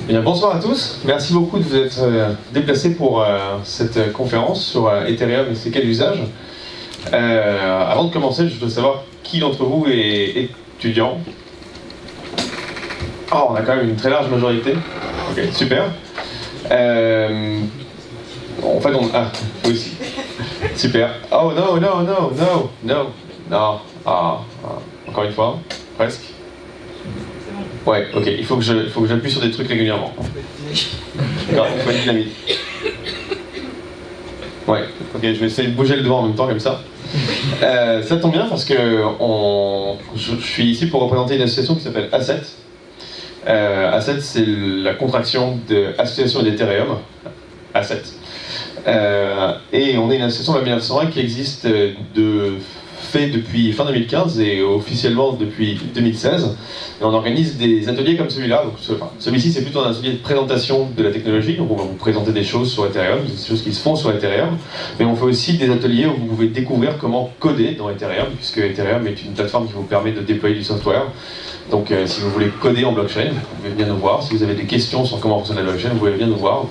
Bien, bonsoir à tous, merci beaucoup de vous être déplacés pour cette conférence sur Ethereum et ses cas d'usage. Avant de commencer, je veux savoir qui d'entre vous est étudiant. Oh, on a quand même une très large majorité. Ok, super. En fait, oui, aussi. Super. Oh non, non, non, non, non, non. Encore une fois, presque. Ouais, ok, il faut que j'appuie sur des trucs régulièrement. D'accord, il faut une dynamique. Ouais, ok, je vais essayer de bouger le doigt en même temps, comme ça. Ça tombe bien parce que je suis ici pour représenter une association qui s'appelle Asset. Asset, c'est la contraction de Association d'Ethereum, Asset. Et on est une association de la 1901 qui existe depuis fin 2015 et officiellement depuis 2016. Et on organise des ateliers comme celui-là. Celui-ci, c'est plutôt un atelier de présentation de la technologie. Donc on va vous présenter des choses sur Ethereum, des choses qui se font sur Ethereum. Mais on fait aussi des ateliers où vous pouvez découvrir comment coder dans Ethereum, puisque Ethereum est une plateforme qui vous permet de déployer du software. Donc si vous voulez coder en blockchain, vous pouvez venir nous voir. Si vous avez des questions sur comment fonctionne la blockchain, vous pouvez venir nous voir.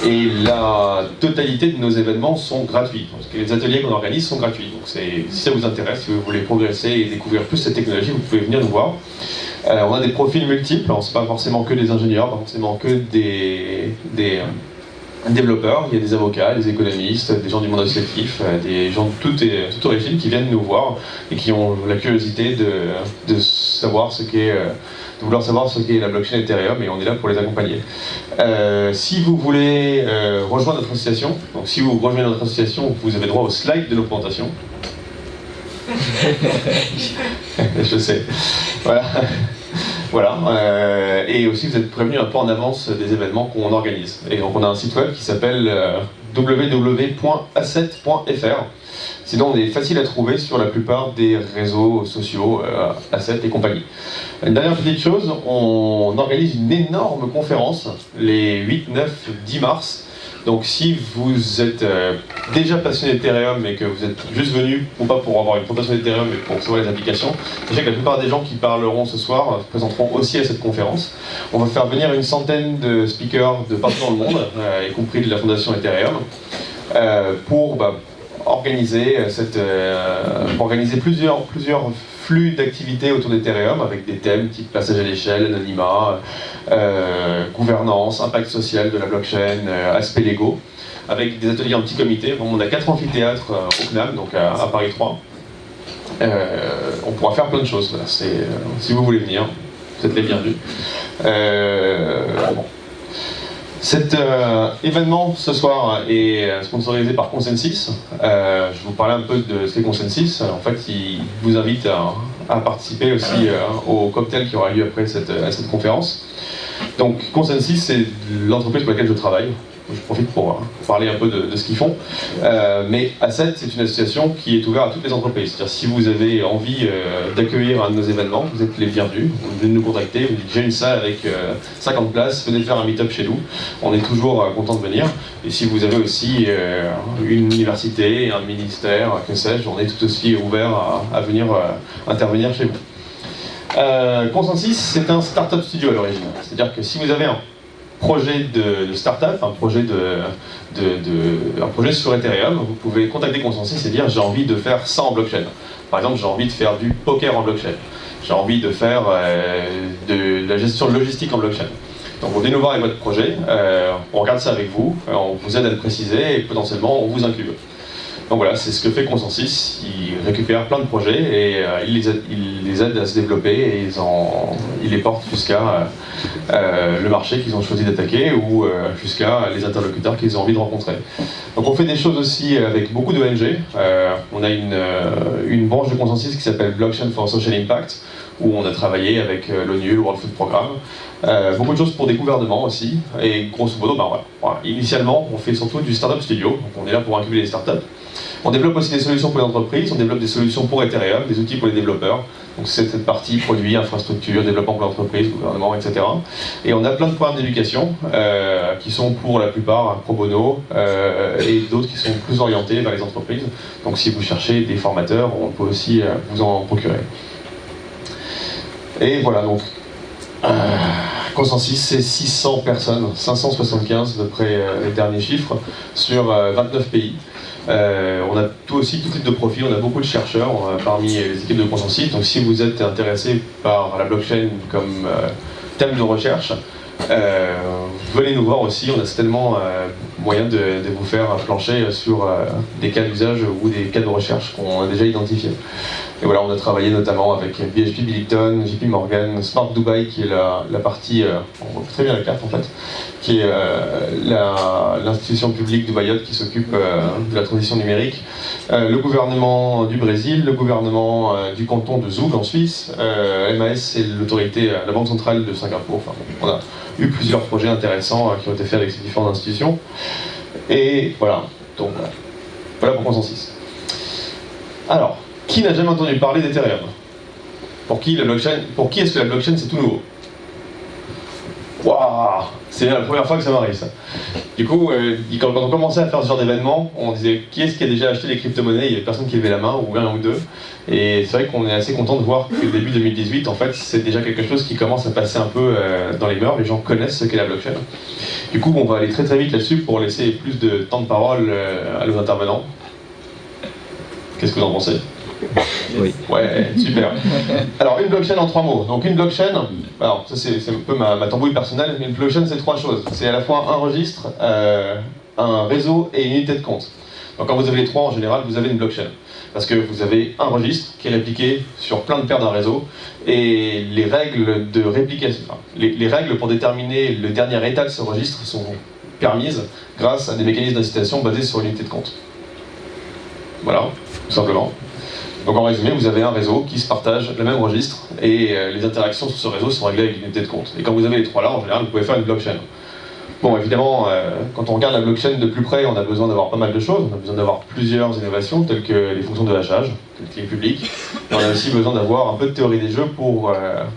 Et la totalité de nos événements sont gratuits. Parce que les ateliers qu'on organise sont gratuits. Donc si ça vous intéresse, si vous voulez progresser et découvrir plus cette technologie, vous pouvez venir nous voir. On a des profils multiples, c'est pas forcément que des ingénieurs, pas forcément que des développeurs, il y a des avocats, des économistes, des gens du monde associatif, des gens de toute origine qui viennent nous voir et qui ont la curiosité de savoir ce qu'est, de vouloir savoir ce qu'est la blockchain Ethereum, et on est là pour les accompagner. Si vous voulez rejoindre notre association, donc si vous rejoignez notre association, vous avez droit au slide de nos présentations. Je sais. Voilà. Voilà, et aussi vous êtes prévenus un peu en avance des événements qu'on organise. Et donc on a un site web qui s'appelle www.asset.fr. Sinon on est facile à trouver sur la plupart des réseaux sociaux, Asset et compagnie. Une dernière petite chose, on organise une énorme conférence les 8, 9, 10 mars. Donc si vous êtes déjà passionné d'Ethereum et que vous êtes juste venu, ou pas pour avoir une présentation d'Ethereum, mais pour savoir les applications, sachez que la plupart des gens qui parleront ce soir se présenteront aussi à cette conférence. On va faire venir une centaine de speakers de partout dans le monde, y compris de la fondation Ethereum, pour organiser plusieurs flux d'activités autour d'Ethereum avec des thèmes type passage à l'échelle, anonymat, gouvernance, impact social de la blockchain, aspects légaux, avec des ateliers en petit comité. Bon, on a 4 amphithéâtres au CNAM, donc à Paris 3. On pourra faire plein de choses. Voilà. Si vous voulez venir, vous êtes les bienvenus. Bon. Cet événement ce soir est sponsorisé par Consensus. Je vais vous parler un peu de ce qu'est Consensus. En fait, il vous invite à participer aussi au cocktail qui aura lieu après cette conférence. Donc Consensus, c'est l'entreprise pour laquelle je travaille. Je profite pour parler un peu de ce qu'ils font. Mais Asset, c'est une association qui est ouverte à toutes les entreprises. C'est-à-dire si vous avez envie d'accueillir un de nos événements, vous êtes les bienvenus. Vous venez nous contacter, vous dites j'ai une salle avec 50 places, venez faire un meet-up chez nous. On est toujours content de venir. Et si vous avez aussi une université, un ministère, que sais-je, on est tout aussi ouvert à venir intervenir chez vous. Consensus, c'est un startup studio à l'origine. C'est-à-dire que si vous avez un projet de start-up, un projet sur Ethereum, vous pouvez contacter Consensus et dire j'ai envie de faire ça en blockchain. Par exemple, j'ai envie de faire du poker en blockchain. J'ai envie de faire de la gestion logistique en blockchain. Donc vous venez nous voir avec votre projet, on regarde ça avec vous, on vous aide à le préciser et potentiellement on vous inclut. Donc voilà, c'est ce que fait Consensus. Il récupère plein de projets et il les aide à se développer et il les porte jusqu'à le marché qu'ils ont choisi d'attaquer ou jusqu'à les interlocuteurs qu'ils ont envie de rencontrer. Donc on fait des choses aussi avec beaucoup d'ONG. On a une branche de Consensus qui s'appelle Blockchain for Social Impact, où on a travaillé avec l'ONU, le World Food Programme. Beaucoup de choses pour des gouvernements aussi. Et grosso modo, voilà. Initialement, on fait surtout du startup studio. Donc on est là pour incuber les startups. On développe aussi des solutions pour les entreprises, on développe des solutions pour Ethereum, des outils pour les développeurs. Donc c'est cette partie produits, infrastructures, développement pour l'entreprise, gouvernement, etc. Et on a plein de programmes d'éducation qui sont pour la plupart pro bono et d'autres qui sont plus orientés vers les entreprises. Donc si vous cherchez des formateurs, on peut aussi vous en procurer. Et voilà, donc Consensus, c'est 600 personnes, 575 d'après les derniers chiffres, sur 29 pays. On a tout type de profil, on a beaucoup de chercheurs parmi les équipes de Consensus. Donc si vous êtes intéressé par la blockchain comme thème de recherche, venez nous voir aussi, on a certainement moyen de vous faire plancher sur des cas d'usage ou des cas de recherche qu'on a déjà identifiés. Et voilà, on a travaillé notamment avec BHP Billiton, JP Morgan, Smart Dubai, qui est la partie, on voit très bien la carte en fait, qui est l'institution publique du Mayotte qui s'occupe de la transition numérique, le gouvernement du Brésil, le gouvernement du canton de Zug en Suisse, MAS c'est l'autorité, la Banque centrale de Singapour. Enfin, on a eu plusieurs projets intéressants qui ont été faits avec ces différentes institutions. Et voilà, donc voilà pour Consensus. Alors, qui n'a jamais entendu parler d'Ethereum? Pour qui est-ce que la blockchain c'est tout nouveau? Waouh, c'est la première fois que ça m'arrive ça. Du coup, quand on commençait à faire ce genre d'événement, on disait qui est-ce qui a déjà acheté des crypto-monnaies? Il y avait personne qui levait la main, ou un ou deux. Et c'est vrai qu'on est assez content de voir que début 2018, en fait, c'est déjà quelque chose qui commence à passer un peu dans les mœurs. Les gens connaissent ce qu'est la blockchain. Du coup, on va aller très très vite là-dessus pour laisser plus de temps de parole à nos intervenants. Qu'est-ce que vous en pensez? Oui. Ouais, super. Alors, une blockchain en 3 mots. Donc, une blockchain, alors ça c'est un peu ma tambouille personnelle, mais une blockchain c'est 3 choses. C'est à la fois un registre, un réseau et une unité de compte. Donc, quand vous avez les 3, en général, vous avez une blockchain. Parce que vous avez un registre qui est répliqué sur plein de paires d'un réseau, et les règles de réplication, enfin, les règles pour déterminer le dernier état de ce registre sont permises grâce à des mécanismes d'incitation basés sur l'unité de compte. Voilà, tout simplement. Donc en résumé, vous avez un réseau qui se partage le même registre et les interactions sur ce réseau sont réglées avec une unité de compte. Et quand vous avez les 3 là, en général, vous pouvez faire une blockchain. Bon, évidemment, quand on regarde la blockchain de plus près, on a besoin d'avoir pas mal de choses. On a besoin d'avoir plusieurs innovations, telles que les fonctions de hachage, les clés publiques. Et on a aussi besoin d'avoir un peu de théorie des jeux pour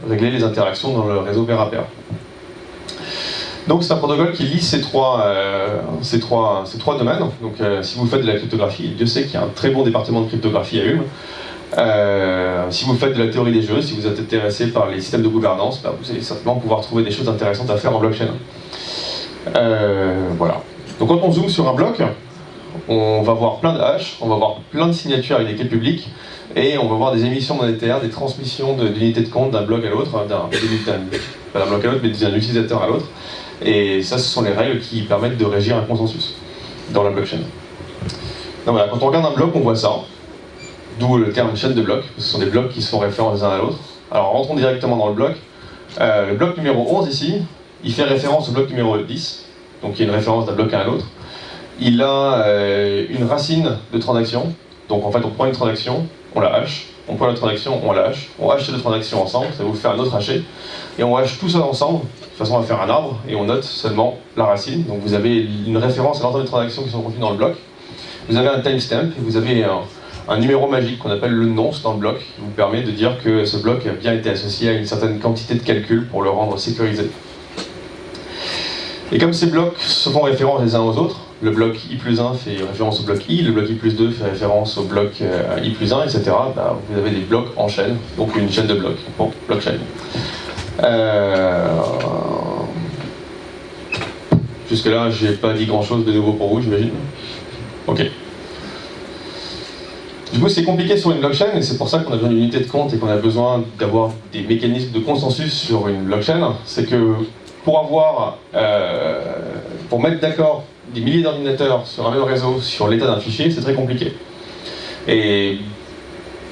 régler les interactions dans le réseau pair à pair. Donc c'est un protocole qui lie ces trois domaines. Donc si vous faites de la cryptographie, Dieu sait qu'il y a un très bon département de cryptographie à Ulm. Si vous faites de la théorie des jeux, si vous êtes intéressé par les systèmes de gouvernance, vous allez certainement pouvoir trouver des choses intéressantes à faire en blockchain. Voilà. Donc quand on zoome sur un bloc, on va voir plein de hashes, on va voir plein de signatures avec des clés publiques, et on va voir des émissions monétaires, des transmissions d'unités de compte d'un bloc à l'autre, pas d'un bloc à l'autre, mais d'un utilisateur à l'autre. Et ça, ce sont les règles qui permettent de régir un consensus dans la blockchain. Donc voilà, quand on regarde un bloc, on voit ça. D'où le terme chaîne de blocs, ce sont des blocs qui se font référence les uns à l'autre. Alors rentrons directement dans le bloc. Le bloc numéro 11 ici, il fait référence au bloc numéro 10, donc il y a une référence d'un bloc à un autre. Il a une racine de transaction, donc en fait on prend une transaction, on la hache, on prend la transaction, on la hache, on hache ces deux transactions ensemble, ça vous fait un autre haché, et on hache tout ça ensemble, de façon à faire un arbre, et on note seulement la racine. Donc vous avez une référence à l'ensemble des transactions qui sont contenues dans le bloc. Vous avez un timestamp, et vous avez un numéro magique qu'on appelle le nonce dans le bloc, qui vous permet de dire que ce bloc a bien été associé à une certaine quantité de calcul pour le rendre sécurisé. Et comme ces blocs se font référence les uns aux autres, le bloc I plus 1 fait référence au bloc I, le bloc I plus 2 fait référence au bloc I plus 1, etc. Vous avez des blocs en chaîne, donc une chaîne de blocs, bon, blockchain. Jusque-là, j'ai pas dit grand-chose de nouveau pour vous, j'imagine. Ok. Du coup, c'est compliqué sur une blockchain, et c'est pour ça qu'on a besoin d'une unité de compte et qu'on a besoin d'avoir des mécanismes de consensus sur une blockchain. C'est que pour mettre d'accord des milliers d'ordinateurs sur un même réseau sur l'état d'un fichier, c'est très compliqué. Et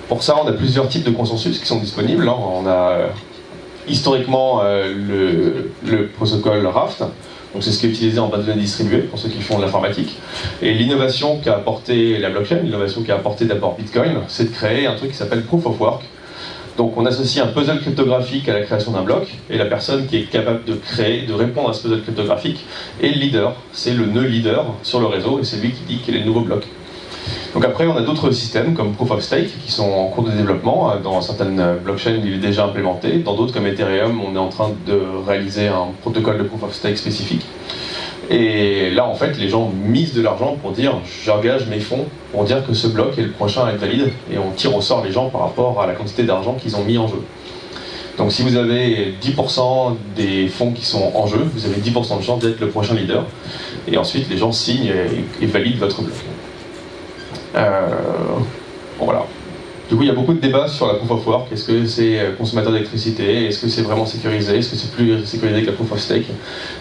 pour ça, on a plusieurs types de consensus qui sont disponibles. On a historiquement le protocole Raft, donc c'est ce qui est utilisé en base de données distribuée pour ceux qui font de l'informatique. Et l'innovation qu'a apporté la blockchain, l'innovation qu'a apporté d'abord Bitcoin, c'est de créer un truc qui s'appelle Proof of Work. Donc on associe un puzzle cryptographique à la création d'un bloc, et la personne qui est capable de répondre à ce puzzle cryptographique est le leader. C'est le nœud leader sur le réseau, et c'est lui qui dit quel est le nouveau bloc. Donc après, on a d'autres systèmes comme Proof of Stake qui sont en cours de développement. Dans certaines blockchains, il est déjà implémenté. Dans d'autres comme Ethereum, on est en train de réaliser un protocole de Proof of Stake spécifique. Et là, en fait, les gens misent de l'argent pour dire « j'engage mes fonds pour dire que ce bloc est le prochain à être valide » et on tire au sort les gens par rapport à la quantité d'argent qu'ils ont mis en jeu. Donc si vous avez 10% des fonds qui sont en jeu, vous avez 10% de chance d'être le prochain leader. Et ensuite, les gens signent et valident votre bloc. Bon, voilà. Du coup, il y a beaucoup de débats sur la proof of work. Est-ce que c'est consommateur d'électricité? Est-ce que c'est vraiment sécurisé? Est-ce que c'est plus sécurisé que la proof of stake?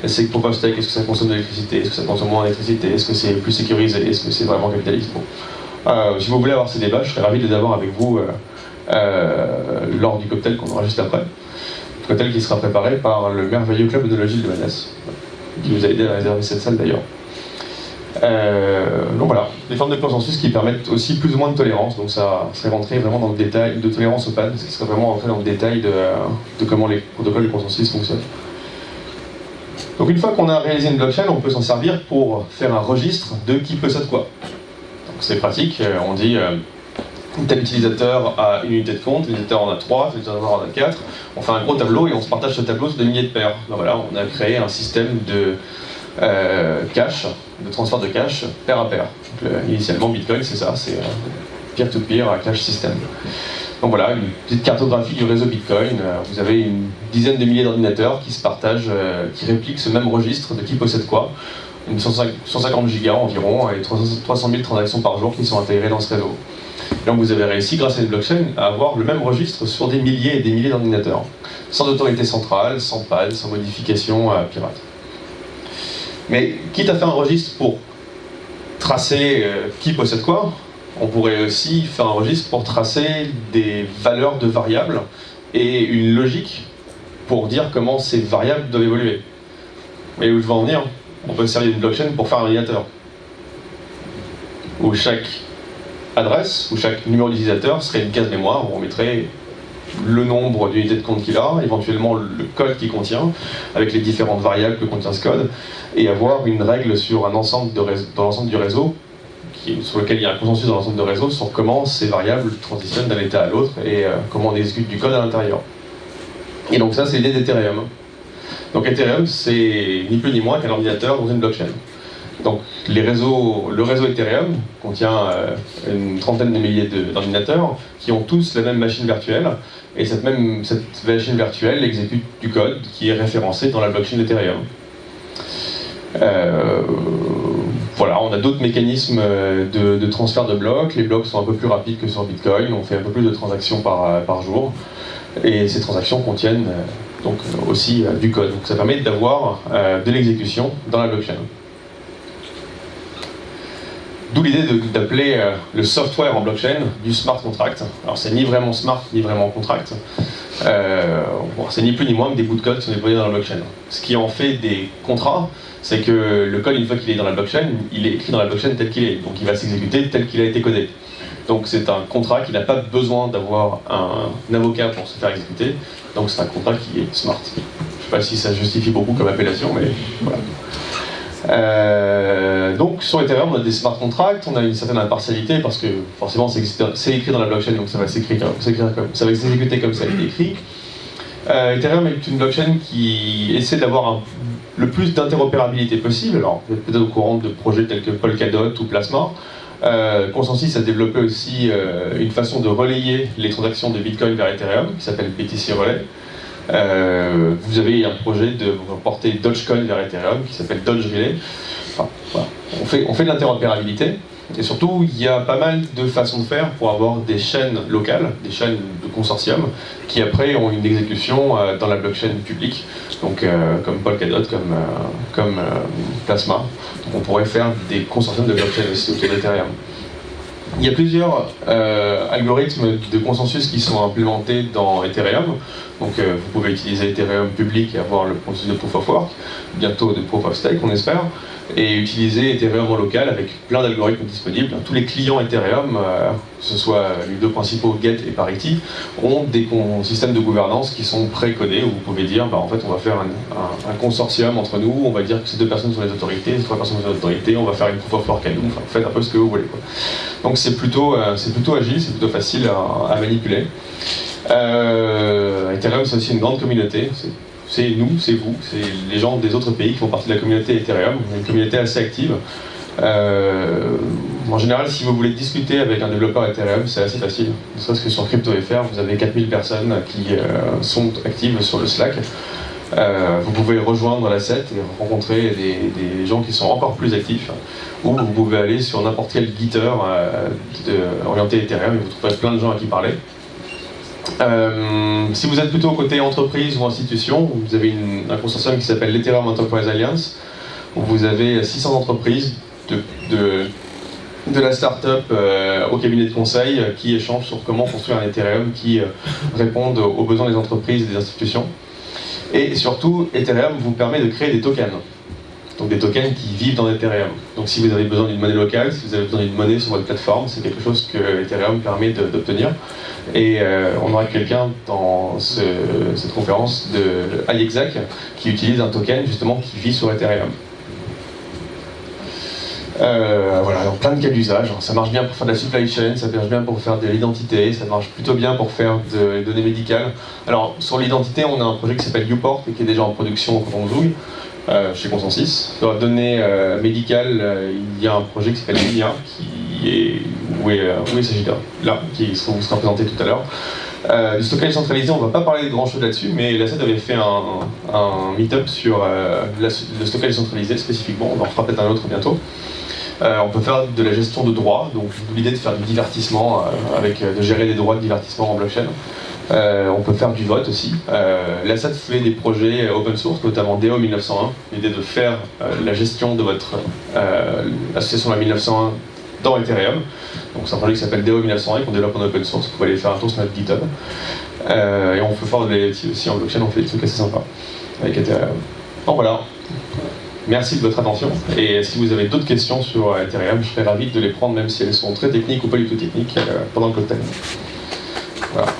Est-ce que proof of stake, est-ce que ça consomme de l'électricité? Est-ce que ça consomme moins d'électricité? Est-ce que c'est plus sécurisé? Est-ce que c'est vraiment capitaliste? Bon. Si vous voulez avoir ces débats, je serais ravi de les avoir avec vous lors du cocktail qu'on aura juste après. Cocktail qui sera préparé par le merveilleux club d'onologie de Manès, qui nous a aidé à réserver cette salle d'ailleurs. Donc voilà, des formes de consensus qui permettent aussi plus ou moins de tolérance, donc ça serait rentré vraiment dans le détail de tolérance open, ce qui serait vraiment rentré dans le détail de comment les protocoles de consensus fonctionnent. Donc une fois qu'on a réalisé une blockchain, on peut s'en servir pour faire un registre de qui possède quoi. Donc c'est pratique, on dit tel utilisateur a une unité de compte, l'utilisateur en a 3, l'utilisateur en a 4, on fait un gros tableau et on se partage ce tableau sur des milliers de paires. Donc voilà, on a créé un système de cash, de transfert de cash pair à pair. Donc, initialement, Bitcoin, c'est ça, c'est peer-to-peer cash system. Donc voilà, une petite cartographie du réseau Bitcoin. Vous avez une dizaine de milliers d'ordinateurs qui se partagent, qui répliquent ce même registre de qui possède quoi. Une 150 gigas environ et 300 000 transactions par jour qui sont intégrées dans ce réseau. Donc vous avez réussi, grâce à une blockchain, à avoir le même registre sur des milliers et des milliers d'ordinateurs, sans autorité centrale, sans pad, sans modification pirate. Mais quitte à faire un registre pour tracer qui possède quoi, on pourrait aussi faire un registre pour tracer des valeurs de variables et une logique pour dire comment ces variables doivent évoluer. Vous voyez où je veux en venir? On peut se servir d'une blockchain pour faire un ordinateur, où chaque adresse, où chaque numéro d'utilisateur serait une case mémoire, où on mettrait le nombre d'unités de compte qu'il a, éventuellement le code qu'il contient, avec les différentes variables que contient ce code, et avoir une règle sur un ensemble dans l'ensemble du réseau, sur lequel il y a un consensus dans l'ensemble du réseau, sur comment ces variables transitionnent d'un état à l'autre, et comment on exécute du code à l'intérieur. Et donc ça, c'est l'idée d'Ethereum. Donc Ethereum, c'est ni plus ni moins qu'un ordinateur dans une blockchain. Donc le réseau Ethereum contient une trentaine de milliers d'ordinateurs qui ont tous la même machine virtuelle, et cette machine virtuelle exécute du code qui est référencé dans la blockchain d'Ethereum. Voilà, on a d'autres mécanismes de transfert de blocs. Les blocs sont un peu plus rapides que sur Bitcoin, on fait un peu plus de transactions par jour, et ces transactions contiennent donc aussi du code. Donc ça permet d'avoir de l'exécution dans la blockchain. D'où l'idée d'appeler le software en blockchain du smart contract. Alors c'est ni vraiment smart, ni vraiment contract. C'est ni plus ni moins que des bouts de code qui sont déployés dans la blockchain. Ce qui en fait des contrats, c'est que le code, une fois qu'il est dans la blockchain, il est écrit dans la blockchain tel qu'il est. Donc il va s'exécuter tel qu'il a été codé. Donc c'est un contrat qui n'a pas besoin d'avoir un avocat pour se faire exécuter. Donc c'est un contrat qui est smart. Je ne sais pas si ça justifie beaucoup comme appellation, mais voilà. Donc sur Ethereum, on a des smart contracts, on a une certaine impartialité parce que forcément c'est écrit dans la blockchain, donc ça va s'exécuter comme ça a été écrit. Ethereum est une blockchain qui essaie d'avoir le plus d'interopérabilité possible. Alors vous êtes peut-être au courant de projets tels que Polkadot ou Plasma. Consensus a développé aussi une façon de relayer les transactions de Bitcoin vers Ethereum qui s'appelle BTC Relay. Vous avez un projet de porter Dogecoin vers Ethereum qui s'appelle Doge Relay. Enfin, voilà. On fait de l'interopérabilité, et surtout il y a pas mal de façons de faire pour avoir des chaînes locales, des chaînes de consortium qui après ont une exécution dans la blockchain publique, donc comme Polkadot, comme Plasma. Donc on pourrait faire des consortiums de blockchain aussi autour d'Ethereum. Il y a plusieurs algorithmes de consensus qui sont implémentés dans Ethereum. Donc vous pouvez utiliser Ethereum public et avoir le processus de Proof of Work, bientôt de Proof of Stake on espère, et utiliser Ethereum en local avec plein d'algorithmes disponibles. Tous les clients Ethereum, que ce soit les deux principaux, Get et Parity, ont des systèmes de gouvernance qui sont pré-codés, où vous pouvez dire en fait on va faire un consortium entre nous, on va dire que ces deux personnes sont les autorités, ces trois personnes sont les autorités, on va faire une Proof of Work à nous, enfin faites un peu ce que vous voulez, quoi. Donc c'est plutôt agile, c'est plutôt facile à manipuler. Ethereum, c'est aussi une grande communauté. C'est nous, c'est vous, c'est les gens des autres pays qui font partie de la communauté Ethereum. Une communauté assez active. En général, si vous voulez discuter avec un développeur Ethereum, c'est assez facile. Ne serait-ce que sur CryptoFR, vous avez 4000 personnes qui sont actives sur le Slack. Vous pouvez rejoindre l'asset et rencontrer des gens qui sont encore plus actifs. Ou vous pouvez aller sur n'importe quel Gitter orienté Ethereum et vous trouverez plein de gens à qui parler. Si vous êtes plutôt côté entreprise ou institution, vous avez un consortium qui s'appelle l'Ethereum Enterprise Alliance, où vous avez 600 entreprises de la start-up au cabinet de conseil qui échangent sur comment construire un Ethereum qui réponde aux besoins des entreprises et des institutions. Et surtout, Ethereum vous permet de créer des tokens. Donc des tokens qui vivent dans Ethereum. Donc si vous avez besoin d'une monnaie locale, si vous avez besoin d'une monnaie sur votre plateforme, c'est quelque chose que Ethereum permet d'obtenir. Et on aura quelqu'un dans cette conférence de Ayexac qui utilise un token justement qui vit sur Ethereum. Voilà, donc plein de cas d'usage. Ça marche bien pour faire de la supply chain, ça marche bien pour faire de l'identité, ça marche plutôt bien pour faire des données médicales. Alors sur l'identité, on a un projet qui s'appelle Uport et qui est déjà en production au canton de Zug, chez Consensus. Sur la donnée médicale, il y a un projet qui s'appelle Linia, où il s'agit là, qui sera présenté tout à l'heure. Du stockage centralisé, on ne va pas parler de grand chose là-dessus, mais l'ASSET avait fait un meet-up sur le stockage centralisé spécifiquement, on en fera peut-être un autre bientôt. On peut faire de la gestion de droits, donc l'idée de faire du divertissement, de gérer les droits de divertissement en blockchain. On peut faire du vote aussi. L'ASSET fait des projets open source, notamment DEO 1901, l'idée de faire la gestion de votre association la 1901 dans Ethereum. Donc c'est un projet qui s'appelle DEO 1901 qu'on développe en open source. Vous pouvez aller faire un tour sur notre GitHub. Et on peut faire de l'IoT aussi en blockchain, on fait des trucs assez sympas avec Ethereum. Donc voilà. Merci de votre attention. Et si vous avez d'autres questions sur Ethereum, je serais ravi de les prendre, même si elles sont très techniques ou pas du tout techniques, pendant le cocktail. Voilà.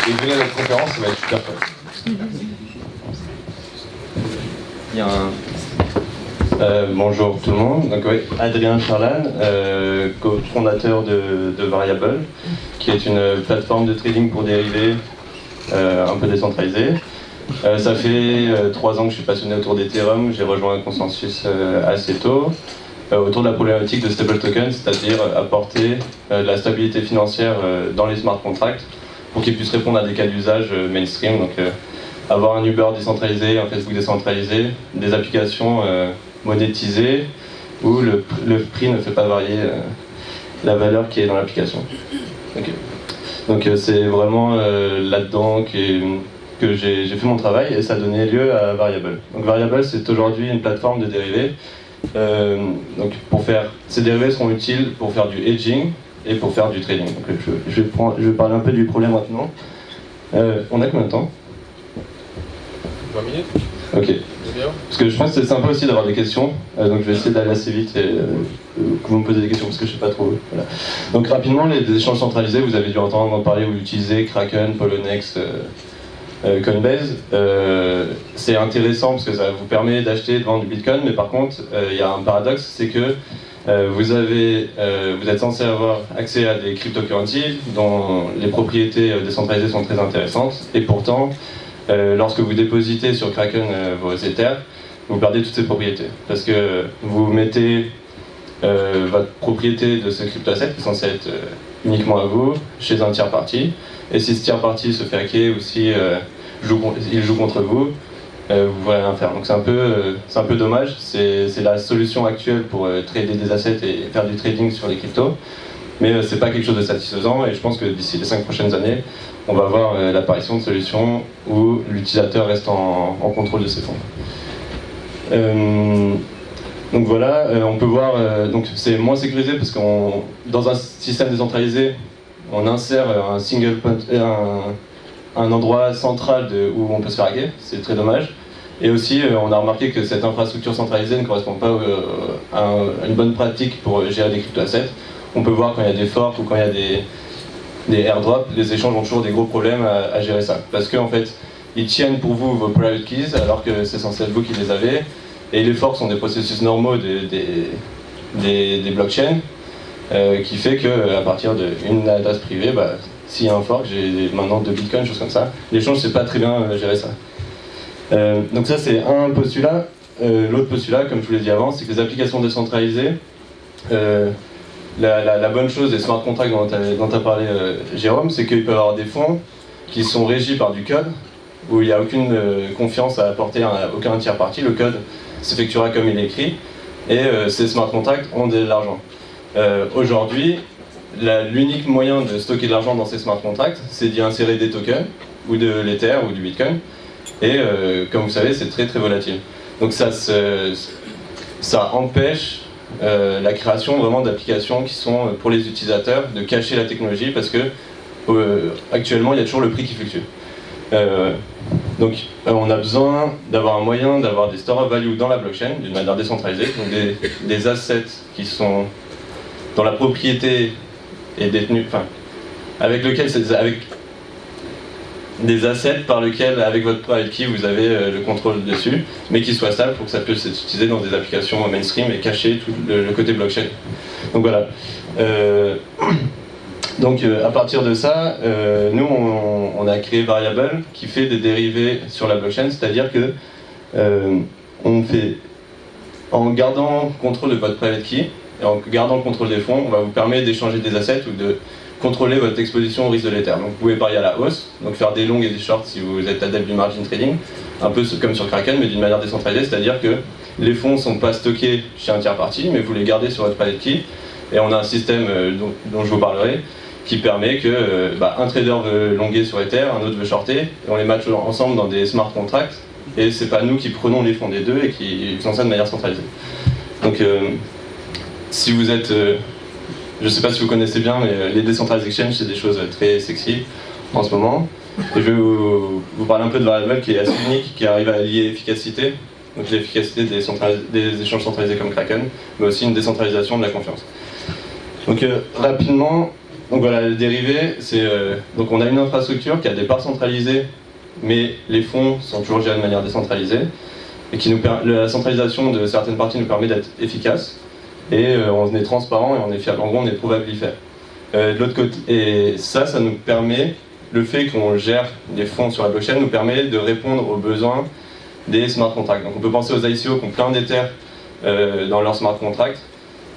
Et venez à notre conférence, ça va être super fun. Il y a bonjour tout le monde, donc, oui, Adrien Charlan, cofondateur de Variable, qui est une plateforme de trading pour dérivés un peu décentralisée. Ça fait 3 ans que je suis passionné autour d'Ethereum, j'ai rejoint un consensus assez tôt, autour de la problématique de stable token, c'est-à-dire apporter de la stabilité financière dans les smart contracts pour qu'ils puissent répondre à des cas d'usage mainstream, donc avoir un Uber décentralisé, un Facebook décentralisé, des applications monétisées où le prix ne fait pas varier la valeur qui est dans l'application. Okay. Donc c'est vraiment là-dedans que j'ai fait mon travail et ça a donné lieu à Variable. Donc Variable, c'est aujourd'hui une plateforme de dérivés. Donc ces dérivés seront utiles pour faire du hedging et pour faire du trading. Donc je vais parler un peu du problème maintenant. On a combien de temps? 20 minutes. Ok. Parce que je pense que c'est sympa aussi d'avoir des questions, donc je vais essayer d'aller assez vite et que vous me posez des questions parce que je sais pas trop. Voilà. Donc rapidement, les échanges centralisés, vous avez dû entendre parler ou utiliser Kraken, Poloniex, Coinbase. C'est intéressant parce que ça vous permet d'acheter et de vendre du Bitcoin, mais par contre, il y a un paradoxe, c'est que vous êtes censé avoir accès à des cryptocurrencies dont les propriétés décentralisées sont très intéressantes, et pourtant, lorsque vous dépositez sur Kraken vos Ethers, vous perdez toutes ces propriétés. Parce que vous mettez votre propriété de ce crypto-asset, qui est censé être uniquement à vous, chez un tiers parti. Et si ce tiers parti se fait hacker ou si il joue contre vous, vous ne pourrez rien faire. Donc c'est un peu dommage. C'est la solution actuelle pour trader des assets et faire du trading sur les cryptos. Mais c'est pas quelque chose de satisfaisant et je pense que d'ici les 5 prochaines années, on va voir l'apparition de solutions où l'utilisateur reste en contrôle de ses fonds. Donc voilà, on peut voir, donc c'est moins sécurisé parce que dans un système décentralisé, on insère un single point, un endroit central où on peut se faire hacker, c'est très dommage. Et aussi, on a remarqué que cette infrastructure centralisée ne correspond pas à une bonne pratique pour gérer des crypto-assets. On peut voir quand il y a des forks ou quand il y a des airdrops, les échanges ont toujours des gros problèmes à gérer ça. Parce qu'en fait, ils tiennent pour vous vos private keys alors que c'est censé être vous qui les avez. Et les forks sont des processus normaux des blockchains qui fait qu'à partir d'une adresse privée, s'il y a un fork, j'ai maintenant 2 bitcoins, choses comme ça. L'échange, c'est pas très bien gérer ça. Donc ça, c'est un postulat. l'autre postulat, comme je vous l'ai dit avant, c'est que les applications décentralisées, la bonne chose des smart contracts dont tu as parlé, Jérôme, c'est qu'ils peuvent avoir des fonds qui sont régis par du code, où il n'y a aucune confiance à apporter à aucun tiers parti. Le code s'effectuera comme il est écrit, et ces smart contracts ont de l'argent. Aujourd'hui, l'unique moyen de stocker de l'argent dans ces smart contracts, c'est d'y insérer des tokens, ou de l'Ether, ou du Bitcoin, et comme vous savez, c'est très très volatile. Donc ça empêche la création vraiment d'applications qui sont pour les utilisateurs, de cacher la technologie, parce que actuellement, il y a toujours le prix qui fluctue. Donc on a besoin d'avoir un moyen d'avoir des store of value dans la blockchain d'une manière décentralisée, donc des assets qui sont dans la propriété et détenus, enfin avec des assets par lesquels avec votre private key vous avez le contrôle dessus, mais qui soient stables pour que ça puisse être utilisé dans des applications mainstream et cacher tout le côté blockchain. Donc voilà. Donc à partir de ça, nous on a créé Variable qui fait des dérivés sur la blockchain, c'est-à-dire que on fait, en gardant contrôle de votre private key et en gardant le contrôle des fonds, on va vous permettre d'échanger des assets ou de contrôler votre exposition au risque de l'Ether. Donc vous pouvez parier à la hausse, donc faire des longs et des shorts si vous êtes adepte du margin trading, un peu comme sur Kraken mais d'une manière décentralisée, c'est-à-dire que les fonds ne sont pas stockés chez un tiers parti, mais vous les gardez sur votre private key, et on a un système dont je vous parlerai, qui permet que un trader veut longuer sur Ether, un autre veut shorter, et on les matche ensemble dans des smart contracts, et c'est pas nous qui prenons les fonds des deux et qui faisons ça de manière centralisée. Donc si vous êtes, je sais pas si vous connaissez bien, mais les decentralized exchange c'est des choses très sexy en ce moment, et je vais vous parler un peu de Variable qui est assez unique, qui arrive à lier efficacité, donc l'efficacité des échanges centralisés comme Kraken, mais aussi une décentralisation de la confiance. Donc rapidement, donc voilà, le dérivé, c'est donc on a une infrastructure qui a des parts centralisées, mais les fonds sont toujours gérés de manière décentralisée, et la centralisation de certaines parties nous permet d'être efficace, et on est transparent et on est fiable. En gros, on est probable d'y faire. De l'autre côté, et ça nous permet, le fait qu'on gère les fonds sur la blockchain nous permet de répondre aux besoins des smart contracts. Donc on peut penser aux ICO qui ont plein d'Ether dans leur smart contract,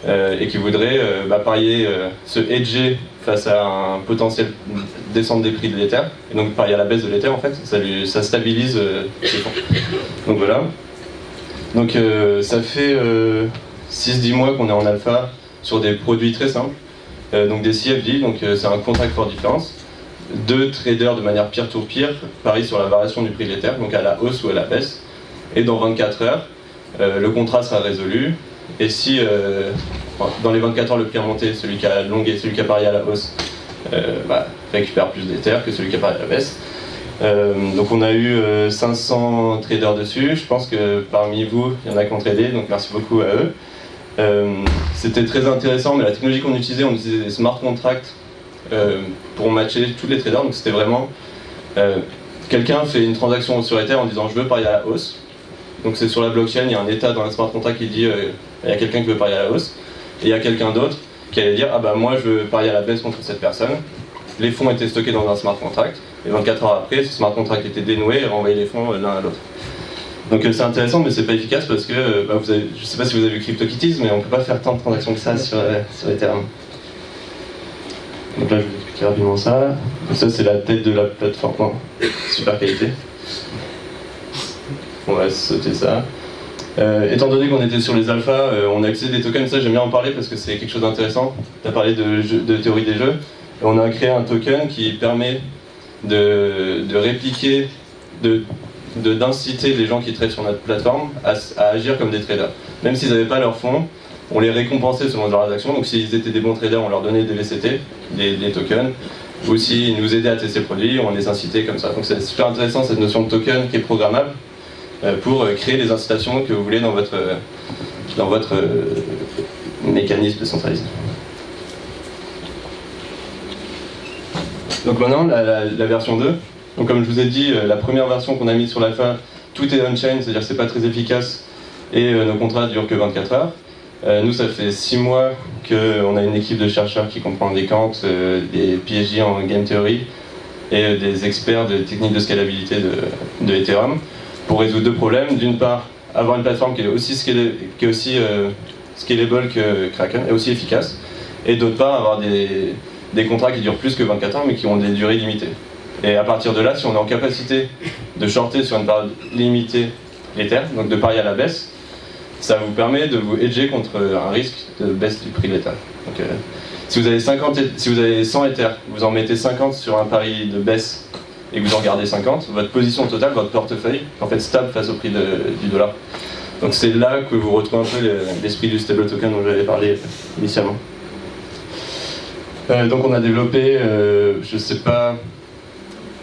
et qui voudraient parier, se hedger face à un potentiel descente des prix de l'Ether, et donc parier à la baisse de l'Ether en fait, ça stabilise les fonds. Donc voilà. Donc ça fait 6-10 mois qu'on est en alpha sur des produits très simples, donc des CFD, donc c'est un contract for difference. Deux traders de manière peer-to-peer parient sur la variation du prix de l'Ether, donc à la hausse ou à la baisse, et dans 24 heures, le contrat sera résolu, et si dans les 24 heures le prix a monté, celui qui a longué, celui qui a parié à la hausse récupère plus d'Ether que celui qui a parié à la baisse. Donc on a eu 500 traders dessus, je pense que parmi vous, il y en a qui ont tradé, donc merci beaucoup à eux. C'était très intéressant, mais la technologie qu'on utilisait, on utilisait des smart contracts pour matcher tous les traders, donc c'était vraiment quelqu'un fait une transaction sur Ether en disant je veux parier à la hausse, donc c'est sur la blockchain, il y a un état dans le smart contract qui dit il y a quelqu'un qui veut parier à la hausse, et il y a quelqu'un d'autre qui allait dire ah bah moi je veux parier à la baisse contre cette personne. Les fonds étaient stockés dans un smart contract, et 24 heures après, ce smart contract était dénoué et renvoyait les fonds l'un à l'autre. Donc c'est intéressant, mais c'est pas efficace parce que, je sais pas si vous avez vu CryptoKitties, mais on peut pas faire tant de transactions que ça sur Ethereum. Donc là je vais vous expliquer rapidement ça. Donc ça c'est la tête de la plateforme, super qualité. On va sauter ça. Étant donné qu'on était sur les alphas, on a accès des tokens, ça j'aime bien en parler parce que c'est quelque chose d'intéressant. Tu as parlé de théorie des jeux. Et on a créé un token qui permet de répliquer, d'inciter les gens qui tradent sur notre plateforme à agir comme des traders. Même s'ils n'avaient pas leurs fonds, on les récompensait selon leurs actions. Donc s'ils étaient des bons traders, on leur donnait des VCT, des tokens. Ou s'ils nous aidaient à tester le produit, on les incitait comme ça. Donc c'est super intéressant cette notion de token qui est programmable pour créer les incitations que vous voulez dans votre mécanisme décentralisé. Donc maintenant, la version 2. Donc comme je vous ai dit, la première version qu'on a mise sur l'alpha, tout est on-chain, c'est-à-dire que c'est pas très efficace et nos contrats durent que 24 heures. Nous, ça fait 6 mois qu'on a une équipe de chercheurs qui comprend des Kant, des PhD en Game Theory et des experts de techniques de scalabilité de Ethereum pour résoudre deux problèmes. D'une part, avoir une plateforme qui est aussi scalable que Kraken, et aussi efficace, et d'autre part avoir des contrats qui durent plus que 24 ans mais qui ont des durées limitées. Et à partir de là, si on est en capacité de shorter sur une période limitée l'Ether, donc de parier à la baisse, ça vous permet de vous hedger contre un risque de baisse du prix de l'Ether. Donc, si vous avez 100 Ether, vous en mettez 50 sur un pari de baisse et que vous en gardez 50, votre position totale, votre portefeuille, est en fait stable face au prix du dollar. Donc c'est là que vous retrouvez un peu l'esprit du stable token dont j'avais parlé initialement. Donc on a développé, je sais pas,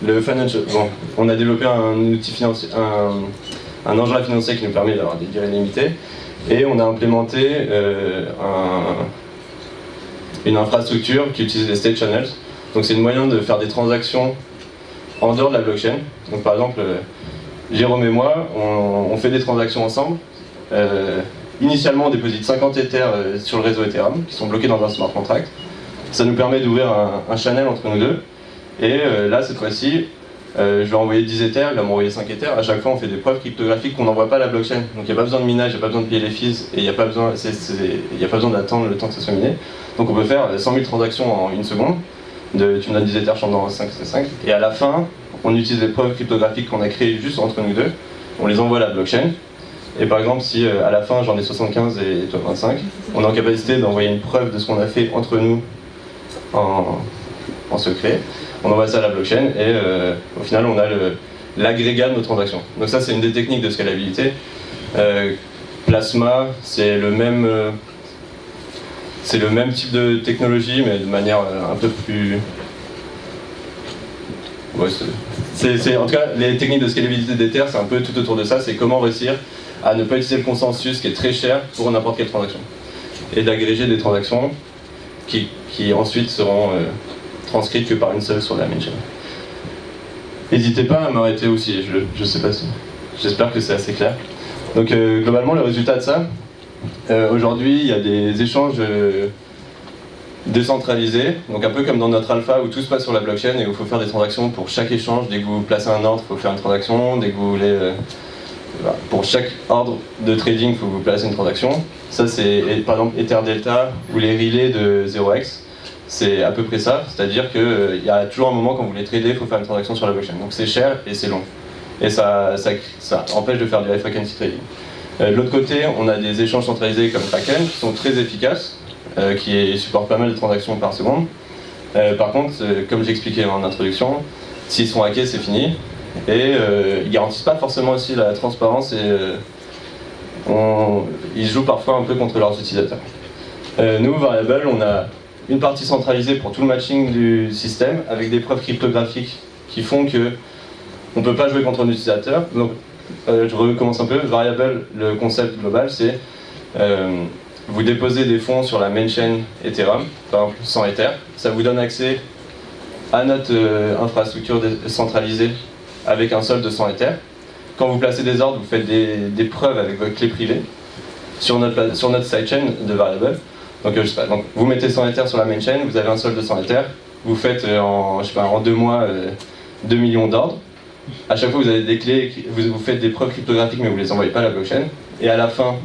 le financial. Bon, on a développé un outil financier, un engin financier qui nous permet d'avoir des durées limitées, et on a implémenté une infrastructure qui utilise les state channels. Donc c'est une moyen de faire des transactions en dehors de la blockchain. Donc par exemple, Jérôme et moi, on fait des transactions ensemble. Initialement, on déposite 50 Ethers sur le réseau Ethereum, qui sont bloqués dans un smart contract. Ça nous permet d'ouvrir un channel entre nous deux. Et là, cette fois-ci, je vais envoyer 10 Ethers, il va m'envoyer 5 Ethers. À chaque fois, on fait des preuves cryptographiques qu'on n'envoie pas à la blockchain. Donc il n'y a pas besoin de minage, il n'y a pas besoin de payer les fees, et il n'y a pas besoin d'attendre le temps que ça soit miné. Donc on peut faire 100 000 transactions en une seconde. Tu me donnes 10 Ethers, je t'en donne 5, c'est 5. Et à la fin, on utilise les preuves cryptographiques qu'on a créées juste entre nous deux. On les envoie à la blockchain. Et par exemple, si à la fin j'en ai 75 et toi 25, on est en capacité d'envoyer une preuve de ce qu'on a fait entre nous en secret. On envoie ça à la blockchain et au final on a l'agrégat de nos transactions. Donc ça c'est une des techniques de scalabilité. Plasma, c'est le même type de technologie mais de manière un peu plus... Ouais, en tout cas, les techniques de scalabilité d'Ether, c'est un peu tout autour de ça, c'est comment réussir à ne pas utiliser le consensus qui est très cher pour n'importe quelle transaction. Et d'agréger des transactions qui ensuite seront transcrites que par une seule sur la main chain. N'hésitez pas à m'arrêter aussi, je sais pas si... J'espère que c'est assez clair. Donc globalement, le résultat de ça, aujourd'hui, il y a des échanges décentralisés, donc un peu comme dans notre alpha où tout se passe sur la blockchain et où il faut faire des transactions pour chaque échange. Dès que vous placez un ordre, il faut faire une transaction. Dès que vous voulez... pour chaque ordre de trading, il faut que vous placer une transaction. Ça, c'est par exemple Ether Delta ou les relais de 0x. C'est à peu près ça, c'est-à-dire qu'il y a toujours un moment quand vous voulez trader, il faut faire une transaction sur la blockchain. Donc c'est cher et c'est long. Et ça empêche de faire du high frequency trading. De l'autre côté, on a des échanges centralisés comme Kraken qui sont très efficaces, qui supportent pas mal de transactions par seconde. Par contre, comme j'expliquais en introduction, s'ils sont hackés, c'est fini. Et ils garantissent pas forcément aussi la transparence et ils jouent parfois un peu contre leurs utilisateurs. Nous, Variable, on a une partie centralisée pour tout le matching du système avec des preuves cryptographiques qui font que on ne peut pas jouer contre un utilisateur. Donc, je recommence un peu. Variable, le concept global, c'est vous déposez des fonds sur la main chain Ethereum, par exemple 100 Ether. Ça vous donne accès à notre infrastructure centralisée avec un solde de 100 Ether. Quand vous placez des ordres, vous faites des preuves avec votre clé privée sur notre sidechain de Variable. Donc, je sais pas, donc vous mettez 100 Ether sur la main chain, vous avez un solde de 100 Ether, vous faites en 2 mois 2 millions d'ordres. À chaque fois vous avez des clés, vous faites des preuves cryptographiques mais vous ne les envoyez pas à la blockchain. Et à la fin,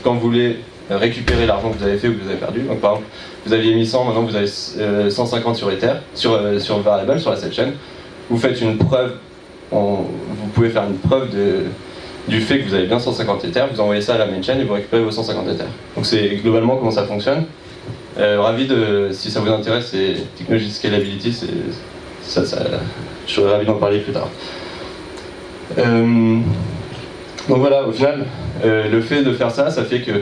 quand vous voulez récupérer l'argent que vous avez fait ou que vous avez perdu, donc par exemple vous aviez mis 100, maintenant vous avez 150 sur Ether, sur Variable, sur la sidechain, vous faites une preuve, vous pouvez faire une preuve du fait que vous avez bien 150 Ether, vous envoyez ça à la main chain et vous récupérez vos 150 Ether. Donc c'est globalement comment ça fonctionne. Si ça vous intéresse, c'est technologie de scalability, je serais ravi d'en parler plus tard. Donc voilà, au final, le fait de faire ça, ça fait que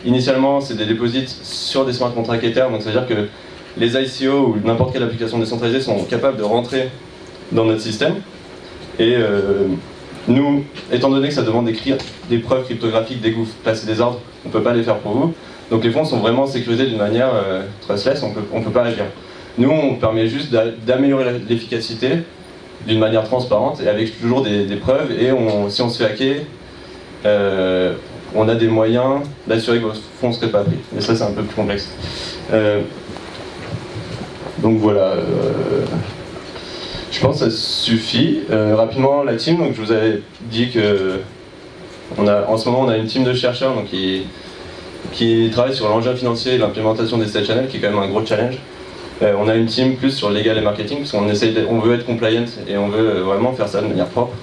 initialement c'est des deposits sur des smart contracts Ether, donc ça veut dire que les ICO ou n'importe quelle application décentralisée sont capables de rentrer dans notre système. Et nous, étant donné que ça demande d'écrire des preuves cryptographiques dès que vous placez des ordres, on ne peut pas les faire pour vous. Donc les fonds sont vraiment sécurisés d'une manière trustless, on ne peut pas réagir. Nous, on permet juste d'améliorer l'efficacité d'une manière transparente et avec toujours des preuves. Et si on se fait hacker, on a des moyens d'assurer que vos fonds ne seraient pas pris. Mais ça, c'est un peu plus complexe. Donc voilà. Je pense que ça suffit. Rapidement, la team, donc je vous avais dit que En ce moment, on a une team de chercheurs donc, qui travaille sur l'engin financier et l'implémentation des sales channels, qui est quand même un gros challenge. On a une team plus sur le légal et marketing, parce qu'on veut être compliant et on veut vraiment faire ça de manière propre.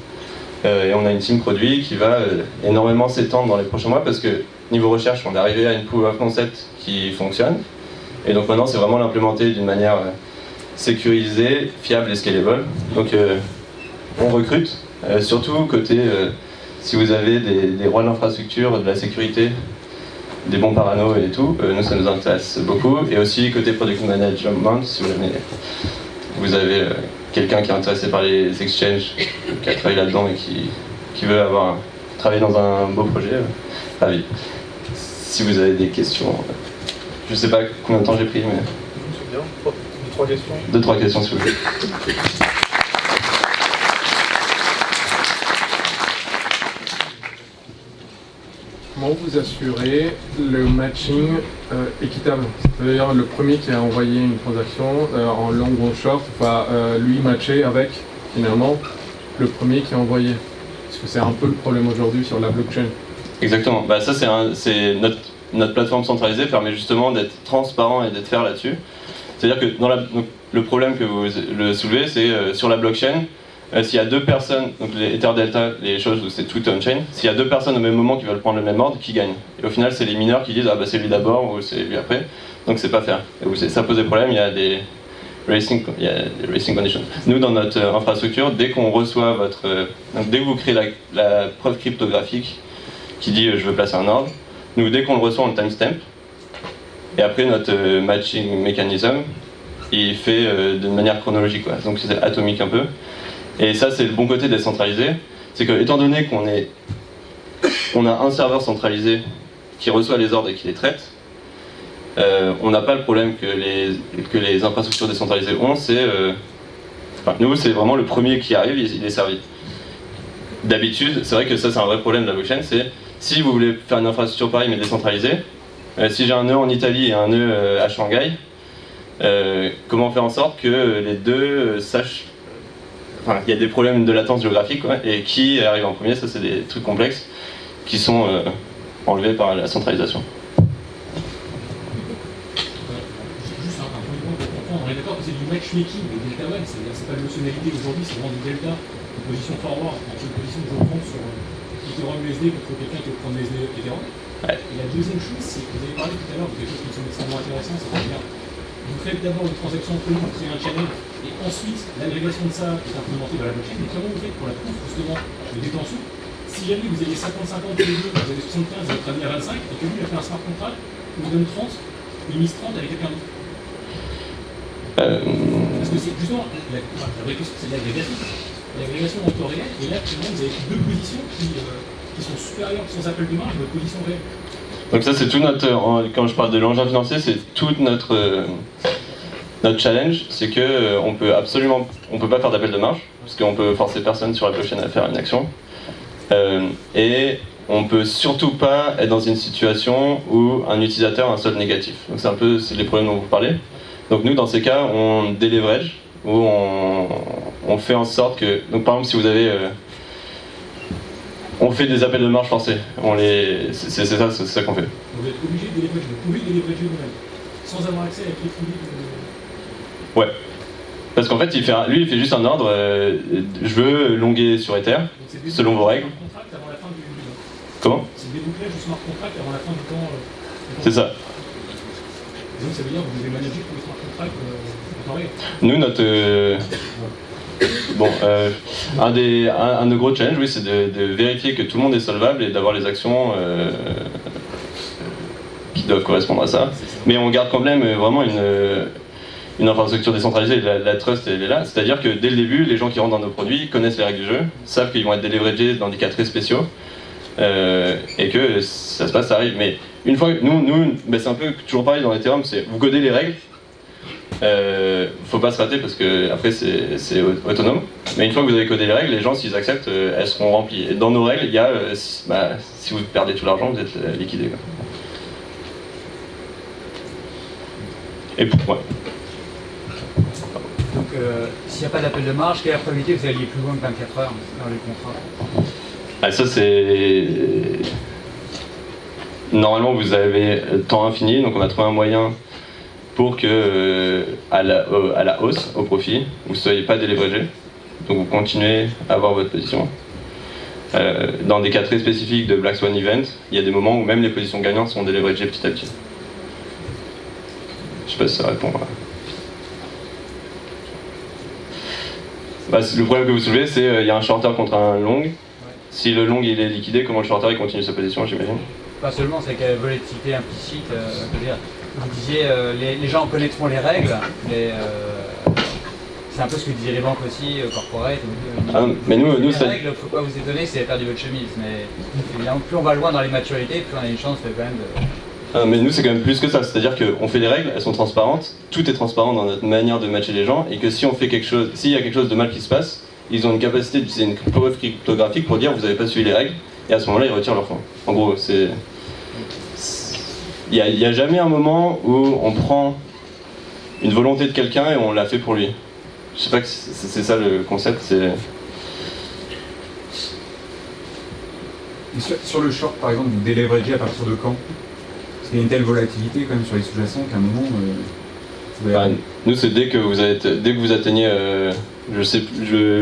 Et on a une team produit qui va énormément s'étendre dans les prochains mois, parce que niveau recherche, on est arrivé à une proof of concept qui fonctionne. Et donc maintenant, c'est vraiment l'implémenter d'une manière sécurisée, fiable et scalable. Donc on recrute, surtout côté, si vous avez des rois de l'infrastructure, de la sécurité, des bons parano et tout, nous ça nous intéresse beaucoup. Et aussi côté product management, si vous avez quelqu'un qui est intéressé par les exchanges, qui a travaillé là-dedans et qui veut travailler dans un beau projet, ravi. Si vous avez des questions, je sais pas combien de temps j'ai pris, mais... C'est bien. 2-3 questions. 2-3 questions s'il vous plaît. Comment vous assurez le matching équitable? C'est-à-dire le premier qui a envoyé une transaction en long ou en short va lui matcher avec finalement le premier qui a envoyé. Parce que c'est un peu le problème aujourd'hui sur la blockchain. Exactement. Bah, ça c'est notre plateforme centralisée permet justement d'être transparent et d'être fair là-dessus. C'est-à-dire que donc, le problème que vous le soulevez, c'est sur la blockchain. S'il y a deux personnes, donc les Ether Delta, les choses où c'est tout on-chain, s'il y a deux personnes au même moment qui veulent prendre le même ordre, qui gagne? Et au final, c'est les mineurs qui disent ah bah c'est lui d'abord ou c'est lui après, donc c'est pas fair. Et ça pose des problèmes, il y a des racing conditions. Nous, dans notre infrastructure, dès qu'on reçoit donc dès que vous créez la preuve cryptographique qui dit je veux placer un ordre, nous dès qu'on le reçoit on le timestamp, et après notre matching mechanism, il fait de manière chronologique, quoi. Donc c'est atomique un peu. Et ça, c'est le bon côté décentralisé, c'est que étant donné qu'on a un serveur centralisé qui reçoit les ordres et qui les traite, on n'a pas le problème que les infrastructures décentralisées ont, nous, c'est vraiment le premier qui arrive, il est servi. D'habitude, c'est vrai que ça, c'est un vrai problème de la blockchain, c'est si vous voulez faire une infrastructure pareille mais décentralisée, si j'ai un nœud en Italie et un nœud à Shanghai, comment faire en sorte que les deux sachent. Enfin, il y a des problèmes de latence géographique, quoi, et qui arrive en premier, ça c'est des trucs complexes qui sont enlevés par la centralisation. Juste un point pour comprendre, on est d'accord que c'est du matchmaking de Delta One, c'est pas de notionnalité aujourd'hui, c'est vraiment du Delta, une position forward, entre une position que je prends sur Ethereum USD contre quelqu'un qui veut prendre USD Ethereum. Ouais. Et la deuxième chose, c'est que vous avez parlé tout à l'heure de quelque chose qui me semble extrêmement intéressant, c'est-à-dire vous faites d'abord une transaction entre vous, vous créez un channel, et ensuite l'agrégation de ça est implémentée dans la blockchain. Mais comment vous faites pour la preuve justement de détention? Si jamais vous avez 50-50 tous les deux, vous avez 75 et votre ami à 25, et que lui il a fait un smart contract, il vous donne 30, il mise 30 avec quelqu'un d'autre. Parce que c'est justement, la vraie question c'est l'agrégation. L'agrégation en temps réel, et là finalement vous avez deux positions qui sont supérieures sans appel de marge de votre position réelle. Donc ça c'est tout quand je parle de l'engin financier, c'est tout notre challenge, c'est que on peut pas faire d'appel de marge, parce qu'on peut forcer personne sur la blockchain à faire une action. Et on peut surtout pas être dans une situation où un utilisateur a un solde négatif. Donc c'est les problèmes dont vous parlez. Donc nous dans ces cas, on déleverage, où on fait en sorte que, donc par exemple si vous avez on fait des appels de marge forcés. C'est ça qu'on fait. Vous êtes obligé de délivrer, vous pouvez délivrer vous-même, sans avoir accès à la clé privée. Ouais. Parce qu'en fait, lui, il fait juste un ordre. Je veux longuer sur Ether, selon vos règles. Comment? C'est le débouclage du smart contract avant la fin du temps. C'est ça. Et donc ça veut dire que vous devez manager pour le smart contract en temps réel. Nous, un de nos gros challenges, oui, c'est de vérifier que tout le monde est solvable et d'avoir les actions qui doivent correspondre à ça. Mais on garde quand même vraiment une infrastructure décentralisée, la trust elle est là. C'est-à-dire que dès le début, les gens qui rentrent dans nos produits connaissent les règles du jeu, savent qu'ils vont être déleveragés dans des cas très spéciaux, et que ça se passe, ça arrive. Mais une fois que c'est un peu toujours pareil dans Ethereum, c'est vous codez les règles. Faut pas se rater parce que après c'est autonome. Mais une fois que vous avez codé les règles, les gens s'ils acceptent, elles seront remplies. Et dans nos règles, il y a si vous perdez tout l'argent, vous êtes liquidé. Quoi. Et ouais. Donc s'il n'y a pas d'appel de marge, quelle est la probabilité que vous alliez plus loin que 24 heures dans les contrats? Ah, ça c'est... Normalement vous avez temps infini, donc on a trouvé un moyen pour que à la hausse, au profit, vous ne soyez pas déleveragé. Donc vous continuez à avoir votre position. Dans des cas très spécifiques de Black Swan Event, il y a des moments où même les positions gagnantes sont déleveragées petit à petit. Je sais pas si ça répond. Bah, le problème que vous soulevez, c'est qu'il y a un shorter contre un long. Si le long il est liquidé, comment le shorter il continue sa position, j'imagine? Pas seulement, c'est qu'il y a la volatilité implicite. Vous disiez, les gens connaîtront les règles, mais c'est un peu ce que disaient les banques aussi, corporate. Mais nous les ça... règles, il ne faut pas vous étonner, c'est perdu votre chemise. Mais évidemment, plus on va loin dans les maturités, plus on a une chance quand même de... mais nous c'est quand même plus que ça, c'est-à-dire qu'on fait des règles, elles sont transparentes, tout est transparent dans notre manière de matcher les gens, et que si on fait quelque chose, s'il y a quelque chose de mal qui se passe, ils ont une capacité d'utiliser une preuve cryptographique pour dire vous n'avez pas suivi les règles, et à ce moment-là ils retirent leur fonds. En gros, c'est... Il n'y a jamais un moment où on prend une volonté de quelqu'un et on la fait pour lui. Je sais pas que c'est ça le concept, c'est... Sur le short, par exemple, vous déleveragez à partir de quand? Parce qu'il y a une telle volatilité quand même sur les sous-jacents qu'à un moment... nous, c'est dès que vous atteignez...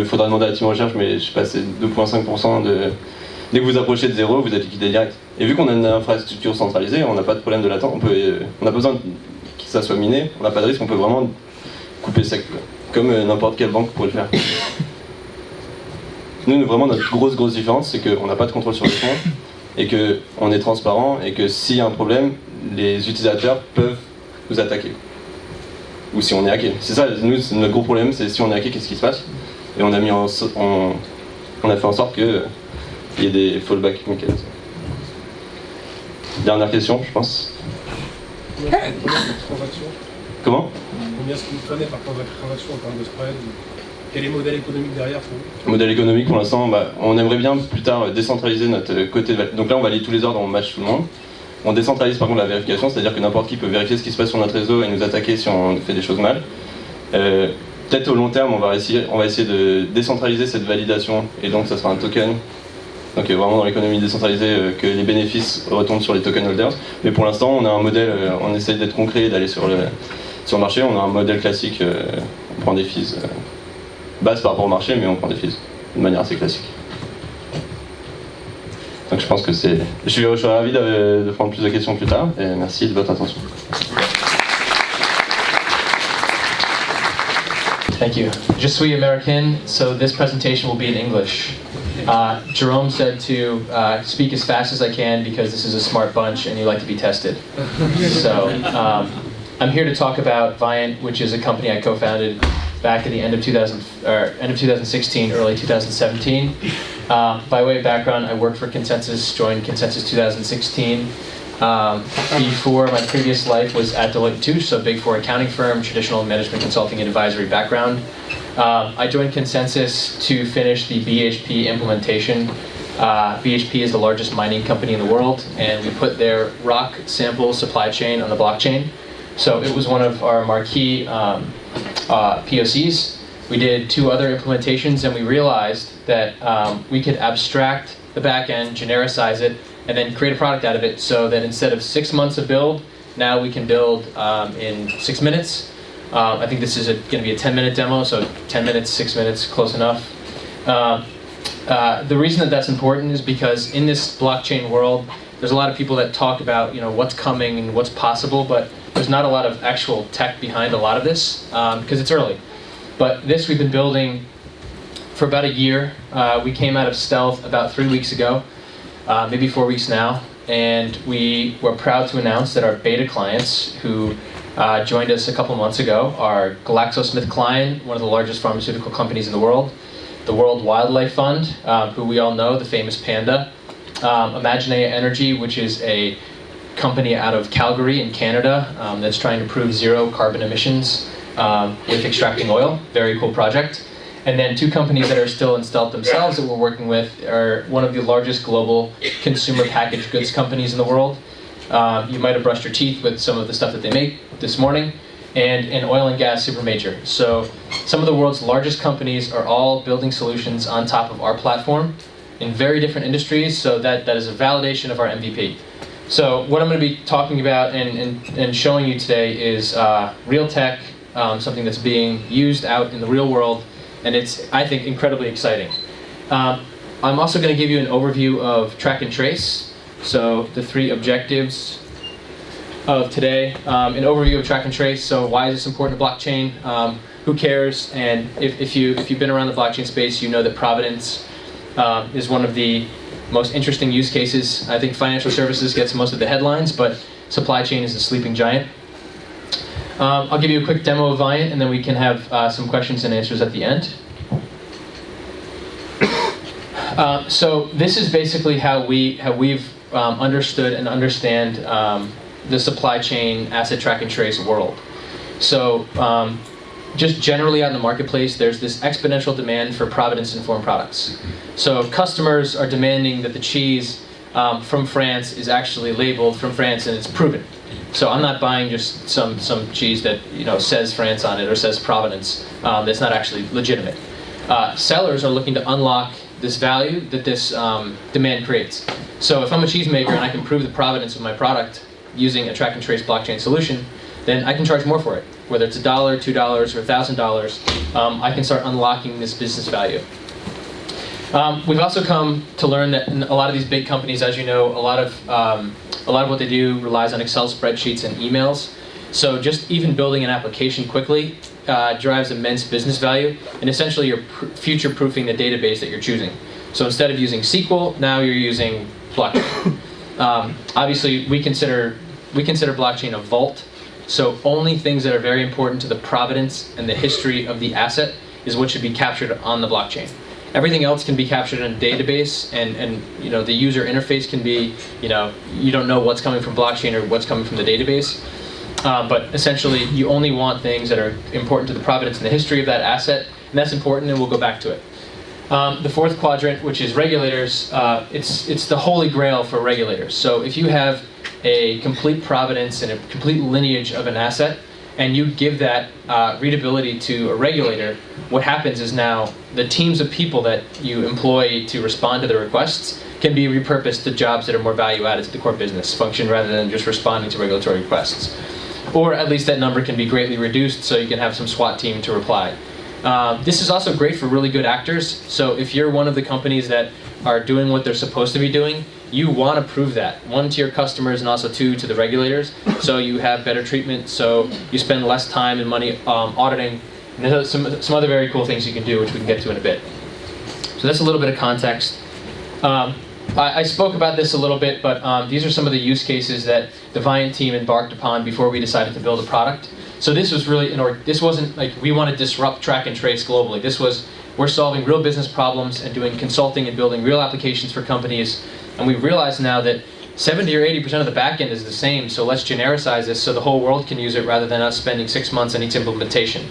faudra demander à la team recherche, mais je sais pas, c'est 2,5% de... Dès que vous approchez de 0, vous êtes liquidé direct. Et vu qu'on a une infrastructure centralisée, on n'a pas de problème de latence, on a besoin que ça soit miné, on n'a pas de risque, on peut vraiment couper sec, comme n'importe quelle banque pourrait le faire. Nous, vraiment, notre grosse différence, c'est qu'on n'a pas de contrôle sur les fonds, et qu'on est transparent, et que s'il y a un problème, les utilisateurs peuvent nous attaquer. Ou si on est hacké. C'est ça, nous, notre gros problème, c'est si on est hacké, qu'est-ce qui se passe? Et on a fait en sorte que il y a des fallback mécanismes. Dernière question, je pense. Combien de transactions? Comment? Combien est-ce que vous prenez par transaction en termes de spread? Quel est le modèle économique derrière pour vous? Le modèle économique, pour l'instant, on aimerait bien plus tard décentraliser notre côté de... Donc là, on valide tous les ordres, on match tout le monde. On décentralise par contre la vérification, c'est-à-dire que n'importe qui peut vérifier ce qui se passe sur notre réseau et nous attaquer si on fait des choses mal. Peut-être au long terme, on va essayer de décentraliser cette validation, et donc ça sera un token. Donc vraiment dans l'économie décentralisée, que les bénéfices retombent sur les token holders. Mais pour l'instant, on a un modèle, on essaye d'être concret et d'aller sur le marché. On a un modèle classique, on prend des fees basses par rapport au marché, mais on prend des fees de manière assez classique. Donc je pense que c'est... Je suis ravi de prendre plus de questions plus tard, et merci de votre attention. Thank you. Je suis American, so this presentation will be in English. Jerome said to speak as fast as I can because this is a smart bunch and you like to be tested. So I'm here to talk about Viant, which is a company I co-founded back at the end of 2016, early 2017. By way of background, I worked for Consensus, joined Consensus 2016. Before, my previous life was at Deloitte & Touche, so Big Four accounting firm, traditional management consulting and advisory background. I joined Consensus to finish the BHP implementation. BHP is the largest mining company in the world, and we put their rock sample supply chain on the blockchain. So it was one of our marquee POCs. We did 2 other implementations, and we realized that we could abstract the back end, genericize it, and then create a product out of it, so that instead of 6 months of build, now we can build in 6 minutes. I think this is going to be a 10-minute demo, so 10 minutes, 6 minutes, close enough. The reason that that's important is because in this blockchain world, there's a lot of people that talk about what's coming and what's possible, but there's not a lot of actual tech behind a lot of this because it's early. But this we've been building for about a year. We came out of stealth about 3 weeks ago. Maybe 4 weeks now, and we were proud to announce that our beta clients who joined us a couple months ago are GlaxoSmithKline, one of the largest pharmaceutical companies in the world, the World Wildlife Fund, who we all know, the famous panda, Imaginea Energy, which is a company out of Calgary in Canada that's trying to prove 0 carbon emissions with extracting oil, very cool project. And then 2 companies that are still in stealth themselves that we're working with are one of the largest global consumer packaged goods companies in the world. You might have brushed your teeth with some of the stuff that they make this morning, and an oil and gas super major. So some of the world's largest companies are all building solutions on top of our platform. in very different industries, so that is a validation of our MVP. So what I'm going to be talking about and showing you today is real tech, something that's being used out in the real world, and it's, I think, incredibly exciting. I'm also going to give you an overview of track and trace, so the 3 objectives of today. An overview of track and trace, so why is this important to blockchain? Who cares? And if you've been around the blockchain space, you know that provenance is one of the most interesting use cases. I think financial services gets most of the headlines, but supply chain is a sleeping giant. I'll give you a quick demo of Viant, and then we can have some questions and answers at the end. So this is basically how we've understood and understand the supply chain asset track and trace world. So just generally out in the marketplace, there's this exponential demand for provenance-informed products. So customers are demanding that the cheese from France is actually labeled from France and it's proven. So I'm not buying just some cheese that says France on it or says provenance that's not actually legitimate. Sellers are looking to unlock this value that this demand creates. So if I'm a cheesemaker and I can prove the provenance of my product using a track and trace blockchain solution, then I can charge more for it. Whether it's $1, $2, or $1,000, I can start unlocking this business value. We've also come to learn that in a lot of these big companies, as you know, a lot of what they do relies on Excel spreadsheets and emails. So just even building an application quickly drives immense business value, and essentially you're future-proofing the database that you're choosing. So instead of using SQL, now you're using blockchain. Obviously, we consider blockchain a vault. So only things that are very important to the provenance and the history of the asset is what should be captured on the blockchain. Everything else can be captured in a database, and the user interface can be, you don't know what's coming from blockchain or what's coming from the database. But essentially, you only want things that are important to the provenance and the history of that asset, and that's important, and we'll go back to it. The 4th quadrant, which is regulators, it's the holy grail for regulators. So if you have a complete provenance and a complete lineage of an asset, and you give that readability to a regulator, what happens is now the teams of people that you employ to respond to the requests can be repurposed to jobs that are more value-added to the core business function rather than just responding to regulatory requests. Or at least that number can be greatly reduced so you can have some SWAT team to reply. This is also great for really good actors. So if you're one of the companies that are doing what they're supposed to be doing, you want to prove that. 1, to your customers, and also 2, to the regulators. So you have better treatment, so you spend less time and money auditing. And there's some other very cool things you can do, which we can get to in a bit. So that's a little bit of context. I spoke about this a little bit, but these are some of the use cases that the Viant team embarked upon before we decided to build a product. So this was really, this wasn't like we want to disrupt track and trace globally. This was, we're solving real business problems and doing consulting and building real applications for companies. And we've realized now that 70 or 80% of the backend is the same, so let's genericize this so the whole world can use it rather than us spending 6 months on each implementation.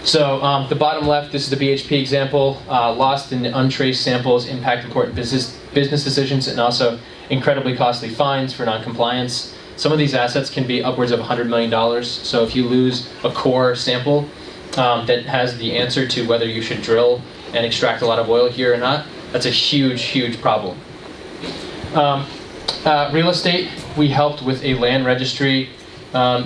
So the bottom left, this is the BHP example. Lost and untraced samples impact important business decisions and also incredibly costly fines for non-compliance. Some of these assets can be upwards of $100 million. So if you lose a core sample that has the answer to whether you should drill and extract a lot of oil here or not, that's a huge, huge problem. Real estate, we helped with a land registry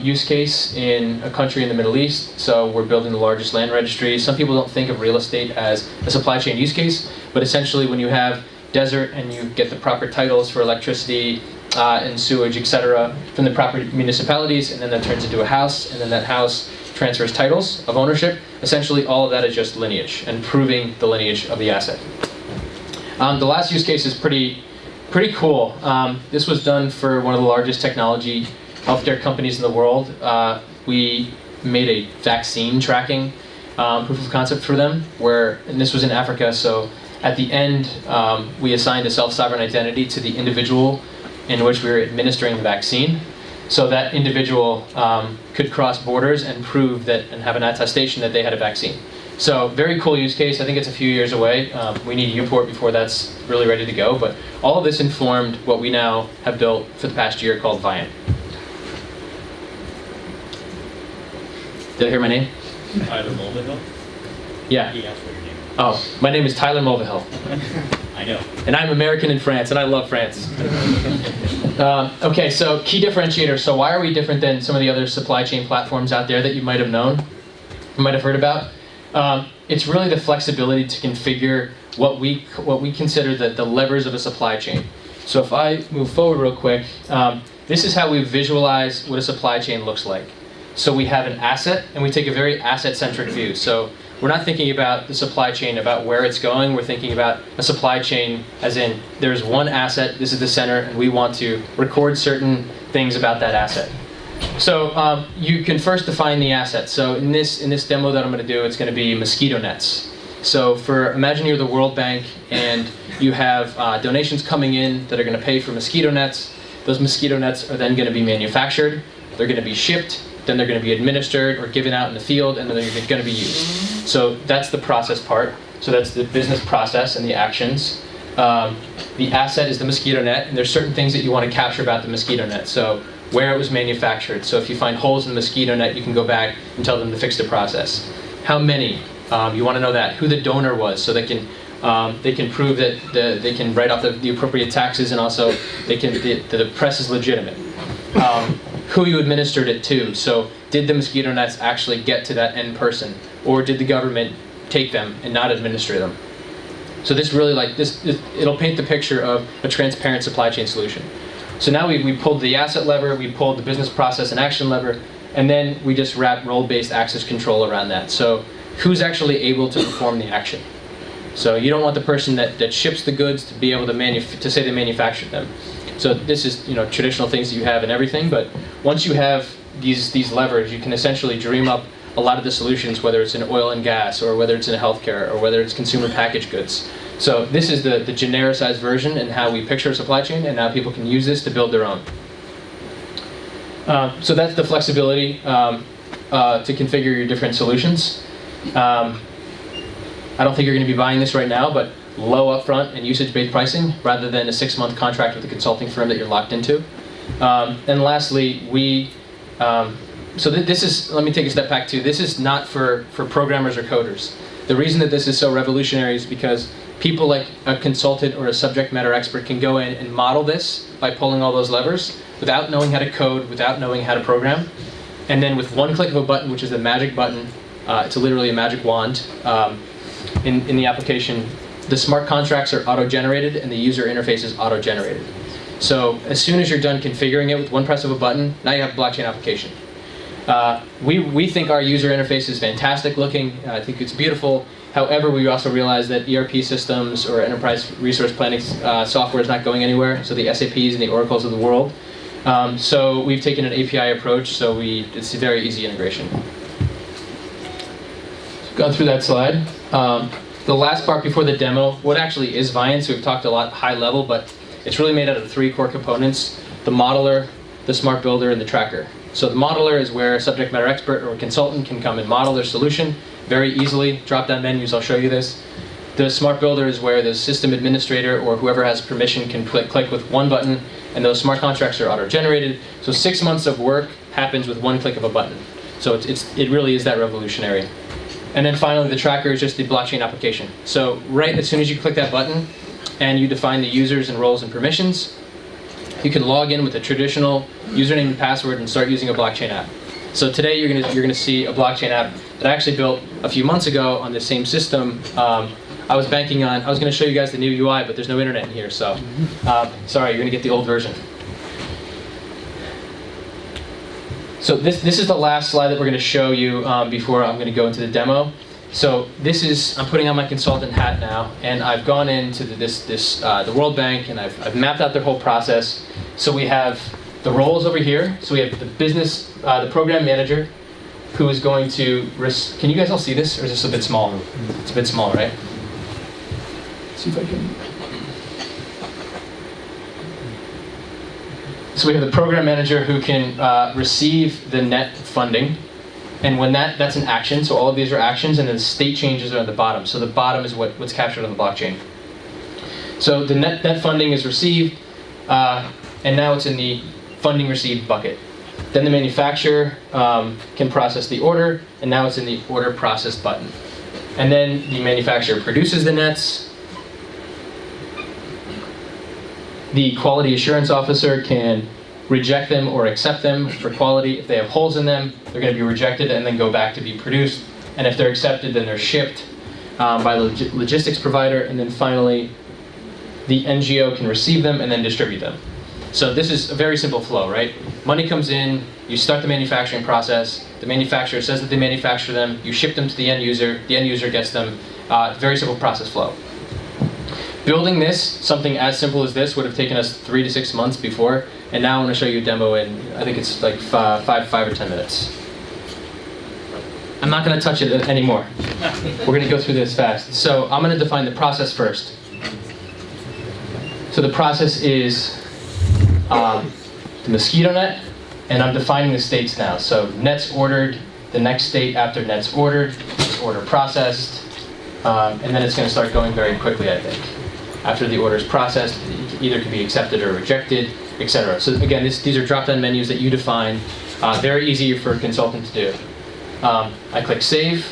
use case in a country in the Middle East. So we're building the largest land registry. Some people don't think of real estate as a supply chain use case, but essentially when you have desert and you get the proper titles for electricity and sewage, etc., from the proper municipalities, and then that turns into a house, and then that house transfers titles of ownership, essentially all of that is just lineage and proving the lineage of the asset. The last use case is pretty cool. This was done for one of the largest technology healthcare companies in the world. We made a vaccine tracking proof of concept for them, and this was in Africa, so at the end we assigned a self-sovereign identity to the individual in which we were administering the vaccine. So that individual could cross borders and prove that, and have an attestation that they had a vaccine. So very cool use case. I think it's a few years away. We need Uport before that's really ready to go. But all of this informed what we now have built for the past year called Viant. Did I hear my name? Tyler Mulvihill? Yeah. He asked for your name. Oh, my name is Tyler Mulvihill. I know. And I'm American in France, and I love France. Okay, so key differentiator. So why are we different than some of the other supply chain platforms out there that you might have known, you might have heard about? It's really the flexibility to configure what we consider the levers of a supply chain. So if I move forward real quick, this is how we visualize what a supply chain looks like. So we have an asset, and we take a very asset-centric view. So we're not thinking about the supply chain, about where it's going. We're thinking about a supply chain as in there's one asset, this is the center, and we want to record certain things about that asset. So you can first define the asset. So in this demo that I'm going to do, it's going to be mosquito nets. So imagine you're the World Bank and you have donations coming in that are going to pay for mosquito nets. Those mosquito nets are then going to be manufactured. They're going to be shipped. Then they're going to be administered or given out in the field, and then they're going to be used. So that's the process part. So that's the business process and the actions. The asset is the mosquito net, and there's certain things that you want to capture about the mosquito net. So where it was manufactured. So if you find holes in the mosquito net, you can go back and tell them to fix the process. How many? You want to know that. Who the donor was, so they can prove that they can write off the appropriate taxes, and also the press is legitimate. Who you administered it to. So did the mosquito nets actually get to that end person, or did the government take them and not administer them? So this really it'll paint the picture of a transparent supply chain solution. So now we pulled the asset lever, we pulled the business process and action lever, and then we just wrap role-based access control around that. So who's actually able to perform the action? So you don't want the person that ships the goods to be able to say they manufactured them. So this is traditional things that you have in everything, but once you have these levers, you can essentially dream up a lot of the solutions, whether it's in oil and gas, or whether it's in healthcare, or whether it's consumer packaged goods. So this is the genericized version and how we picture a supply chain, and now people can use this to build their own. So that's the flexibility to configure your different solutions. I don't think you're going to be buying this right now, but low upfront and usage-based pricing rather than a 6-month contract with a consulting firm that you're locked into. And lastly, this is, let me take a step back too. This is not for programmers or coders. The reason that this is so revolutionary is because people like a consultant or a subject matter expert can go in and model this by pulling all those levers without knowing how to code, without knowing how to program. And then with one click of a button, which is the magic button, it's literally a magic wand, in the application, the smart contracts are auto-generated and the user interface is auto-generated. So as soon as you're done configuring it with one press of a button, now you have a blockchain application. We think our user interface is fantastic looking. I think it's beautiful. However, we also realize that ERP systems or enterprise resource planning software is not going anywhere, so the SAPs and the Oracles of the world. So we've taken an API approach, so it's a very easy integration. Gone through that slide. The last part before the demo, what actually is Viant? So we've talked a lot high level, but it's really made out of 3 core components: the modeler, the smart builder, and the tracker. So the modeler is where a subject matter expert or a consultant can come and model their solution very easily. Drop-down menus, I'll show you this. The smart builder is where the system administrator or whoever has permission can click with one button, and those smart contracts are auto-generated. So 6 months of work happens with one click of a button. So it really is that revolutionary. And then finally, the tracker is just the blockchain application. So right as soon as you click that button and you define the users and roles and permissions, you can log in with a traditional username and password and start using a blockchain app. So today you're gonna see a blockchain app that I actually built a few months ago on the same system. I was gonna show you guys the new UI, but there's no internet in here, so sorry, you're gonna get the old version. So this is the last slide that we're going to show you before I'm going to go into the demo. So I'm putting on my consultant hat now, and I've gone into the World Bank, and I've mapped out their whole process. So we have the roles over here. So we have the program manager, who is going to can you guys all see this, or is this a bit small? It's a bit small, right? Let's see if I can. So we have the program manager who can receive the net funding, and when that's an action, so all of these are actions, and then the state changes are at the bottom. So the bottom is what's captured on the blockchain. So the net funding is received, and now it's in the funding received bucket. Then the manufacturer can process the order, and now it's in the order processed button. And then the manufacturer produces the nets. The quality assurance officer can reject them or accept them for quality. If they have holes in them, they're going to be rejected and then go back to be produced. And if they're accepted, then they're shipped by the logistics provider. And then finally, the NGO can receive them and then distribute them. So this is a very simple flow, right? Money comes in, you start the manufacturing process, the manufacturer says that they manufacture them, you ship them to the end user gets them. Very simple process flow. Building this, something as simple as this, would have taken us 3 to 6 months before, and now I'm going to show you a demo in, I think it's like 5 or 10 minutes. I'm not going to touch it anymore. We're going to go through this fast. So I'm going to define the process first. So the process is the mosquito net, and I'm defining the states now. So nets ordered, the next state after nets ordered, is order processed, and then it's going to start going very quickly, I think. After the order is processed, it either can be accepted or rejected, etc. So again, these are drop-down menus that you define. Very easy for a consultant to do. I click save,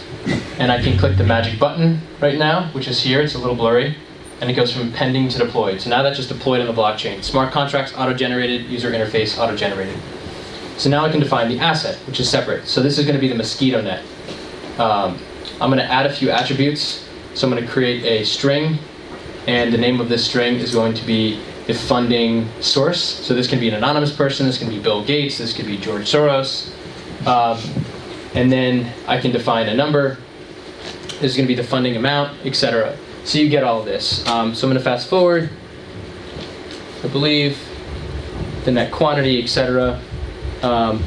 and I can click the magic button right now, which is here. It's a little blurry, and it goes from pending to deployed. So now that's just deployed on the blockchain. Smart contracts auto-generated, user interface auto-generated. So now I can define the asset, which is separate. So this is going to be the mosquito net. I'm going to add a few attributes. So I'm going to create a string, and the name of this string is going to be the funding source. So this can be an anonymous person, this can be Bill Gates, this could be George Soros. And then I can define a number. This is going to be the funding amount, etc. So you get all of this. So I'm going to fast forward. I believe the net quantity, etc. And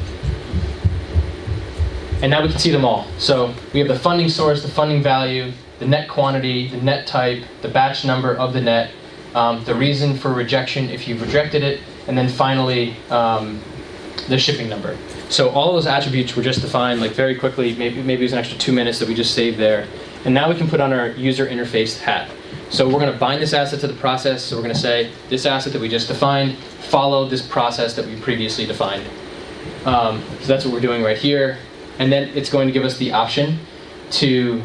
now we can see them all. So we have the funding source, the funding value, the net quantity, the net type, the batch number of the net, the reason for rejection if you've rejected it, and then finally the shipping number. So all those attributes were just defined like very quickly. Maybe it was an extra 2 minutes that we just saved there. And now we can put on our user interface hat. So we're going to bind this asset to the process. So we're going to say this asset that we just defined, follow this process that we previously defined. So that's what we're doing right here. And then it's going to give us the option to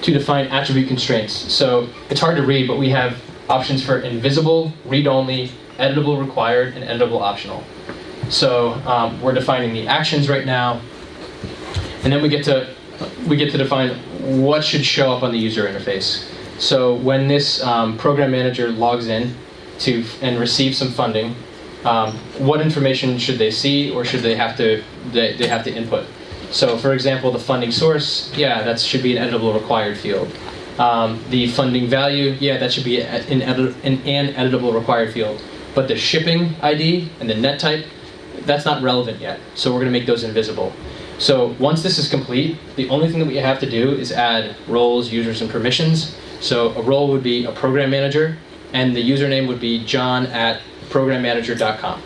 define attribute constraints. So it's hard to read, but we have options for invisible, read-only, editable required, and editable optional. So we're defining the actions right now, and then we get to define what should show up on the user interface. So when this program manager logs in and receives some funding, what information should they see, or should they have to input? So for example, the funding source, yeah, that should be an editable required field. The funding value, yeah, that should be an editable required field. But the shipping ID and the net type, that's not relevant yet. So we're going to make those invisible. So once this is complete, the only thing that we have to do is add roles, users, and permissions. So a role would be a program manager, and the username would be john@programmanager.com.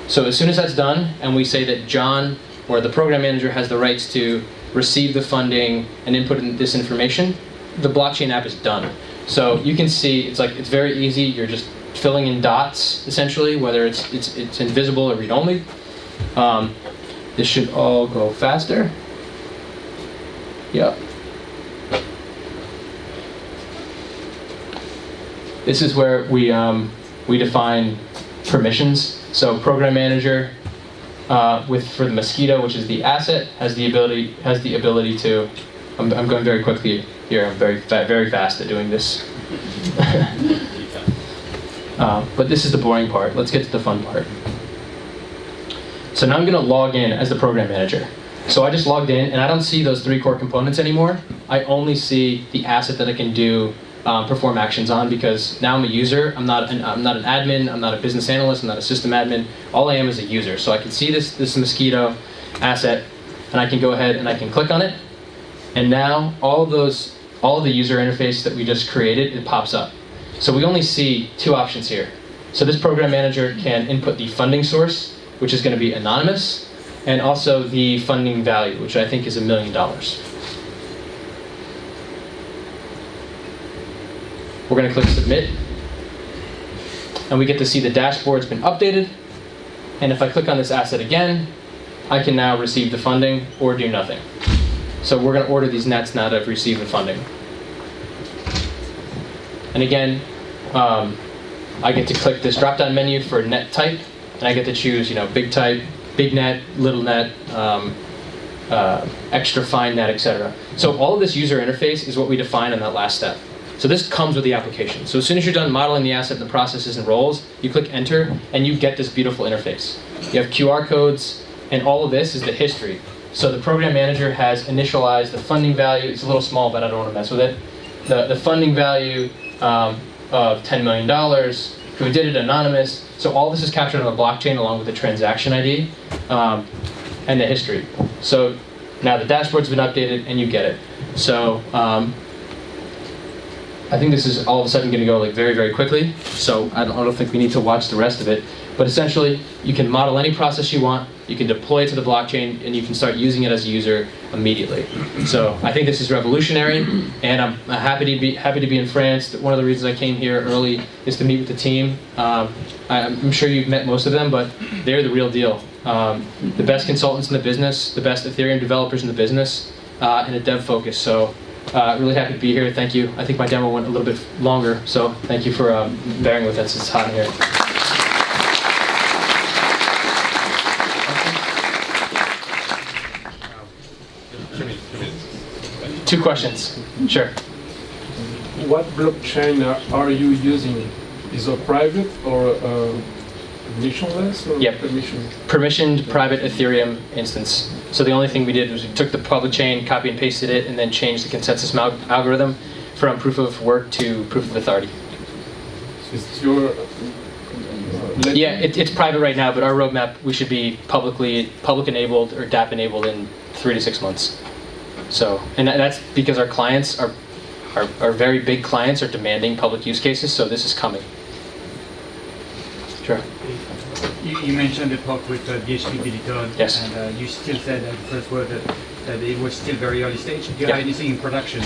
So as soon as that's done, and we say that John, or the program manager, has the rights to receive the funding and input in this information, the blockchain app is done. So you can see it's very easy. You're just filling in dots essentially, whether it's invisible or read-only. This should all go faster. Yep. This is where we define permissions. So program manager for the mosquito, which is the asset, has the ability to. I'm going very quickly here. I'm very fast at doing this. But this is the boring part. Let's get to the fun part. So now I'm going to log in as the program manager. So I just logged in, and I don't see those 3 core components anymore. I only see the asset that I can perform actions on, because now I'm a user. I'm not an admin. I'm not a business analyst. I'm not a system admin. All I am is a user. So I can see this mosquito asset, and I can go ahead and I can click on it. And now all of the user interface that we just created, it pops up. So we only see 2 options here. So this program manager can input the funding source, which is going to be anonymous, and also the funding value, which I think is $1 million. We're going to click submit, and we get to see the dashboard's been updated. And if I click on this asset again, I can now receive the funding or do nothing. So we're going to order these nets now that have received the funding. And again, I get to click this drop-down menu for net type, and I get to choose, big type, big net, little net, extra fine net, etc. So all of this user interface is what we define in that last step. So this comes with the application. So as soon as you're done modeling the asset and the processes and roles, you click enter, and you get this beautiful interface. You have QR codes, and all of this is the history. So the program manager has initialized the funding value. It's a little small, but I don't want to mess with it. The funding value of $10 million. Who did it anonymous. So all this is captured on the blockchain along with the transaction ID and the history. So now the dashboard's been updated and you get it. So I think this is all of a sudden going to go very, very quickly. So I don't think we need to watch the rest of it. But essentially, you can model any process you want, you can deploy it to the blockchain, and you can start using it as a user immediately. So I think this is revolutionary, and I'm happy to be in France. One of the reasons I came here early is to meet with the team. I'm sure you've met most of them, but they're the real deal. The best consultants in the business, the best Ethereum developers in the business, and a dev focus. So really happy to be here. Thank you. I think my demo went a little bit longer, so thank you for bearing with us. It's hot in here. Two questions. Sure. What blockchain are you using? Is it private or permissionless? Or Yep. Permissioned private Ethereum instance. So the only thing we did was we took the public chain, copy and pasted it, and then changed the consensus algorithm from proof of work to proof of authority. So it's your Yeah, it's private right now, but our roadmap, we should be public enabled or DApp enabled in 3 to 6 months. So, and that's because our clients, our very big clients, are demanding public use cases, so this is coming. Sure. You mentioned the talk with BHP Billiton, Yes. and you still said at the first word that it was still very early stage. Do you Yeah. have anything in production?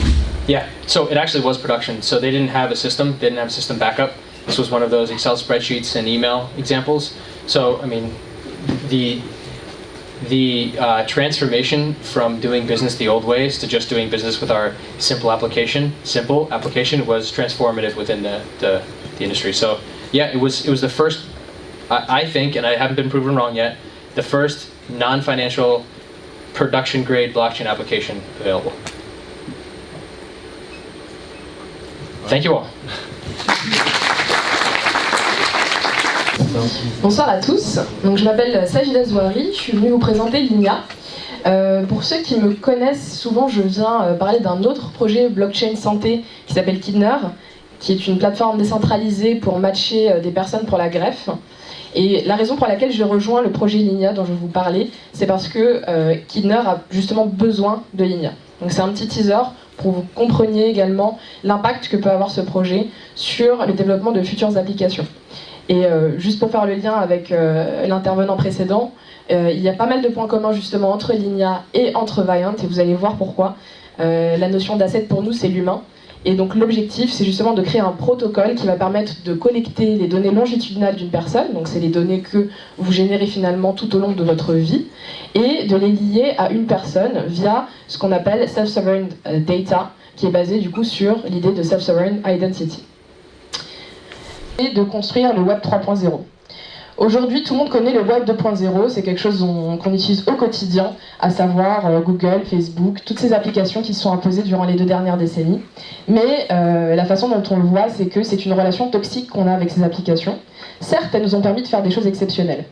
Yeah, so it actually was production. So they didn't have a system, they didn't have a system backup. This was one of those Excel spreadsheets and email examples. So, I mean, the transformation from doing business the old ways to just doing business with our simple application was transformative within the industry. So yeah, it was the first, I think, and I haven't been proven wrong yet, the first non-financial production grade blockchain application available. Thank you all. Bonsoir à tous, donc je m'appelle Sajida Zouari, je suis venue vous présenter Ligna. Pour ceux qui me connaissent, souvent je viens parler d'un autre projet blockchain santé qui s'appelle Kidner, qui est une plateforme décentralisée pour matcher des personnes pour la greffe. Et la raison pour laquelle je rejoins le projet Ligna dont je vais vous parler, c'est parce que Kidner a justement besoin de Ligna. Donc c'est un petit teaser pour que vous compreniez également l'impact que peut avoir ce projet sur le développement de futures applications. Et juste pour faire le lien avec l'intervenant précédent, il y a pas mal de points communs justement entre Ligna et entre Viant, et vous allez voir pourquoi. La notion d'asset pour nous, c'est l'humain. Et donc l'objectif, c'est justement de créer un protocole qui va permettre de collecter les données longitudinales d'une personne, donc c'est les données que vous générez finalement tout au long de votre vie, et de les lier à une personne via ce qu'on appelle self-sovereign data, qui est basé du coup sur l'idée de self-sovereign identity. Et de construire le Web 3.0. Aujourd'hui, tout le monde connaît le Web 2.0, c'est quelque chose qu'on utilise au quotidien, à savoir Google, Facebook, toutes ces applications qui se sont imposées durant les 2 dernières décennies. Mais la façon dont on le voit, c'est que c'est une relation toxique qu'on a avec ces applications. Certes, elles nous ont permis de faire des choses exceptionnelles.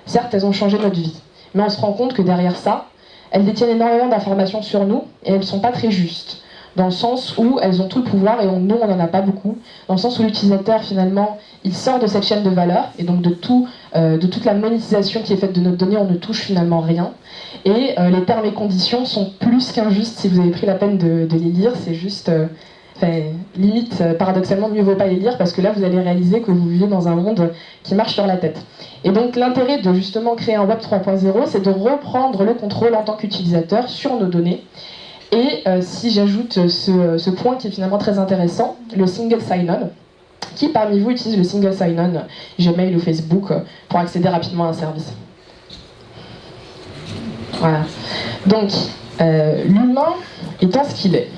Certes, elles ont changé notre vie. Mais on se rend compte que derrière ça, elles détiennent énormément d'informations sur nous et elles ne sont pas très justes. Dans le sens où elles ont tout le pouvoir et nous, on n'en a pas beaucoup. Dans le sens où l'utilisateur, finalement, il sort de cette chaîne de valeur et donc de toute la monétisation qui est faite de notre donnée, on ne touche finalement rien. Et les termes et conditions sont plus qu'injustes si vous avez pris la peine de les lire. C'est juste, limite, paradoxalement, mieux vaut pas les lire parce que là, vous allez réaliser que vous vivez dans un monde qui marche sur la tête. Et donc l'intérêt de justement créer un Web 3.0, c'est de reprendre le contrôle en tant qu'utilisateur sur nos données. Et si j'ajoute ce point qui est finalement très intéressant, le single sign-on, qui parmi vous utilise le single sign-on, Gmail ou Facebook, pour accéder rapidement à un service? Voilà. Donc, L'humain étant ce qu'il est.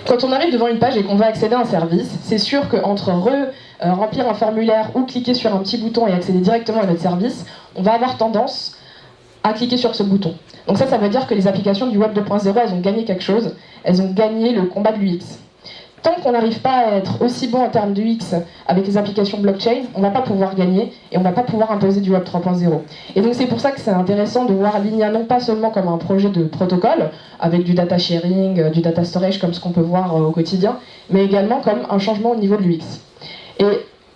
Quand on arrive devant une page et qu'on va accéder à un service, c'est sûr qu'entre remplir un formulaire ou cliquer sur un petit bouton et accéder directement à notre service, on va avoir tendance à cliquer sur ce bouton. Donc ça veut dire que les applications du Web 2.0, elles ont gagné quelque chose, elles ont gagné le combat de l'UX. Tant qu'on n'arrive pas à être aussi bon en termes de UX avec les applications blockchain, on ne va pas pouvoir gagner et on ne va pas pouvoir imposer du Web 3.0. Et donc c'est pour ça que c'est intéressant de voir Linea non pas seulement comme un projet de protocole, avec du data sharing, du data storage comme ce qu'on peut voir au quotidien, mais également comme un changement au niveau de l'UX. Et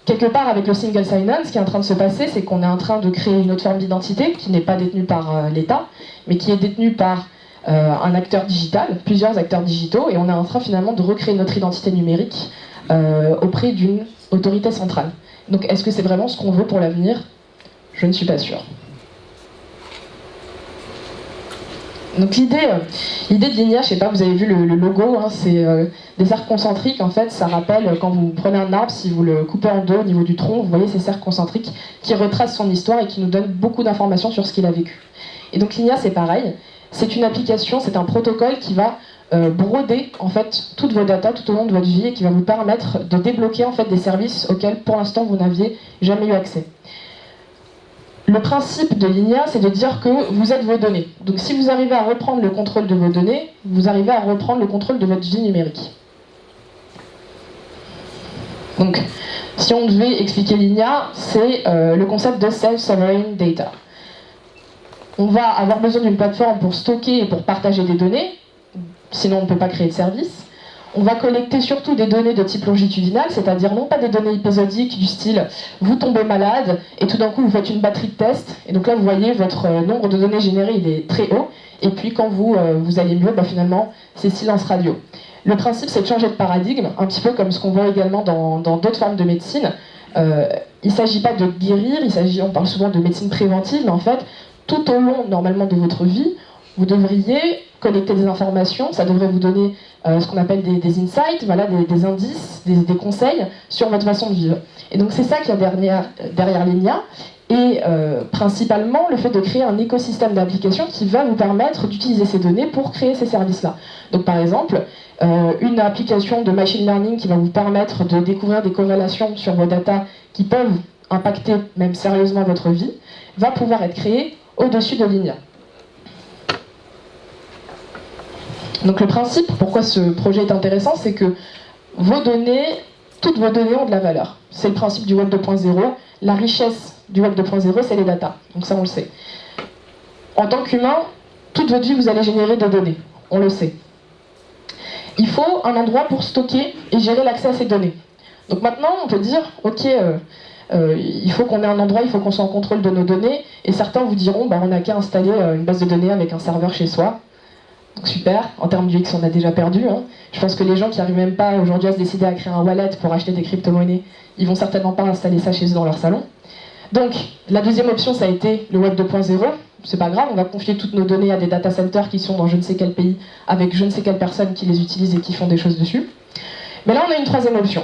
quelque part avec le single sign-on, ce qui est en train de se passer, c'est qu'on est en train de créer une autre forme d'identité qui n'est pas détenue par l'État, mais qui est détenue par un acteur digital, plusieurs acteurs digitaux, et on est en train finalement de recréer notre identité numérique auprès d'une autorité centrale. Donc est-ce que c'est vraiment ce qu'on veut pour l'avenir ? Je ne suis pas sûre. Donc l'idée de Linea, je sais pas, vous avez vu le logo, hein, c'est des cercles concentriques. En fait, ça rappelle quand vous prenez un arbre, si vous le coupez en deux au niveau du tronc, vous voyez ces cercles concentriques qui retracent son histoire et qui nous donnent beaucoup d'informations sur ce qu'il a vécu. Et donc Linea, c'est pareil. C'est une application, c'est un protocole qui va broder en fait toutes vos datas tout au long de votre vie et qui va vous permettre de débloquer en fait des services auxquels pour l'instant vous n'aviez jamais eu accès. Le principe de Linea, c'est de dire que vous êtes vos données. Donc si vous arrivez à reprendre le contrôle de vos données, vous arrivez à reprendre le contrôle de votre vie numérique. Donc si on devait expliquer Linea, c'est le concept de self-sovereign data. On va avoir besoin d'une plateforme pour stocker et pour partager des données, sinon on ne peut pas créer de service. On va collecter surtout des données de type longitudinal, c'est-à-dire non pas des données épisodiques du style vous tombez malade et tout d'un coup vous faites une batterie de tests et donc là vous voyez votre nombre de données générées il est très haut et puis quand vous allez mieux, finalement c'est silence radio. Le principe c'est de changer de paradigme, un petit peu comme ce qu'on voit également dans d'autres formes de médecine. Il ne s'agit pas de guérir, on parle souvent de médecine préventive, mais en fait tout au long normalement de votre vie, vous devriez collecter des informations, ça devrait vous donner ce qu'on appelle des insights, voilà, des indices, des conseils sur votre façon de vivre. Et donc c'est ça qu'il y a derrière Linea, et principalement le fait de créer un écosystème d'applications qui va vous permettre d'utiliser ces données pour créer ces services-là. Donc par exemple, une application de machine learning qui va vous permettre de découvrir des corrélations sur vos datas qui peuvent impacter même sérieusement votre vie, va pouvoir être créée au-dessus de Linea. Donc le principe, pourquoi ce projet est intéressant, c'est que vos données, toutes vos données ont de la valeur. C'est le principe du Web 2.0. La richesse du Web 2.0, c'est les datas. Donc ça, on le sait. En tant qu'humain, toute votre vie, vous allez générer des données. On le sait. Il faut un endroit pour stocker et gérer l'accès à ces données. Donc maintenant, on peut dire, ok, il faut qu'on ait un endroit, il faut qu'on soit en contrôle de nos données. Et certains vous diront, on n'a qu'à installer une base de données avec un serveur chez soi. Donc super, en termes d'UX, on a déjà perdu. Hein. Je pense que les gens qui n'arrivent même pas aujourd'hui à se décider à créer un wallet pour acheter des crypto-monnaies, ils vont certainement pas installer ça chez eux dans leur salon. Donc, la deuxième option, ça a été le Web 2.0. C'est pas grave, on va confier toutes nos données à des data centers qui sont dans je ne sais quel pays, avec je ne sais quelle personne qui les utilise et qui font des choses dessus. Mais là, on a une troisième option.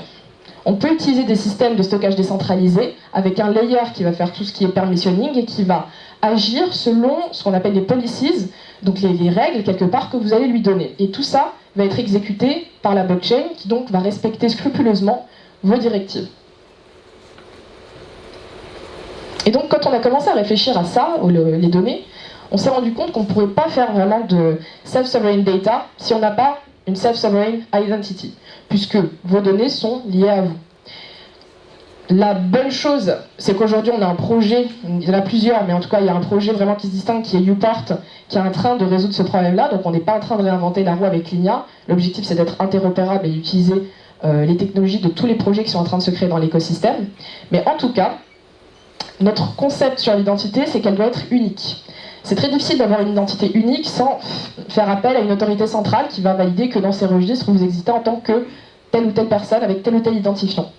On peut utiliser des systèmes de stockage décentralisés avec un layer qui va faire tout ce qui est permissioning et qui va agir selon ce qu'on appelle les policies, donc les règles quelque part que vous allez lui donner. Et tout ça va être exécuté par la blockchain qui donc va respecter scrupuleusement vos directives. Et donc quand on a commencé à réfléchir à ça, les données, on s'est rendu compte qu'on ne pourrait pas faire vraiment de self-sovereign data si on n'a pas une self-sovereign identity, puisque vos données sont liées à vous. La bonne chose, c'est qu'aujourd'hui on a un projet, il y en a plusieurs, mais en tout cas il y a un projet vraiment qui se distingue, qui est Uport, qui est en train de résoudre ce problème-là, donc on n'est pas en train de réinventer la roue avec Linea. L'objectif c'est d'être interopérable et utiliser les technologies de tous les projets qui sont en train de se créer dans l'écosystème. Mais en tout cas, notre concept sur l'identité, c'est qu'elle doit être unique. C'est très difficile d'avoir une identité unique sans faire appel à une autorité centrale qui va valider que dans ces registres, vous existez en tant que telle ou telle personne avec tel ou tel identifiant.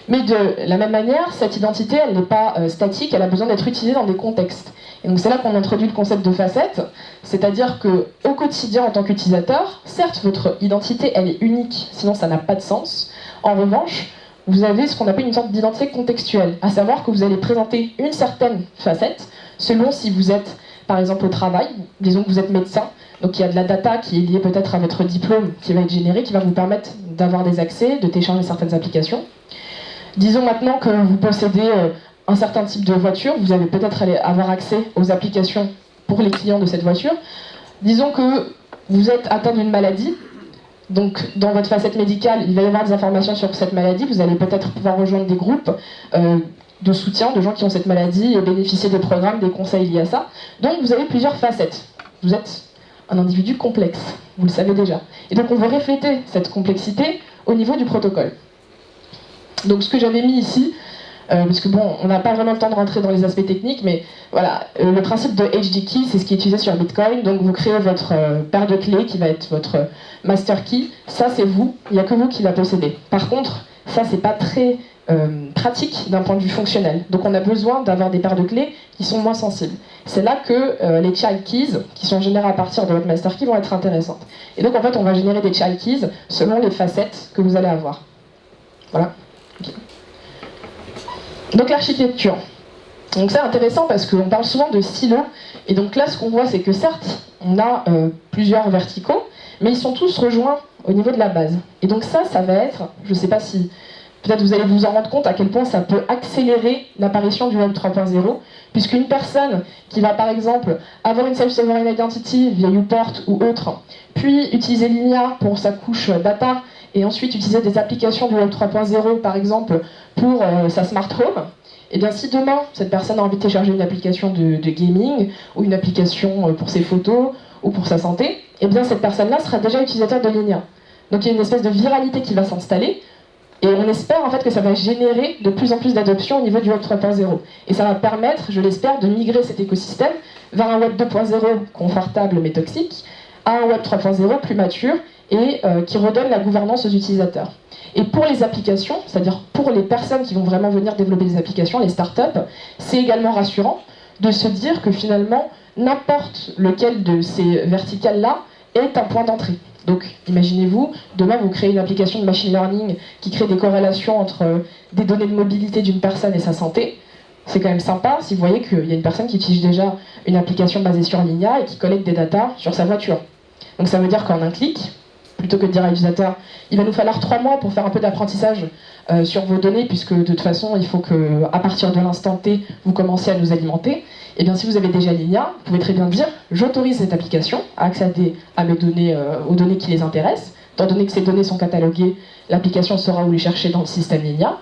Mais de la même manière, cette identité, elle n'est pas statique, elle a besoin d'être utilisée dans des contextes. Et donc c'est là qu'on introduit le concept de facette, c'est-à-dire qu'au quotidien, en tant qu'utilisateur, certes, votre identité, elle est unique, sinon ça n'a pas de sens. En revanche, vous avez ce qu'on appelle une sorte d'identité contextuelle, à savoir que vous allez présenter une certaine facette, selon si vous êtes, par exemple, au travail, disons que vous êtes médecin, Donc il y a de la data qui est liée peut-être à votre diplôme qui va être générée, qui va vous permettre d'avoir des accès, de télécharger certaines applications. Disons maintenant que vous possédez un certain type de voiture, vous allez peut-être avoir accès aux applications pour les clients de cette voiture. Disons que vous êtes atteint d'une maladie, donc dans votre facette médicale, il va y avoir des informations sur cette maladie, vous allez peut-être pouvoir rejoindre des groupes de soutien de gens qui ont cette maladie et bénéficier des programmes, des conseils liés à ça. Donc vous avez plusieurs facettes. Vous êtes un individu complexe, vous le savez déjà. Et donc on veut refléter cette complexité au niveau du protocole. Donc ce que j'avais mis ici, parce que bon, on n'a pas vraiment le temps de rentrer dans les aspects techniques, mais voilà, le principe de HDKey, c'est ce qui est utilisé sur Bitcoin. Donc vous créez votre paire de clés qui va être votre master key. Ça c'est vous, il n'y a que vous qui la possédez. Par contre, ça c'est pas très pratique d'un point de vue fonctionnel. Donc on a besoin d'avoir des paires de clés qui sont moins sensibles. C'est là que les child keys, qui sont générées à partir de votre master key, vont être intéressantes. Et donc en fait on va générer des child keys selon les facettes que vous allez avoir. Voilà. Okay. Donc l'architecture. Donc c'est intéressant parce qu'on parle souvent de silos. Et donc là ce qu'on voit c'est que certes on a plusieurs verticaux, mais ils sont tous rejoints au niveau de la base. Et donc ça va être, je ne sais pas si peut-être vous allez vous en rendre compte à quel point ça peut accélérer l'apparition du Web 3.0, puisqu'une personne qui va par exemple avoir une self-sovereign identity via Uport ou autre, puis utiliser Linea pour sa couche data, et ensuite utiliser des applications du Web 3.0 par exemple pour sa smart home, et bien si demain cette personne a envie de télécharger une application de gaming, ou une application pour ses photos, ou pour sa santé, et bien cette personne-là sera déjà utilisateur de Linea. Donc il y a une espèce de viralité qui va s'installer, et on espère en fait que ça va générer de plus en plus d'adoption au niveau du Web 3.0. Et ça va permettre, je l'espère, de migrer cet écosystème vers un Web 2.0 confortable mais toxique, à un Web 3.0 plus mature et qui redonne la gouvernance aux utilisateurs. Et pour les applications, c'est-à-dire pour les personnes qui vont vraiment venir développer des applications, les startups, c'est également rassurant de se dire que finalement, n'importe lequel de ces verticales-là est un point d'entrée. Donc, imaginez-vous, demain vous créez une application de machine learning qui crée des corrélations entre des données de mobilité d'une personne et sa santé. C'est quand même sympa si vous voyez qu'il y a une personne qui utilise déjà une application basée sur Linea et qui collecte des datas sur sa voiture. Donc ça veut dire qu'en un clic, plutôt que de dire à l'utilisateur, il va nous falloir 3 mois pour faire un peu d'apprentissage sur vos données, puisque de toute façon, il faut qu'à partir de l'instant T, vous commenciez à nous alimenter. Et bien si vous avez déjà Linea, vous pouvez très bien dire, j'autorise cette application à accéder à mes données, aux données qui les intéressent. Étant donné que ces données sont cataloguées, l'application saura où les chercher dans le système Linea.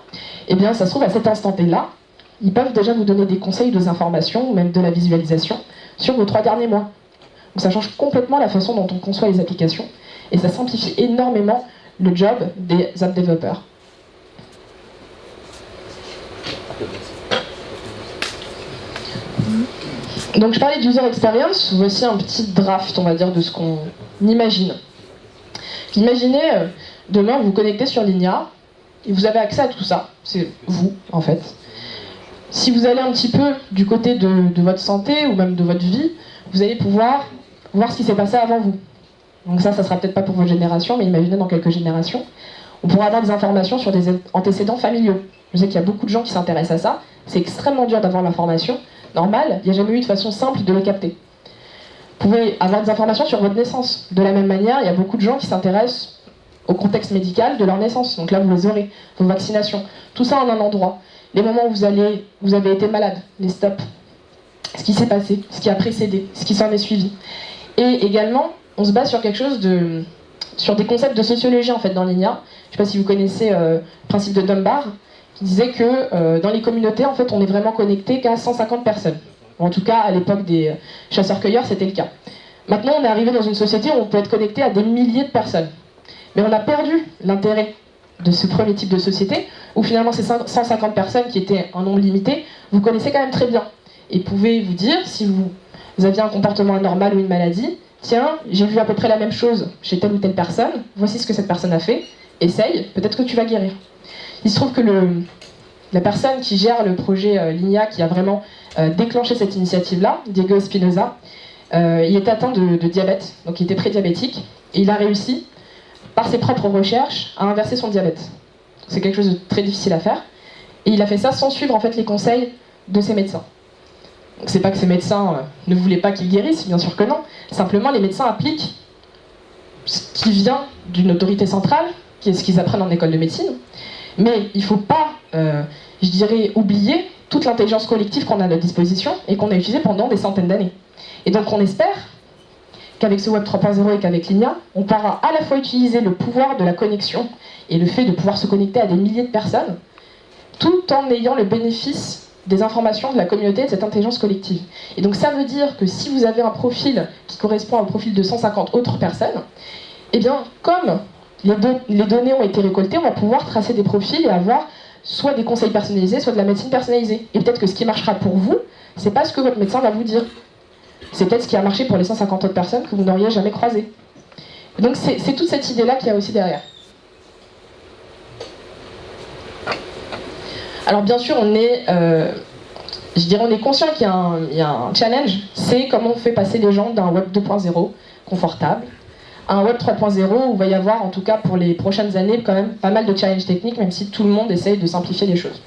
Et bien ça se trouve à cet instant T-là, ils peuvent déjà vous donner des conseils, des informations, ou même de la visualisation sur vos 3 derniers mois. Donc ça change complètement la façon dont on conçoit les applications, et ça simplifie énormément le job des app développeurs. Donc je parlais d'user experience, voici un petit draft, on va dire, de ce qu'on imagine. Imaginez, demain vous vous connectez sur Linea, et vous avez accès à tout ça, c'est vous en fait. Si vous allez un petit peu du côté de votre santé, ou même de votre vie, vous allez pouvoir voir ce qui s'est passé avant vous. Donc ça sera peut-être pas pour votre génération, mais imaginez dans quelques générations, on pourra avoir des informations sur des antécédents familiaux. Je sais qu'il y a beaucoup de gens qui s'intéressent à ça, c'est extrêmement dur d'avoir l'information. Normal, il n'y a jamais eu de façon simple de le capter. Vous pouvez avoir des informations sur votre naissance. De la même manière, il y a beaucoup de gens qui s'intéressent au contexte médical de leur naissance. Donc là, vous les aurez, vos vaccinations. Tout ça en un endroit. Les moments où vous avez été malade, les stops, ce qui s'est passé, ce qui a précédé, ce qui s'en est suivi. Et également, on se base sur quelque chose sur des concepts de sociologie en fait dans Linea. Je ne sais pas si vous connaissez le principe de Dunbar, qui disait que dans les communautés, en fait, on est vraiment connecté qu'à 150 personnes. En tout cas, à l'époque des chasseurs-cueilleurs, c'était le cas. Maintenant, on est arrivé dans une société où on peut être connecté à des milliers de personnes. Mais on a perdu l'intérêt de ce premier type de société, où finalement ces 150 personnes qui étaient un nombre limité, vous connaissez quand même très bien. Et pouvez vous dire, si vous aviez un comportement anormal ou une maladie, tiens, j'ai vu à peu près la même chose chez telle ou telle personne, voici ce que cette personne a fait, essaye, peut-être que tu vas guérir. Il se trouve que la personne qui gère le projet Linea, qui a vraiment déclenché cette initiative-là, Diego Espinosa, il était atteint de diabète, donc il était prédiabétique, et il a réussi, par ses propres recherches, à inverser son diabète. C'est quelque chose de très difficile à faire, et il a fait ça sans suivre en fait les conseils de ses médecins. Donc c'est pas que ces médecins ne voulaient pas qu'ils guérissent, bien sûr que non. Simplement, les médecins appliquent ce qui vient d'une autorité centrale, qui est ce qu'ils apprennent en école de médecine. Mais il ne faut pas, je dirais, oublier toute l'intelligence collective qu'on a à notre disposition et qu'on a utilisée pendant des centaines d'années. Et donc on espère qu'avec ce Web 3.0 et qu'avec l'INIA, on pourra à la fois utiliser le pouvoir de la connexion et le fait de pouvoir se connecter à des milliers de personnes, tout en ayant le bénéfice des informations de la communauté, de cette intelligence collective. Et donc ça veut dire que si vous avez un profil qui correspond au profil de 150 autres personnes, eh bien, comme les données ont été récoltées, on va pouvoir tracer des profils et avoir soit des conseils personnalisés, soit de la médecine personnalisée. Et peut-être que ce qui marchera pour vous, c'est pas ce que votre médecin va vous dire. C'est peut-être ce qui a marché pour les 150 autres personnes que vous n'auriez jamais croisées. Donc c'est toute cette idée-là qu'il y a aussi derrière. Alors bien sûr, on est conscient qu'il y a un challenge, c'est comment on fait passer les gens d'un Web 2.0 confortable à un Web 3.0 où il va y avoir, en tout cas pour les prochaines années, quand même pas mal de challenges techniques, même si tout le monde essaye de simplifier les choses.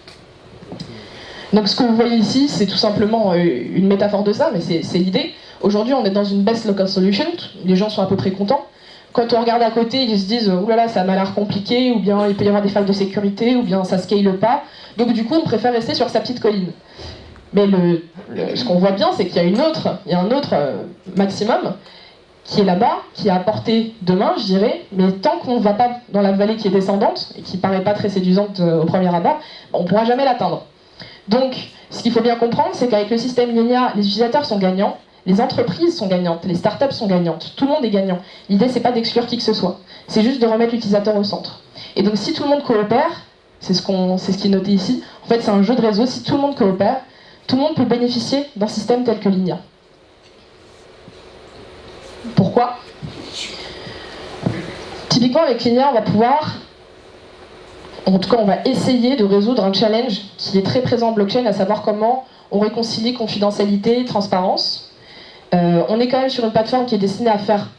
Donc ce que vous voyez ici, c'est tout simplement une métaphore de ça, mais c'est l'idée. Aujourd'hui, on est dans une best local solution, les gens sont à peu près contents. Quand on regarde à côté, ils se disent « Ouh là là, ça m'a l'air compliqué » ou bien « Il peut y avoir des failles de sécurité » ou bien « Ça scale pas ». Donc du coup, on préfère rester sur sa petite colline. Mais ce qu'on voit bien, c'est qu'il y a un autre maximum qui est là-bas, qui est à portée de main, je dirais, mais tant qu'on ne va pas dans la vallée qui est descendante, et qui paraît pas très séduisante au premier abord, on ne pourra jamais l'atteindre. Donc, ce qu'il faut bien comprendre, c'est qu'avec le système LINIA, les utilisateurs sont gagnants, les entreprises sont gagnantes, les startups sont gagnantes, tout le monde est gagnant. L'idée, c'est pas d'exclure qui que ce soit, c'est juste de remettre l'utilisateur au centre. Et donc, si tout le monde coopère, c'est ce qui est noté ici, en fait, c'est un jeu de réseau, si tout le monde coopère, tout le monde peut bénéficier d'un système tel que LINIA. Pourquoi ? Typiquement, avec LINIA, on va pouvoir, en tout cas, on va essayer de résoudre un challenge qui est très présent en blockchain, à savoir comment on réconcilie confidentialité et transparence. On est quand même sur une plateforme qui est destinée à faire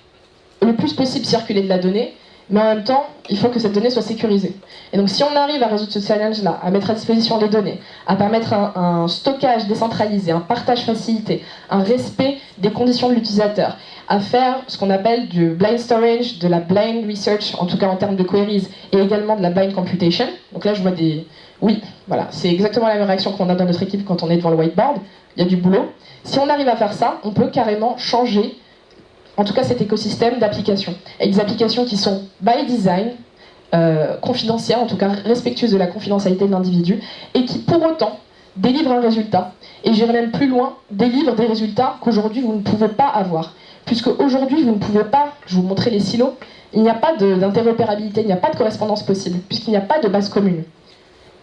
le plus possible circuler de la donnée, mais en même temps, il faut que cette donnée soit sécurisée. Et donc si on arrive à résoudre ce challenge-là, à mettre à disposition les données, à permettre un stockage décentralisé, un partage facilité, un respect des conditions de l'utilisateur, à faire ce qu'on appelle du blind storage, de la blind research, en tout cas en termes de queries, et également de la blind computation. Donc là, je vois des... Oui, voilà, c'est exactement la même réaction qu'on a dans notre équipe quand on est devant le whiteboard. Il y a du boulot. Si on arrive à faire ça, on peut carrément changer, en tout cas cet écosystème d'applications. Et des applications qui sont by design, confidentielles, en tout cas respectueuses de la confidentialité de l'individu, et qui pour autant délivrent un résultat. Et j'irai même plus loin, délivrent des résultats qu'aujourd'hui vous ne pouvez pas avoir. Puisque aujourd'hui vous ne pouvez pas, je vous montrer les silos, il n'y a pas d'interopérabilité, il n'y a pas de correspondance possible, puisqu'il n'y a pas de base commune.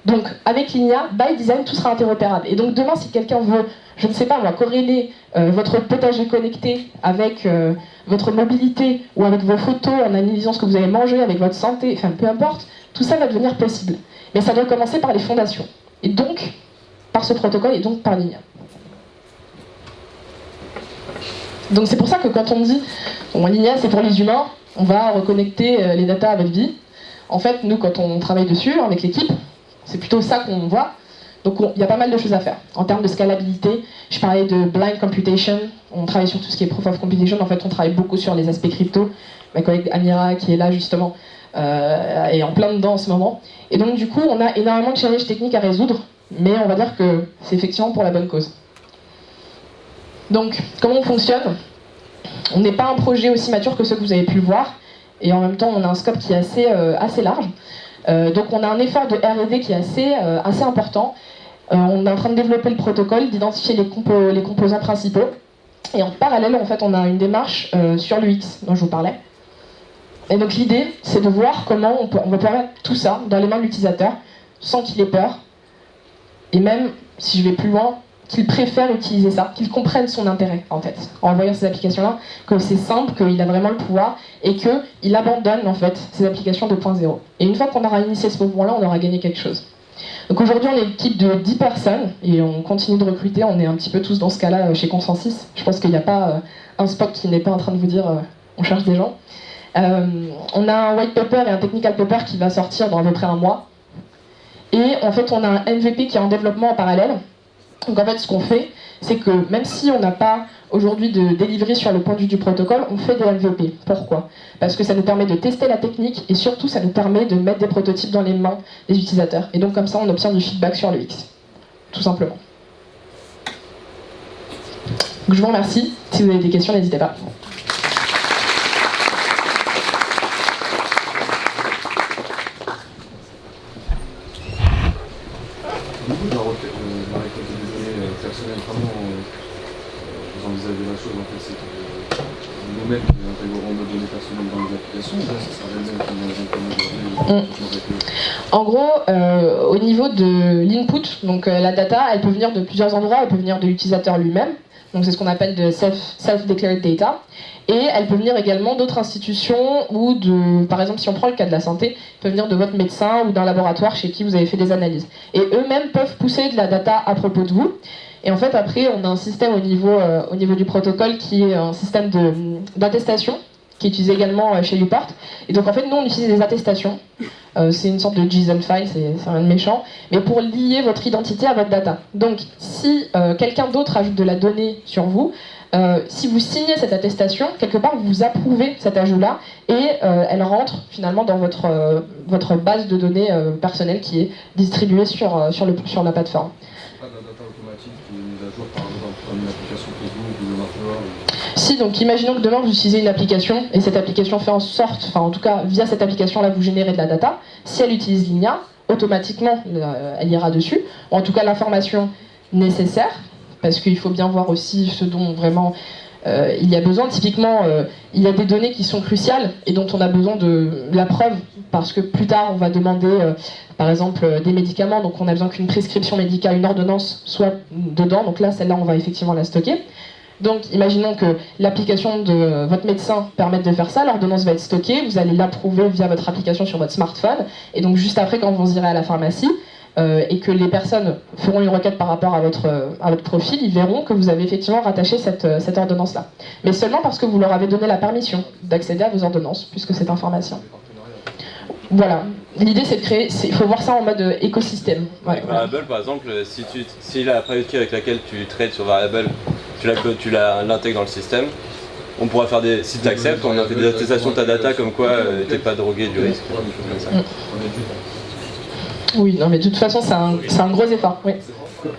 Donc, avec l'INIA, by design, tout sera interopérable. Et donc, demain, si quelqu'un veut, je ne sais pas, moi, corréler votre potager connecté avec votre mobilité ou avec vos photos en analysant ce que vous avez mangé, avec votre santé, enfin, peu importe, tout ça va devenir possible. Mais ça doit commencer par les fondations. Et donc, par ce protocole et donc par l'INIA. Donc, c'est pour ça que quand on dit, bon, l'INIA, c'est pour les humains, on va reconnecter les datas à votre vie. En fait, nous, quand on travaille dessus, avec l'équipe, c'est plutôt ça qu'on voit. Donc il y a pas mal de choses à faire. En termes de scalabilité, je parlais de blind computation, on travaille sur tout ce qui est proof of computation, en fait on travaille beaucoup sur les aspects crypto. Ma collègue Amira, qui est là justement, est en plein dedans en ce moment. Et donc du coup, on a énormément de challenges techniques à résoudre, mais on va dire que c'est effectivement pour la bonne cause. Donc, comment on fonctionne ? On n'est pas un projet aussi mature que ceux que vous avez pu le voir, et en même temps on a un scope qui est assez large. Donc on a un effort de R&D qui est assez important. On est en train de développer le protocole, d'identifier les composants principaux. Et en parallèle, en fait, on a une démarche sur l'UX dont je vous parlais. Et donc l'idée, c'est de voir comment on va permettre tout ça dans les mains de l'utilisateur, sans qu'il ait peur. Et même, si je vais plus loin, qu'il préfère utiliser ça, qu'il comprenne son intérêt, en fait, en voyant ces applications-là, que c'est simple, qu'il a vraiment le pouvoir, et qu'il abandonne, en fait, ces applications 2.0. Et une fois qu'on aura initié ce mouvement-là, on aura gagné quelque chose. Donc aujourd'hui, on est une équipe de 10 personnes, et on continue de recruter, on est un petit peu tous dans ce cas-là chez Consensus. Je pense qu'il n'y a pas un Spock qui n'est pas en train de vous dire on cherche des gens. On a un white paper et un technical paper qui va sortir dans à peu près un mois. Et en fait, on a un MVP qui est en développement en parallèle, Donc en fait, ce qu'on fait, c'est que même si on n'a pas aujourd'hui de delivery sur le point de vue du protocole, on fait des MVP. Pourquoi? Parce que ça nous permet de tester la technique et surtout ça nous permet de mettre des prototypes dans les mains des utilisateurs. Et donc comme ça, on obtient du feedback sur le X, tout simplement. Donc, je vous remercie. Si vous avez des questions, n'hésitez pas. La récolte des données personnelles, comment vous envisagez la chose en fait, c'est que nous-mêmes intégrerons nos données personnelles dans les applications, ou ça sera les-mêmes qui vont les intégrer. En gros, au niveau de l'input, donc la data, elle peut venir de plusieurs endroits, elle peut venir de l'utilisateur lui-même, donc c'est ce qu'on appelle de self-declared data, et elle peut venir également d'autres institutions ou de, par exemple si on prend le cas de la santé, elle peut venir de votre médecin ou d'un laboratoire chez qui vous avez fait des analyses. Et eux-mêmes peuvent pousser de la data à propos de vous. Et en fait après on a un système au niveau du protocole qui est un système d'attestation qui est utilisé également chez Uport. Et donc en fait nous on utilise des attestations, c'est une sorte de JSON file, c'est rien de méchant, mais pour lier votre identité à votre data. Donc si quelqu'un d'autre ajoute de la donnée sur vous, si vous signez cette attestation, quelque part vous approuvez cet ajout-là et elle rentre finalement dans votre base de données personnelle qui est distribuée sur la plateforme. Pas de la data automatique qui est mise à jour par exemple comme une application Facebook ou le marqueur. Si, donc imaginons que demain vous utilisez une application et cette application fait en sorte, enfin en tout cas via cette application-là vous générez de la data. Si elle utilise Linea, automatiquement elle ira dessus, ou en tout cas l'information nécessaire, parce qu'il faut bien voir aussi ce dont vraiment il y a besoin. Typiquement, il y a des données qui sont cruciales et dont on a besoin de la preuve, parce que plus tard on va demander par exemple des médicaments, donc on a besoin qu'une prescription médicale, une ordonnance soit dedans, donc là celle-là on va effectivement la stocker. Donc imaginons que l'application de votre médecin permette de faire ça, l'ordonnance va être stockée, vous allez l'approuver via votre application sur votre smartphone, et donc juste après quand vous irez à la pharmacie, et que les personnes feront une requête par rapport à votre profil, ils verront que vous avez effectivement rattaché cette ordonnance-là. Mais seulement parce que vous leur avez donné la permission d'accéder à vos ordonnances, puisque c'est un pharmacien. Voilà. L'idée c'est de créer, il faut voir ça en mode écosystème. Ouais, avec Variable par exemple, si la private key avec laquelle tu trades sur Variable, tu l'intègres dans le système, on pourra faire des, si tu acceptes, on a fait des attestations de ta data comme quoi t'es pas drogué du risque, des choses comme ça. Oui, non mais de toute façon c'est un gros effort. Oui.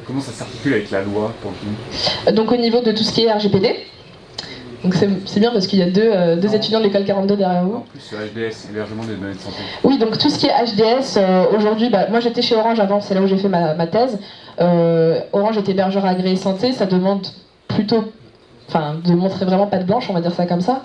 Comment ça s'articule avec la loi pour le coup? Donc au niveau de tout ce qui est RGPD, donc c'est bien parce qu'il y a deux étudiants de l'école 42 derrière vous. En plus, HDS, hébergement des données de santé. Oui, donc tout ce qui est HDS, aujourd'hui, moi j'étais chez Orange avant, c'est là où j'ai fait ma thèse. Orange était hébergeur agréé santé, ça demande plutôt, de montrer vraiment patte blanche, on va dire ça comme ça.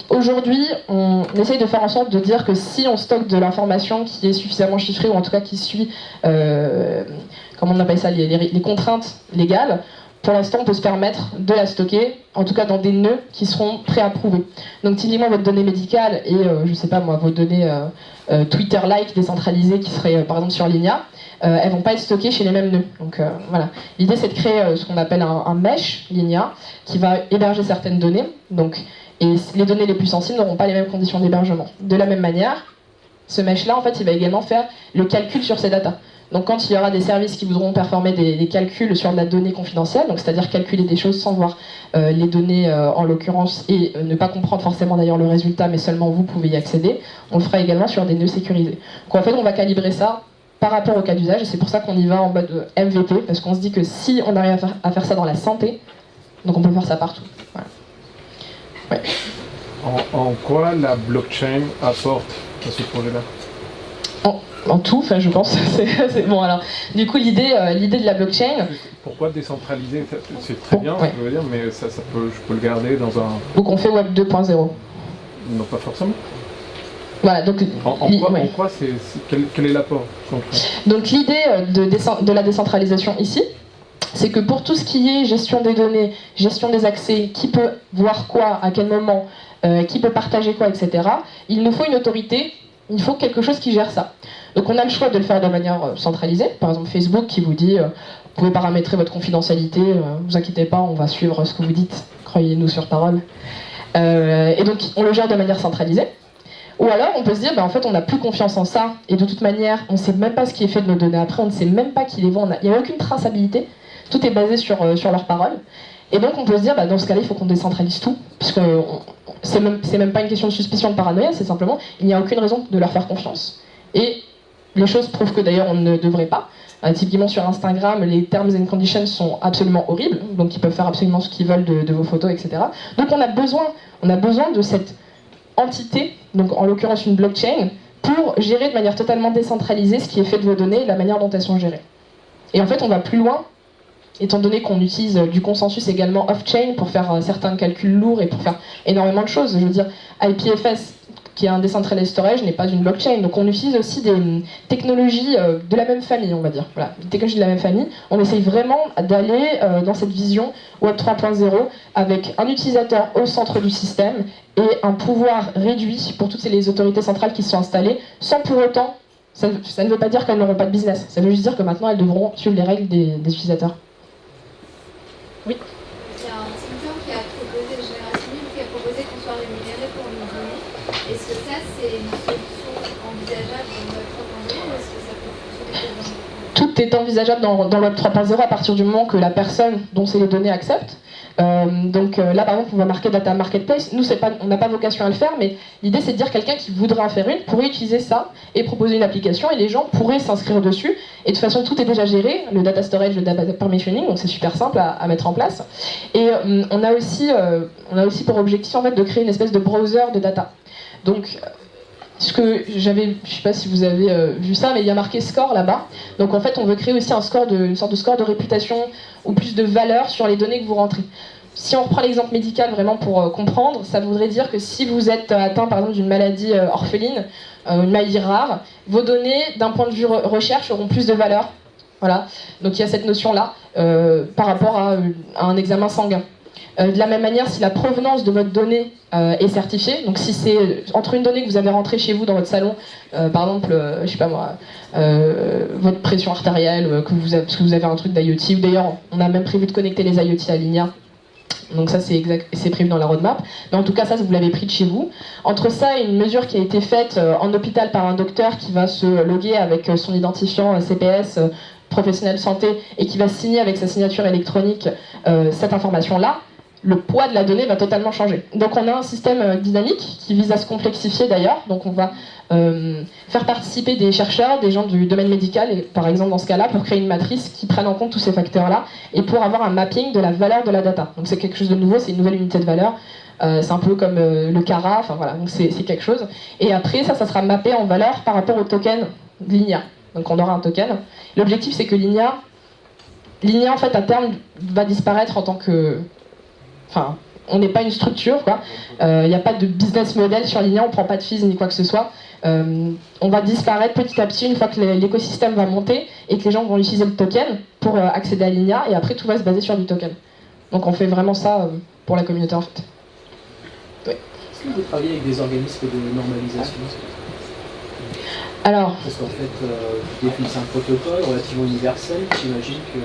Aujourd'hui, on essaye de faire en sorte de dire que si on stocke de l'information qui est suffisamment chiffrée, ou en tout cas qui suit, comment on appelle ça, les contraintes légales, pour l'instant, on peut se permettre de la stocker, en tout cas dans des nœuds qui seront préapprouvés. Donc typiquement, votre donnée médicale et, je sais pas moi, vos données Twitter-like décentralisées qui seraient par exemple sur Linea, elles vont pas être stockées chez les mêmes nœuds. Donc voilà. L'idée c'est de créer ce qu'on appelle un mesh Linea qui va héberger certaines données. Donc, et les données les plus sensibles n'auront pas les mêmes conditions d'hébergement. De la même manière, ce mesh-là, en fait, il va également faire le calcul sur ces datas. Donc quand il y aura des services qui voudront performer des calculs sur de la donnée confidentielle, donc c'est-à-dire calculer des choses sans voir les données en l'occurrence et ne pas comprendre forcément d'ailleurs le résultat, mais seulement vous pouvez y accéder, on le fera également sur des nœuds sécurisés. Donc en fait on va calibrer ça par rapport au cas d'usage et c'est pour ça qu'on y va en mode MVP, parce qu'on se dit que si on arrive à faire ça dans la santé, donc on peut faire ça partout. Voilà. Ouais. En quoi la blockchain apporte à ce projet-là ? En tout, je pense. C'est bon alors. Du coup, l'idée de la blockchain. Pourquoi décentraliser? C'est très bien, ouais. Je veux dire, mais je peux le garder dans un. Donc on fait Web 2.0. Non, pas forcément. Voilà, donc. En quoi quel est l'apport? Donc l'idée de la décentralisation ici, c'est que pour tout ce qui est gestion des données, gestion des accès, qui peut voir quoi, à quel moment, qui peut partager quoi, etc., il nous faut une autorité. Il faut quelque chose qui gère ça. Donc on a le choix de le faire de manière centralisée. Par exemple Facebook qui vous dit vous pouvez paramétrer votre confidentialité, vous inquiétez pas, on va suivre ce que vous dites, croyez-nous sur parole. Et donc on le gère de manière centralisée. Ou alors on peut se dire en fait on n'a plus confiance en ça et de toute manière on ne sait même pas ce qui est fait de nos données après, on ne sait même pas qui les vend, il n'y a aucune traçabilité. tout est basé sur leurs paroles. Et donc on peut se dire, dans ce cas-là, il faut qu'on décentralise tout, puisque c'est même pas une question de suspicion de paranoïa, c'est simplement, il n'y a aucune raison de leur faire confiance. Et les choses prouvent que d'ailleurs on ne devrait pas. Typiquement sur Instagram, les terms and conditions sont absolument horribles, donc ils peuvent faire absolument ce qu'ils veulent de vos photos, etc. Donc on a besoin de cette entité, donc en l'occurrence une blockchain, pour gérer de manière totalement décentralisée ce qui est fait de vos données et la manière dont elles sont gérées. Et en fait on va plus loin, étant donné qu'on utilise du consensus également off-chain pour faire certains calculs lourds et pour faire énormément de choses. Je veux dire, IPFS, qui est un decentralized storage, n'est pas une blockchain. Donc on utilise aussi des technologies de la même famille, on va dire. Voilà, des technologies de la même famille. On essaye vraiment d'aller dans cette vision Web 3.0 avec un utilisateur au centre du système et un pouvoir réduit pour toutes les autorités centrales qui sont installées, sans pour autant, ça ne veut pas dire qu'elles n'auront pas de business. Ça veut juste dire que maintenant elles devront suivre les règles des utilisateurs. Oui. Il y a un secteur qui a proposé, Génération Libre, qui a proposé qu'on soit rémunéré pour nos données. Est-ce que ça, c'est une solution envisageable dans Web 3.0 ou est-ce que ça peut fonctionner dans... Tout est envisageable dans Web 3.0 à partir du moment que la personne dont c'est les données accepte. Là, par exemple, on va marquer Data Marketplace. Nous, on n'a pas vocation à le faire, mais l'idée, c'est de dire quelqu'un qui voudrait en faire une pourrait utiliser ça et proposer une application et les gens pourraient s'inscrire dessus. Et de toute façon, tout est déjà géré, le data storage, le data permissioning, donc c'est super simple à mettre en place. Et on a aussi pour objectif en fait de créer une espèce de browser de data. Donc, je sais pas si vous avez vu ça, mais il y a marqué score là-bas. Donc en fait, on veut créer aussi une sorte de score de réputation ou plus de valeur sur les données que vous rentrez. Si on reprend l'exemple médical vraiment pour comprendre, ça voudrait dire que si vous êtes atteint par exemple d'une maladie orpheline, une maladie rare, vos données d'un point de vue recherche auront plus de valeur. Voilà. Donc il y a cette notion-là par rapport à un examen sanguin. De la même manière, si la provenance de votre donnée est certifiée, donc si c'est entre une donnée que vous avez rentrée chez vous dans votre salon, par exemple, je sais pas moi, votre pression artérielle, parce que vous avez un truc d'IoT, ou d'ailleurs on a même prévu de connecter les IoT à l'INIA, donc ça c'est prévu dans la roadmap, mais en tout cas ça vous l'avez pris de chez vous. Entre ça et une mesure qui a été faite en hôpital par un docteur qui va se loguer avec son identifiant CPS, professionnel de santé, et qui va signer avec sa signature électronique cette information-là, le poids de la donnée va totalement changer. Donc on a un système dynamique qui vise à se complexifier d'ailleurs. Donc on va faire participer des chercheurs, des gens du domaine médical, et, par exemple dans ce cas-là, pour créer une matrice qui prenne en compte tous ces facteurs-là et pour avoir un mapping de la valeur de la data. Donc c'est quelque chose de nouveau, c'est une nouvelle unité de valeur. C'est un peu comme le CARA, enfin voilà, donc c'est quelque chose. Et après ça sera mappé en valeur par rapport au token de l'INIA. Donc on aura un token. L'objectif c'est que l'INIA en fait à terme va disparaître en tant que... Enfin, on n'est pas une structure, quoi. Il n'y a pas de business model sur l'INIA, on ne prend pas de fees ni quoi que ce soit. On va disparaître petit à petit une fois que l'écosystème va monter et que les gens vont utiliser le token pour accéder à l'INIA, et après tout va se baser sur du token. Donc on fait vraiment ça pour la communauté en fait. Oui. Est-ce que vous travaillez avec des organismes de normalisation ? Alors, parce qu'en fait, vous définissez un protocole relativement universel, j'imagine que...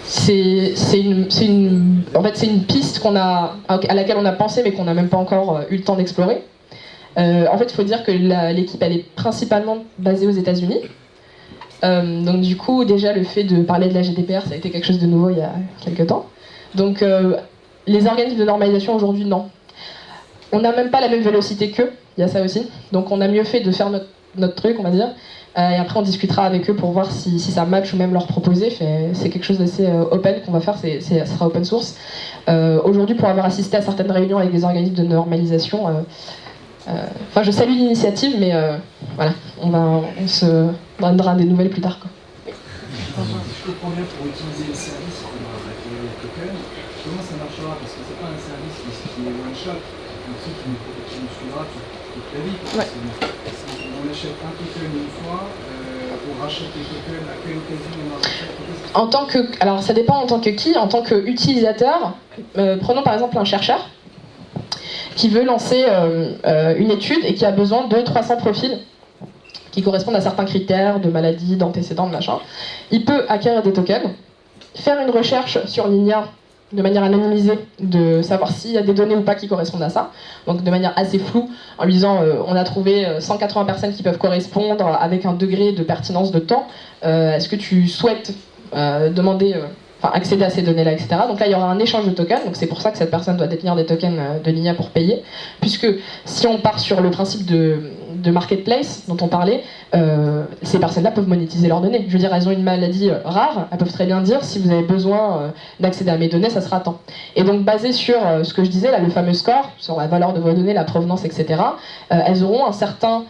C'est une piste à laquelle on a pensé mais qu'on n'a même pas encore eu le temps d'explorer. En fait, il faut dire que l'équipe elle est principalement basée aux États-Unis. Donc du coup, déjà le fait de parler de la GDPR, ça a été quelque chose de nouveau il y a quelques temps. Donc les organismes de normalisation aujourd'hui, non. On n'a même pas la même vélocité qu'eux, il y a ça aussi. Donc on a mieux fait de faire notre truc, on va dire. Et après on discutera avec eux pour voir si ça match ou même leur proposer. C'est quelque chose d'assez open qu'on va faire, ça sera open source. Aujourd'hui, pour avoir assisté à certaines réunions avec des organismes de normalisation, je salue l'initiative, mais voilà, on se donnera des nouvelles plus tard, quoi. Je comprends bien, pour utiliser le service, il faudra acquérir le token. Comment ça marchera? Parce que c'est pas un service qui est one shot, un truc qui nous suivra toute la vie. Ouais. On achète un token une fois, on rachète les tokens, à quelle occasion on en rachète? Alors ça dépend en tant que qui, en tant qu'utilisateur. Prenons par exemple un chercheur qui veut lancer une étude et qui a besoin de 300 profils qui correspondent à certains critères de maladie, d'antécédents, de machin. Il peut acquérir des tokens, faire une recherche sur l'INIA de manière anonymisée, de savoir s'il y a des données ou pas qui correspondent à ça, donc de manière assez floue, en lui disant on a trouvé 180 personnes qui peuvent correspondre avec un degré de pertinence de temps, est-ce que tu souhaites demander, accéder à ces données-là, etc. Donc là, il y aura un échange de tokens, donc c'est pour ça que cette personne doit détenir des tokens de Linia pour payer, puisque si on part sur le principe de marketplace dont on parlait, ces personnes-là peuvent monétiser leurs données. Je veux dire, elles ont une maladie rare, elles peuvent très bien dire, si vous avez besoin d'accéder à mes données, ça sera tant. Et donc, basé sur ce que je disais, là, le fameux score, sur la valeur de vos données, la provenance, etc., elles auront un certain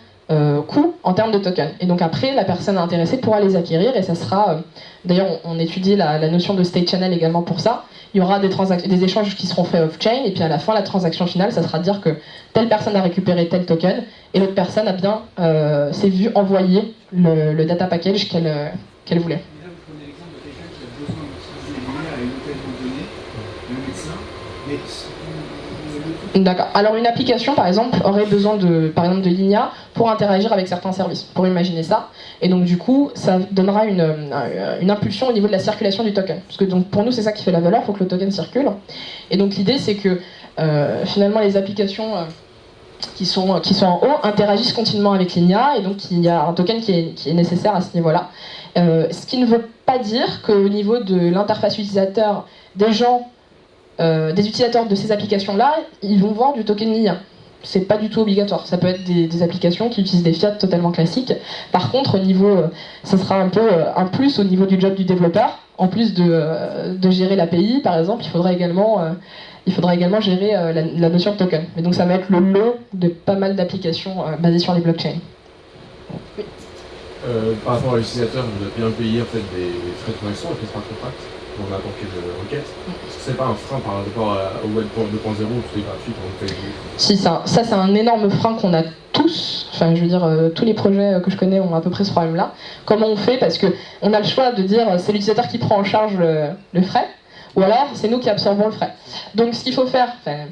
coût en termes de tokens. Et donc après, la personne intéressée pourra les acquérir et ça sera... D'ailleurs, on étudie la notion de state channel également pour ça. Il y aura des échanges qui seront faits off-chain et puis à la fin, la transaction finale, ça sera de dire que telle personne a récupéré tel token et l'autre personne a bien s'est vue envoyer le data package qu'elle voulait. Et là, vous prenez l'exemple de quelqu'un qui a besoin d'utiliser l'IA à une occasion donnée, le médecin, mais D'accord. Alors une application, par exemple, aurait besoin de l'IA pour interagir avec certains services, pour imaginer ça. Et donc du coup, ça donnera une impulsion au niveau de la circulation du token. Parce que donc, pour nous, c'est ça qui fait la valeur, il faut que le token circule. Et donc l'idée, c'est que finalement, les applications qui sont en haut interagissent continuellement avec l'IA, et donc il y a un token qui est nécessaire à ce niveau-là. Ce qui ne veut pas dire qu'au niveau de l'interface utilisateur, des utilisateurs de ces applications-là, ils vont voir du token LIA. C'est pas du tout obligatoire. Ça peut être des applications qui utilisent des fiat totalement classiques. Par contre, ça sera un peu un plus au niveau du job du développeur. En plus de gérer l'API, par exemple, il faudra également gérer la notion de token. Et donc ça va être le lot de pas mal d'applications basées sur les blockchains. Oui. Par rapport à l'utilisateur, vous devez bien payer en fait, des frais de connexion avec les smart contracts pour n'importe quelle requête. Est-ce que c'est pas un frein par rapport au Web 2.0 où tout est gratuit quand vous payez? Si, ça c'est un énorme frein qu'on a tous. Enfin, je veux dire, tous les projets que je connais ont à peu près ce problème-là. Comment on fait? Parce qu'on a le choix de dire c'est l'utilisateur qui prend en charge le frais, ou alors c'est nous qui absorbons le frais. Donc ce qu'il faut faire,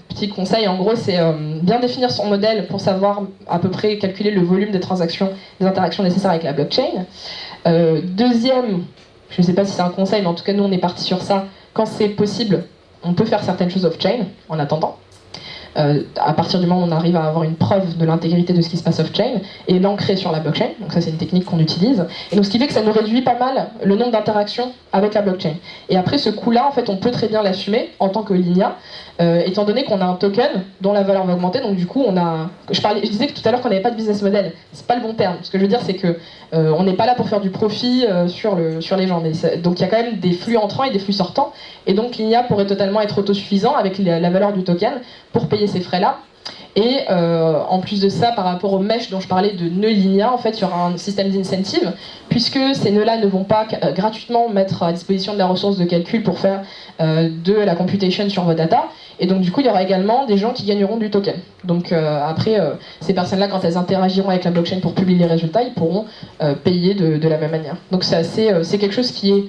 petit conseil en gros, c'est bien définir son modèle pour savoir à peu près calculer le volume des transactions, des interactions nécessaires avec la blockchain. Deuxième, je ne sais pas si c'est un conseil, mais en tout cas nous on est parti sur ça, quand c'est possible, on peut faire certaines choses off-chain en attendant. À partir du moment où on arrive à avoir une preuve de l'intégrité de ce qui se passe off-chain et l'ancrer sur la blockchain, donc ça c'est une technique qu'on utilise, et donc ce qui fait que ça nous réduit pas mal le nombre d'interactions avec la blockchain. Et après ce coût-là, en fait, on peut très bien l'assumer en tant que Linia, étant donné qu'on a un token dont la valeur va augmenter, donc du coup je disais que tout à l'heure qu'on n'avait pas de business model, c'est pas le bon terme. Ce que je veux dire c'est que on n'est pas là pour faire du profit sur les gens, donc il y a quand même des flux entrants et des flux sortants, et donc Linia pourrait totalement être autosuffisant avec la valeur du token pour payer ces frais-là. Et en plus de ça, par rapport aux mesh dont je parlais de nœuds Linia, en fait, il y aura un système d'incentive, puisque ces nœuds-là ne vont pas gratuitement mettre à disposition de la ressource de calcul pour faire de la computation sur vos data. Et donc, du coup, il y aura également des gens qui gagneront du token. Donc, après, ces personnes-là, quand elles interagiront avec la blockchain pour publier les résultats, ils pourront payer de la même manière. Donc, c'est quelque chose qui est...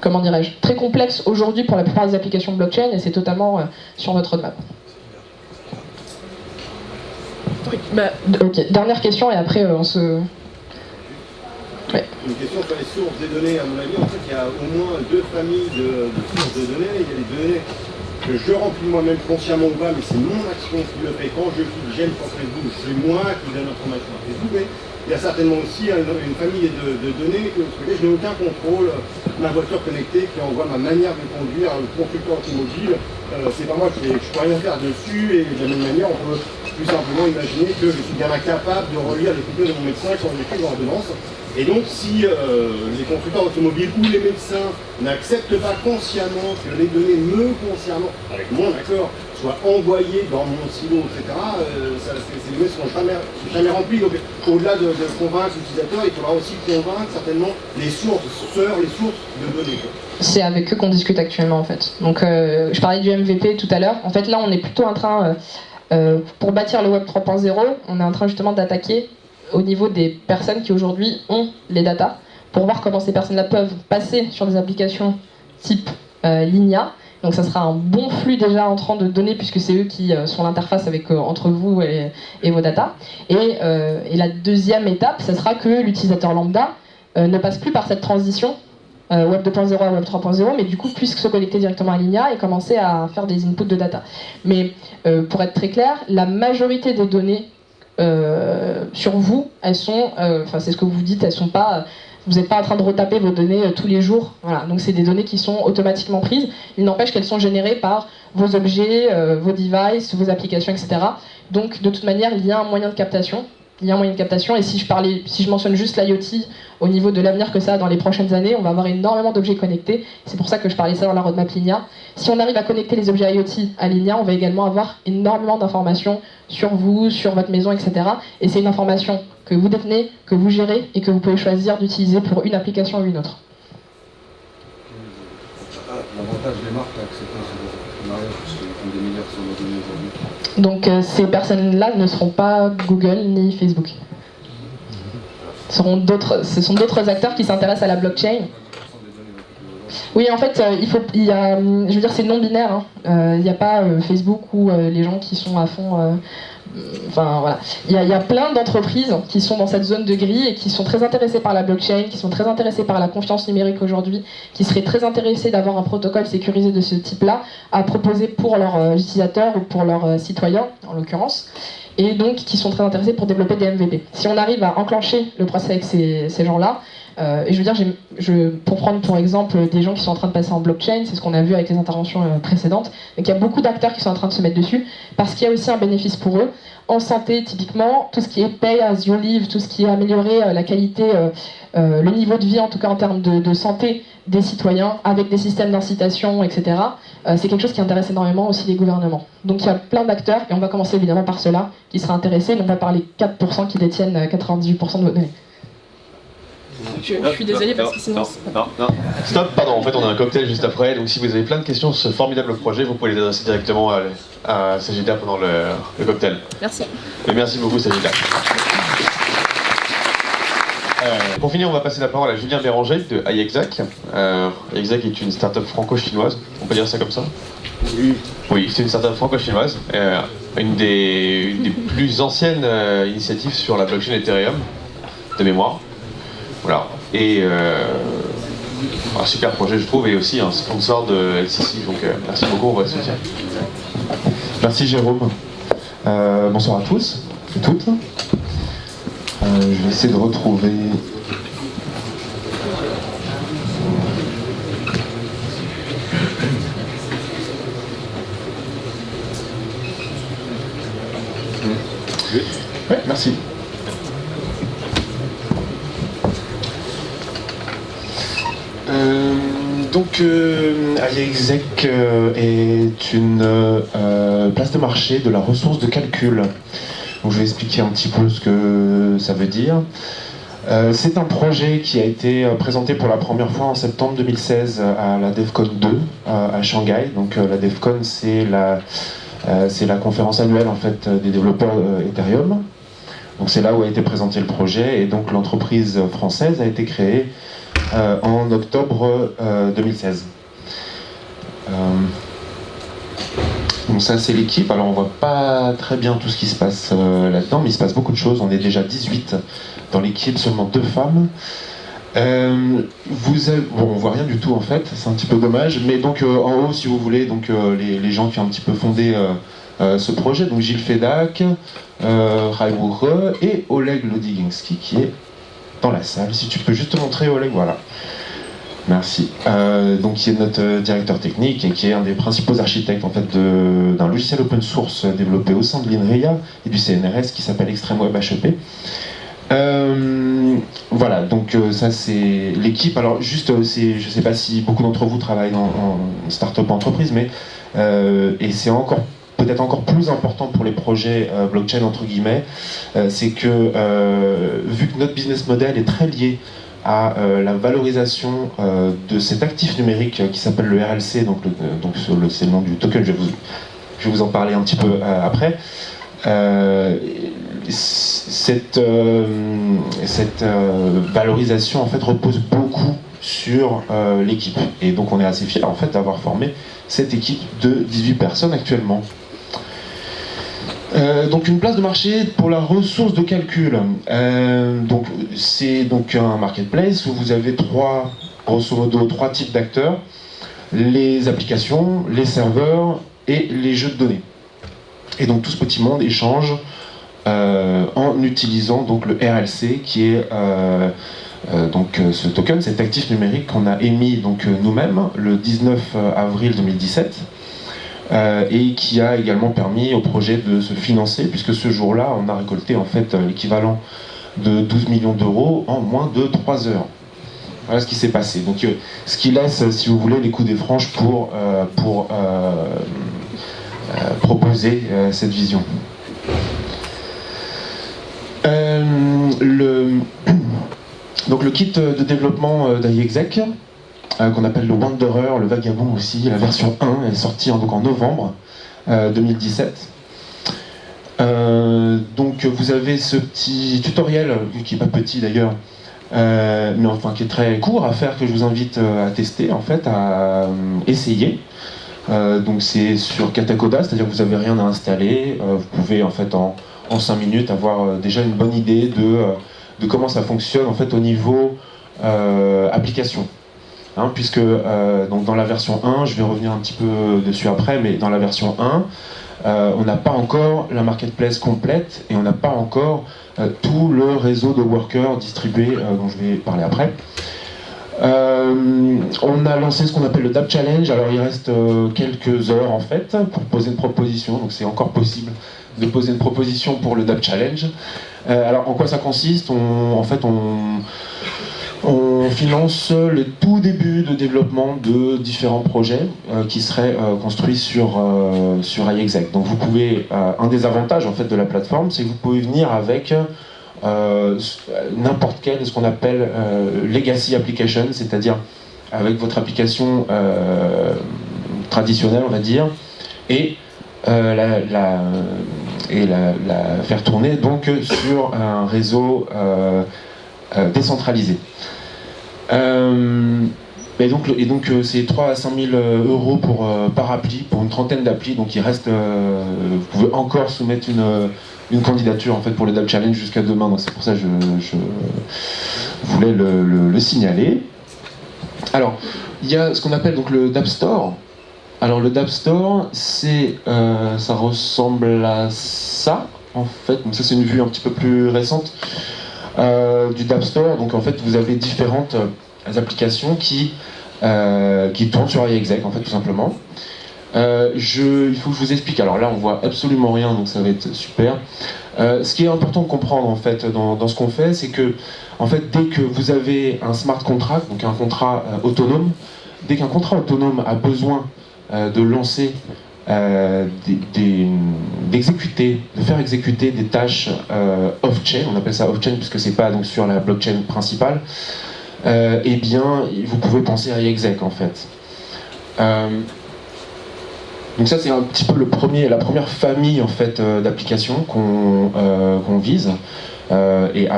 comment dirais-je, très complexe aujourd'hui pour la plupart des applications blockchain, et c'est totalement sur notre roadmap. Ok, dernière question et après on se... Ouais. Une question sur les sources des données. À mon avis, en fait, il y a au moins deux familles de sources de données. Il y a les données que je remplis moi-même consciemment ou pas, mais c'est mon action qui le fait. Quand je clique j'aime sur Facebook, c'est moi qui donne l'information à Facebook. Mais il y a certainement aussi une famille de données sur lesquelles je n'ai aucun contrôle. Ma voiture connectée qui envoie ma manière de conduire, le constructeur automobile, c'est pas moi je peux rien faire dessus, et de la même manière on peut plus simplement imaginer que je suis bien incapable de relire les photos de mon médecin quand j'écris dans l'ordonnance. Et donc si les constructeurs automobiles ou les médecins n'acceptent pas consciemment que les données me concernant, avec mon accord, soient envoyées dans mon silo, etc., ces données ne seront jamais remplies. Donc au-delà de convaincre l'utilisateur, il faudra aussi convaincre certainement les sources de données. C'est avec eux qu'on discute actuellement en fait. Donc je parlais du MVP tout à l'heure. En fait là on est plutôt en train, pour bâtir le Web 3.0, on est en train justement d'attaquer au niveau des personnes qui aujourd'hui ont les datas, pour voir comment ces personnes-là peuvent passer sur des applications type Linia. Donc ça sera un bon flux déjà entrant de données, puisque c'est eux qui sont l'interface entre vous et vos datas. Et la deuxième étape, ça sera que l'utilisateur lambda ne passe plus par cette transition Web 2.0 à Web 3.0, mais du coup puisse se connecter directement à Linia et commencer à faire des inputs de data. Mais pour être très clair, la majorité des données sur vous, elles sont, c'est ce que vous dites, elles sont pas Vous n'êtes pas en train de retaper vos données tous les jours. Voilà. Donc c'est des données qui sont automatiquement prises. Il n'empêche qu'elles sont générées par vos objets, vos devices, vos applications, etc. Donc de toute manière, il y a un moyen de captation. Et si je mentionne juste l'IoT au niveau de l'avenir que ça a dans les prochaines années, on va avoir énormément d'objets connectés. C'est pour ça que je parlais ça dans la roadmap Linea. Si on arrive à connecter les objets IoT à Linea, on va également avoir énormément d'informations sur vous, sur votre maison, etc. Et c'est une information que vous détenez, que vous gérez et que vous pouvez choisir d'utiliser pour une application ou une autre. L'avantage des marques à accepter ce partenariat, puisqu'ils font des milliards sur nos données aujourd'hui. Donc ces personnes-là ne seront pas Google ni Facebook. Ce sont d'autres acteurs qui s'intéressent à la blockchain. Oui, en fait, je veux dire, c'est non binaire. Il n'y a pas Facebook ou les gens qui sont à fond. Enfin voilà, il y a plein d'entreprises qui sont dans cette zone de gris et qui sont très intéressées par la blockchain, qui sont très intéressées par la confiance numérique aujourd'hui, qui seraient très intéressées d'avoir un protocole sécurisé de ce type-là à proposer pour leurs utilisateurs ou pour leurs citoyens, en l'occurrence, et donc qui sont très intéressés pour développer des MVP. Si on arrive à enclencher le process avec ces gens-là, et je veux dire, pour prendre pour exemple des gens qui sont en train de passer en blockchain, c'est ce qu'on a vu avec les interventions précédentes, donc il y a beaucoup d'acteurs qui sont en train de se mettre dessus, parce qu'il y a aussi un bénéfice pour eux. En santé, typiquement, tout ce qui est pay as you live, tout ce qui est améliorer la qualité, le niveau de vie, en tout cas en termes de santé des citoyens, avec des systèmes d'incitation, etc., c'est quelque chose qui intéresse énormément aussi les gouvernements. Donc il y a plein d'acteurs, et on va commencer évidemment par ceux-là, qui seraient intéressés, non pas par les 4% qui détiennent 98% de vos données. Je suis désolée parce que sinon... Non. Stop, pardon, en fait on a un cocktail juste après, donc si vous avez plein de questions sur ce formidable projet, vous pouvez les adresser directement à Sajida pendant le cocktail. Merci. Et merci beaucoup Sajida. Pour finir, on va passer la parole à Julien Béranger de iExac. iExac est une start-up franco-chinoise, on peut dire ça comme ça ? Oui, c'est une start-up franco-chinoise, une des plus anciennes initiatives sur la blockchain Ethereum, de mémoire. Voilà, et un super projet je trouve, et aussi un sponsor de LCC, donc merci beaucoup pour votre soutien. Merci Jérôme. Bonsoir à tous et toutes. Je vais essayer de retrouver... Oui, merci. Donc, iExac est une place de marché de la ressource de calcul. Donc, je vais expliquer un petit peu ce que ça veut dire. C'est un projet qui a été présenté pour la première fois en septembre 2016 à la DevCon 2 à Shanghai. Donc, la DevCon, c'est la conférence annuelle en fait des développeurs Ethereum. Donc, c'est là où a été présenté le projet, et donc l'entreprise française a été créée en octobre 2016. Donc ça c'est l'équipe, alors on voit pas très bien tout ce qui se passe là-dedans, mais il se passe beaucoup de choses. On est déjà 18 dans l'équipe, seulement 2 femmes. Bon, on voit rien du tout en fait, c'est un petit peu dommage, mais donc en haut si vous voulez, donc les gens qui ont un petit peu fondé ce projet, donc Gilles Fedak, Raiwu Re et Oleg Lodiginski qui est dans la salle. Si tu peux juste te montrer Oleg, voilà. Merci. Donc qui est notre directeur technique et qui est un des principaux architectes en fait d'un logiciel open source développé au sein de l'INRIA et du CNRS qui s'appelle ExtremeWeb HEP. Voilà, donc ça c'est l'équipe. Alors juste, je sais pas si beaucoup d'entre vous travaillent en start-up entreprise, mais et c'est peut-être encore plus important pour les projets blockchain entre guillemets, c'est que vu que notre business model est très lié à la valorisation de cet actif numérique qui s'appelle le RLC, donc c'est le nom du token, je vais vous en parler un petit peu après. Cette valorisation en fait repose beaucoup sur l'équipe, et donc on est assez fiers en fait d'avoir formé cette équipe de 18 personnes actuellement. Donc une place de marché pour la ressource de calcul. Donc c'est donc un marketplace où vous avez grosso modo trois types d'acteurs: les applications, les serveurs et les jeux de données. Et donc tout ce petit monde échange en utilisant donc le RLC qui est Ce token, cet actif numérique qu'on a émis nous-mêmes le 19 avril 2017 et qui a également permis au projet de se financer, puisque ce jour-là, on a récolté en fait l'équivalent de 12 millions d'euros en moins de 3 heures. Voilà ce qui s'est passé. Donc, ce qui laisse, si vous voulez, les coups des franges pour proposer cette vision. Donc le kit de développement d'AIExec, qu'on appelle le Wanderer, le Vagabond aussi, la version 1, est sortie en novembre 2017. Donc vous avez ce petit tutoriel, qui n'est pas petit d'ailleurs, mais enfin qui est très court à faire, que je vous invite à tester, en fait, à essayer. Donc c'est sur Katacoda, c'est-à-dire que vous n'avez rien à installer, vous pouvez en fait en 5 minutes avoir déjà une bonne idée de comment ça fonctionne en fait au niveau application. Puisque donc dans la version 1, je vais revenir un petit peu dessus après, mais dans la version 1, on n'a pas encore la marketplace complète et on n'a pas encore tout le réseau de workers distribués dont je vais parler après. On a lancé ce qu'on appelle le DApp Challenge. Alors il reste quelques heures en fait pour poser une proposition, donc c'est encore possible de poser une proposition pour le DApp Challenge. Alors en quoi ça consiste? En fait on finance le tout début de développement de différents projets qui seraient construits sur AIExec. Donc vous pouvez, un des avantages en fait de la plateforme, c'est que vous pouvez venir avec n'importe quel, ce qu'on appelle legacy application, c'est-à-dire avec votre application traditionnelle, on va dire, et la faire tourner donc sur un réseau décentralisé. Et donc c'est 3 à 5 000 euros par appli, pour une trentaine d'applis, donc il reste, vous pouvez encore soumettre une candidature en fait pour le DApp Challenge jusqu'à demain, donc c'est pour ça que je voulais le signaler. Alors, il y a ce qu'on appelle donc le DApp Store. Alors le DApp Store, ça ressemble à ça, en fait, donc ça c'est une vue un petit peu plus récente du DApp Store. Donc en fait vous avez différentes applications qui tournent sur AIExec, en fait, tout simplement. Il faut que je vous explique. Alors là on voit absolument rien, donc ça va être super. Ce qui est important de comprendre en fait dans ce qu'on fait, c'est que en fait dès que vous avez un smart contract, donc un contrat autonome, dès qu'un contrat autonome a besoin de lancer, de faire exécuter des tâches off-chain, on appelle ça off-chain puisque c'est pas donc sur la blockchain principale, eh bien vous pouvez penser à AIExec en fait. Donc ça c'est un petit peu la première famille en fait d'applications qu'on vise, et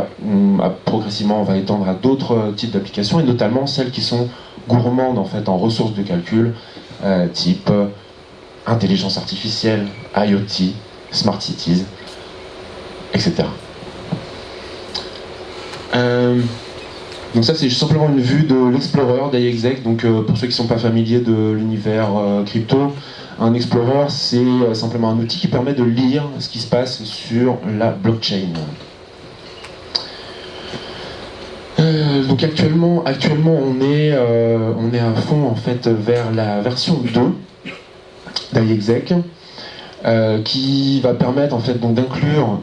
progressivement on va étendre à d'autres types d'applications, et notamment celles qui sont gourmandes en fait en ressources de calcul, type intelligence artificielle, IoT, smart cities, etc. Donc ça c'est simplement une vue de l'Explorer d'AIExec. Donc pour ceux qui ne sont pas familiers de l'univers crypto, un Explorer c'est simplement un outil qui permet de lire ce qui se passe sur la blockchain. Donc actuellement on est à fond en fait vers la version 2 d'AIExec, qui va permettre en fait donc d'inclure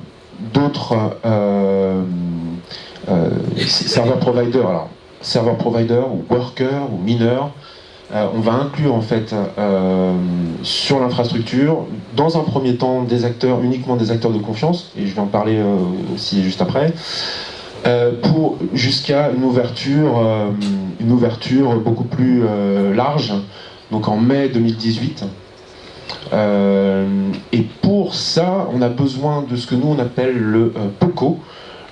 d'autres serveur provider, alors serveur provider ou worker ou mineur. On va inclure en fait sur l'infrastructure, dans un premier temps uniquement des acteurs de confiance, et je vais en parler aussi juste après, pour jusqu'à une ouverture beaucoup plus large, donc en mai 2018. Et pour ça, on a besoin de ce que nous on appelle le POCO,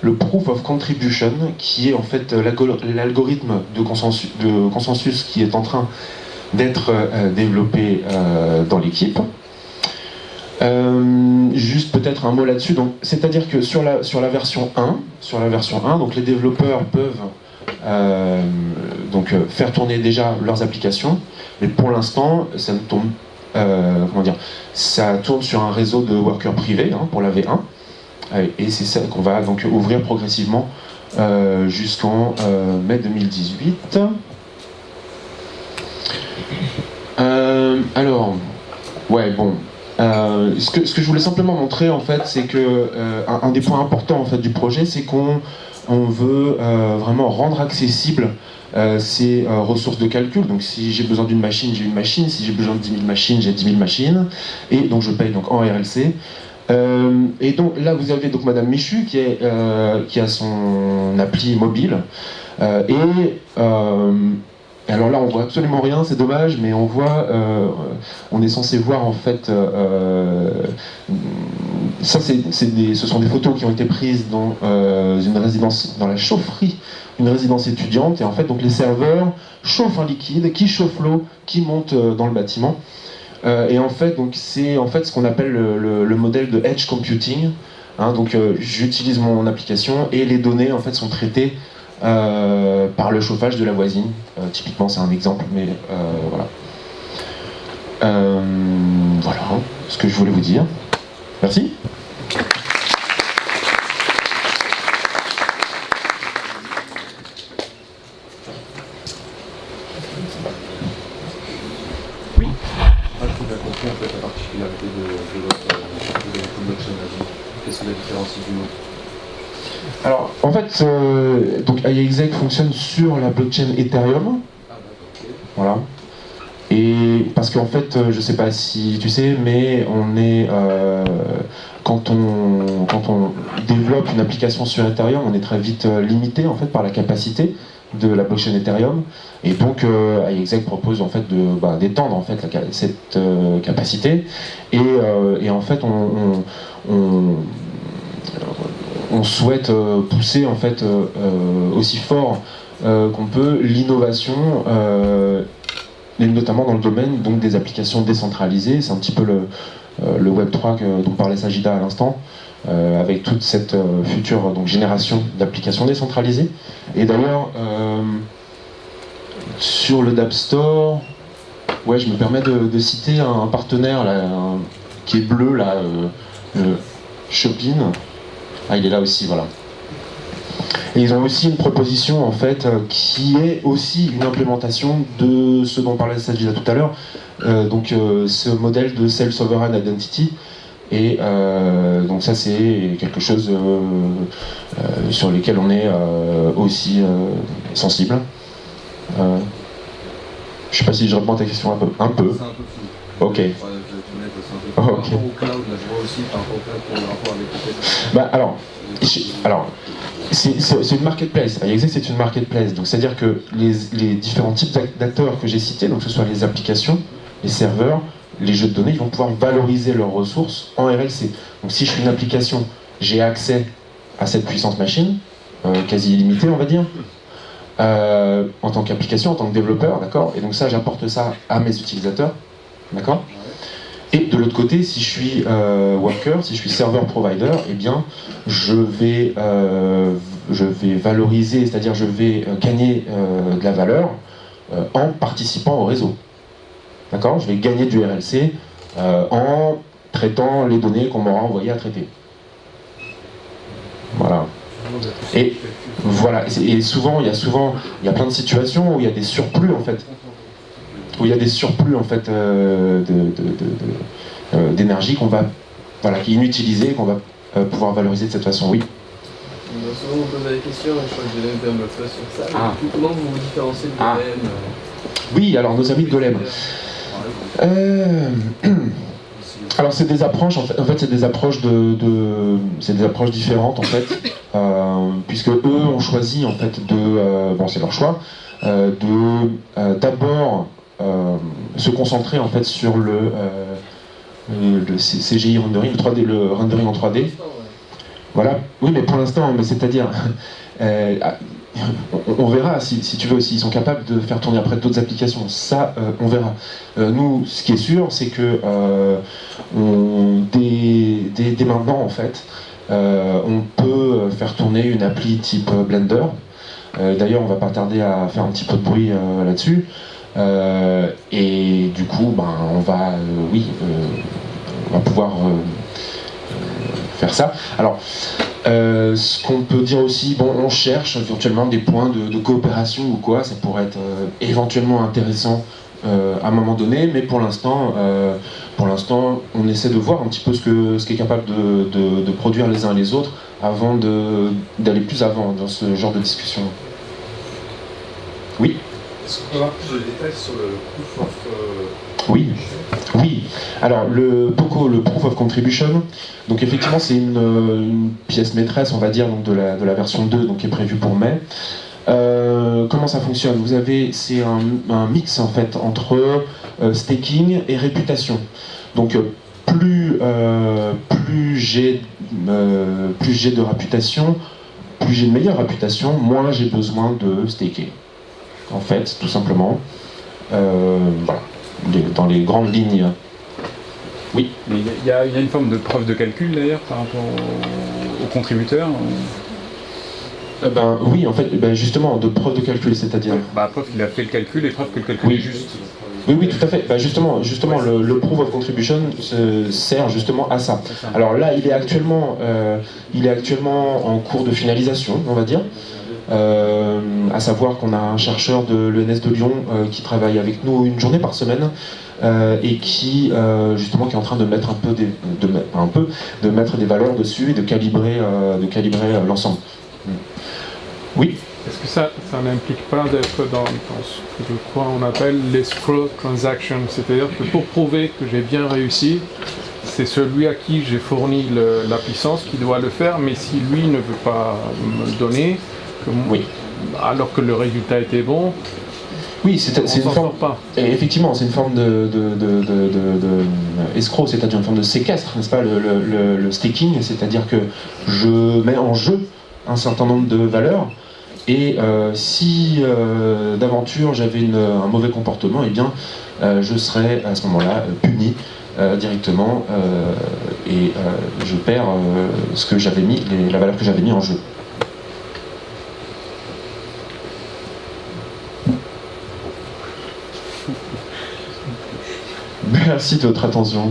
le Proof of Contribution, qui est en fait l'algorithme de consensus qui est en train d'être développé dans l'équipe. Juste peut-être un mot là-dessus. C'est-à-dire que sur la version 1, donc les développeurs peuvent faire tourner déjà leurs applications, mais pour l'instant, ça ne tourne ça tourne sur un réseau de workers privés pour la V1, et c'est ça qu'on va donc ouvrir progressivement jusqu'en mai 2018. Alors, ouais, bon. Ce que je voulais simplement montrer, en fait, c'est que un des points importants en fait, du projet, c'est qu'on veut vraiment rendre accessible ces ressources de calcul. Donc si j'ai besoin d'une machine, j'ai une machine. Si j'ai besoin de 10 000 machines, j'ai 10 000 machines. Et donc je paye donc en RLC. Et donc là, vous avez donc Madame Michu qui a son appli mobile. Alors là, on voit absolument rien, c'est dommage, mais on voit, on est censé voir en fait, ça ce sont des photos qui ont été prises dans une résidence, dans la chaufferie, une résidence étudiante, et en fait, donc les serveurs chauffent un liquide, qui chauffe l'eau, qui monte dans le bâtiment, et en fait, donc c'est en fait ce qu'on appelle le modèle de edge computing. Hein, donc j'utilise mon application et les données en fait sont traitées par le chauffage de la voisine. Typiquement, c'est un exemple, mais voilà. Voilà ce que je voulais vous dire. Merci. Oui. Je trouve bien compris en fait la particularité de votre blockchain. Qu'est-ce qui la différencie d'une autre? Alors, en fait, donc AIExec fonctionne sur la blockchain Ethereum. Voilà. Et parce qu'en fait, je sais pas si tu sais, mais on est quand on développe une application sur Ethereum, on est très vite limité en fait par la capacité de la blockchain Ethereum. Et donc AIExec propose en fait d'étendre en fait cette capacité. Et en fait, on souhaite pousser en fait aussi fort qu'on peut l'innovation, et notamment dans le domaine donc, des applications décentralisées. C'est un petit peu le Web3 dont parlait Sajida à l'instant, avec toute cette future donc, génération d'applications décentralisées. Et d'ailleurs, sur le Dapp Store, ouais, je me permets de citer un partenaire là, qui est bleu, là, Shopin. Ah, il est là aussi, voilà. Et ils ont aussi une proposition, en fait, qui est aussi une implémentation de ce dont parlait Sajida tout à l'heure, donc ce modèle de Self-Sovereign Identity. Et donc ça, c'est quelque chose sur lequel on est aussi sensible. Je sais pas si je réponds à ta question un peu. C'est un peu flou. Ok. Ouais, par rapport au cloud, là, je vois aussi par rapport au cloud, quel rapport avec Bah alors c'est une marketplace. AIExec, c'est une marketplace. Donc c'est-à-dire que les différents types d'acteurs que j'ai cités, donc que ce soit les applications, les serveurs, les jeux de données, ils vont pouvoir valoriser leurs ressources en RLC. Donc si je suis une application, j'ai accès à cette puissance machine, quasi illimitée, on va dire, en tant qu'application, en tant que développeur, d'accord. Et donc ça, j'apporte ça à mes utilisateurs, d'accord. Et de l'autre côté, si je suis worker, si je suis serveur provider, eh bien, je vais valoriser, c'est-à-dire je vais gagner de la valeur en participant au réseau. D'accord ? Je vais gagner du RLC en traitant les données qu'on m'aura envoyées à traiter. Voilà. Et voilà. Et souvent, il y a plein de situations où il y a des surplus en fait. Où il y a des surplus en fait d'énergie qui est inutilisée, qu'on va pouvoir valoriser de cette façon. Oui. Souvent on pose des questions et je crois que je vais même faire me faire sur ça. Ah. Comment vous vous différenciez de Golem Oui, alors nos amis de Golem. Alors c'est des approches, en fait c'est des approches c'est des approches différentes en fait, puisque eux ont choisi en fait bon c'est leur choix, d'abord se concentrer en fait sur le CGI rendering, le rendering en 3D. Voilà. Oui, mais pour l'instant, c'est-à-dire, on verra si tu veux, s'ils sont capables de faire tourner après d'autres applications. Ça, on verra. Nous, ce qui est sûr, c'est que dès maintenant, en fait, on peut faire tourner une appli type Blender. D'ailleurs, on va pas tarder à faire un petit peu de bruit là-dessus. Et du coup, on va pouvoir faire ça. Alors, Ce qu'on peut dire aussi, bon, on cherche éventuellement des points de coopération ou quoi, ça pourrait être éventuellement intéressant à un moment donné, mais pour l'instant, on essaie de voir un petit peu ce qu'est capable de produire les uns et les autres avant d'aller plus avant dans ce genre de discussion. Oui. Est-ce qu'on peut avoir plus de détails sur le proof of... Oui. Alors le POCO, le Proof of Contribution, donc effectivement c'est une pièce maîtresse, on va dire, donc de la version 2, donc qui est prévue pour mai. Comment ça fonctionne? C'est un mix en fait entre staking et réputation. Donc plus j'ai de réputation, plus j'ai de meilleure réputation, moins j'ai besoin de staker. En fait, tout simplement. Voilà. Dans les grandes lignes. Oui. Mais il y a une forme de preuve de calcul d'ailleurs par rapport aux contributeurs. Oui, en fait, justement, de preuve de calcul, c'est-à-dire. Preuve qu'il a fait le calcul et preuve que le calcul est juste. Oui, tout à fait. Justement, le Proof of Contribution sert justement à ça. Alors là, il est actuellement en cours de finalisation, on va dire. À savoir qu'on a un chercheur de l'ENS de Lyon qui travaille avec nous une journée par semaine et qui justement qui est en train de mettre de mettre des valeurs dessus et de calibrer l'ensemble. Oui. Est-ce que ça n'implique pas d'être dans ce que je crois on appelle l'escrow transaction, c'est-à-dire que pour prouver que j'ai bien réussi, c'est celui à qui j'ai fourni la puissance qui doit le faire, mais si lui ne veut pas me le donner, alors que le résultat était bon, oui, c'est une forme. Effectivement, c'est une forme de escroc, c'est-à-dire une forme de séquestre, n'est-ce pas, le staking, c'est-à-dire que je mets en jeu un certain nombre de valeurs. Et si d'aventure j'avais un mauvais comportement, eh bien, je serais à ce moment-là puni directement et je perds ce que j'avais mis, la valeur que j'avais mis en jeu. Merci de votre attention.